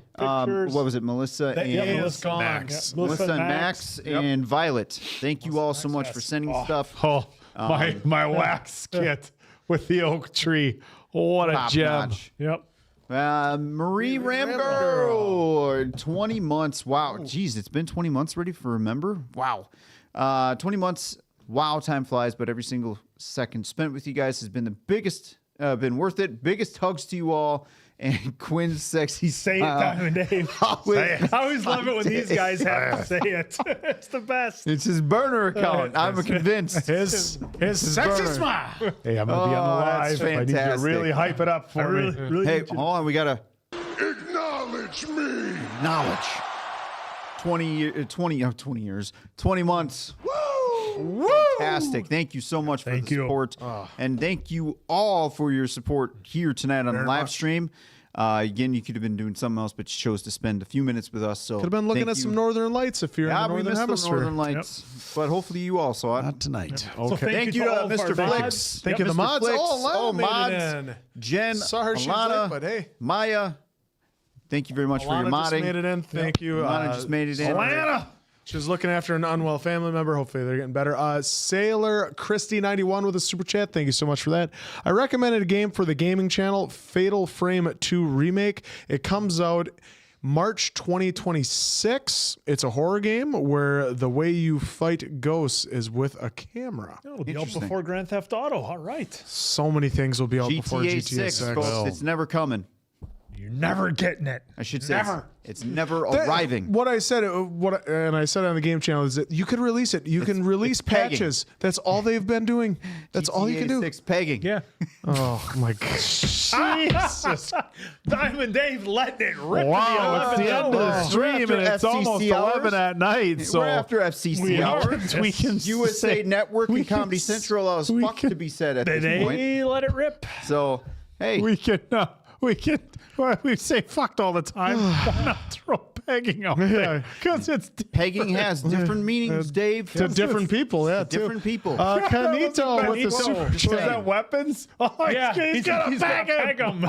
pictures. What was it, Melissa and Yeah, Melissa Melissa Max. Yeah, Melissa and Max and Violet. Thank you all so much yes. for sending stuff. oh, my wax kit with the oak tree. What a Top gem! notch. Yep. Marie Ramgo, 20 months. Wow. Jeez, it's been 20 months already for Remember? Wow. 20 months. Wow, time flies, but every single second spent with you guys has been the biggest, been worth it. Biggest hugs to you all. And Quinn's sexy Say it, smile. Diamond Dave. I always love it when these guys have to say it. It's the best. It's his burner account. I'm convinced. His sexy burner. smile. Hey, I'm gonna be on the that's live. I need you to fantastic. really hype it up for me. Really Hey, need you- hold on. We got to Acknowledge me. acknowledge 20 years, 20 months. Woo! Fantastic. Thank you so much for Thank the you. support. And thank you all for your support here tonight on the live stream. Again, you could have been doing something else, but you chose to spend a few minutes with us. So Could have been looking thank at you. some Northern Lights if you're Yeah, in the we Northern missed Hemisphere. the Northern Lights, but hopefully you all saw it. Not tonight. So Thank you to all of our Mr. mods. Flicks. Thank you to the Mr. mods. Flicks. Oh, Alana made it mods. in. Jen, Saw her, she was Alana, late, but hey. Maya. Thank you very much for your Alana just modding. made it in. Thank you. Alana just made it in. Alana! She was looking after an unwell family member. Hopefully they're getting better. Sailor Christy91 with a super chat. Thank you so much for that. I recommended a game for the gaming channel, Fatal Frame 2 Remake. It comes out March 2026. It's a horror game where the way you fight ghosts is with a camera. It'll be out Interesting. before Grand Theft Auto. All right. So many things will be out before GTA GTA 6, folks. It's never coming. You're never getting it. I should say it's never arriving. What I said, and I said on the game channel is that you could release it. You can release it's pegging. patches. That's all they've been doing. That's all you can do. 6 pegging. Yeah. Oh my god! Jesus. Diamond Dave letting it rip. Wow, it's the end of the We're stream after and it's FCC almost hours. 11 at night. So We're after FCC hours. we can USA say- Network we and can Comedy s- Central allows we fuck can- to be said at this point. They let it rip. So, hey, we can we say fucked all the time. Why not throw pegging out there? Because it's pegging has different meanings, Dave. To different people, yeah, too. different people. Canito with the super Was chat. that weapons? Oh, Yeah, he's gonna peg him.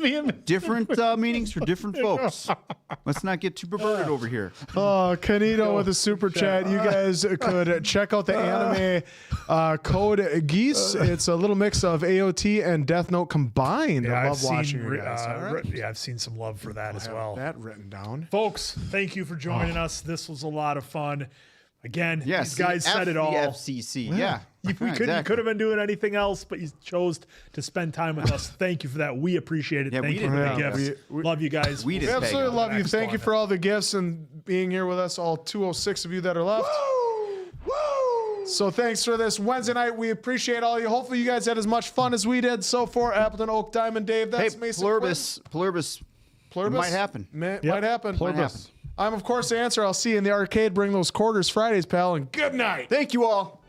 him. different meanings for different folks. Let's not get too perverted over here. Oh, Canito with a super chat. You guys could check out the anime Code Geese. It's a little mix of AOT and Death Note combined. I love watching you guys. All right. Yeah, I've seen some love for that as well. That written down. Folks, thank you for joining us. This was a lot of fun. Again, Yes, these guys said it all. The FCC. Yeah. You could have been doing anything else, but you chose to spend time with us. Thank you for that. We appreciate it. Yeah, Thank we you for didn't the pay gifts. Love you guys. We didn't pay Absolutely you. love you. Thank you for all the gifts and being here with us, all 206 of you that are left. So thanks for this Wednesday night. We appreciate all you. Hopefully you guys had as much fun as we did so far. Appleton, Oak, Diamond, Dave. Hey, That's Mason. Pluribus. Pluribus? Might happen. Might happen. Pluribus. I'm, of course, the answer. I'll see you in the arcade. Bring those quarters Fridays, pal, and good night. Thank you all.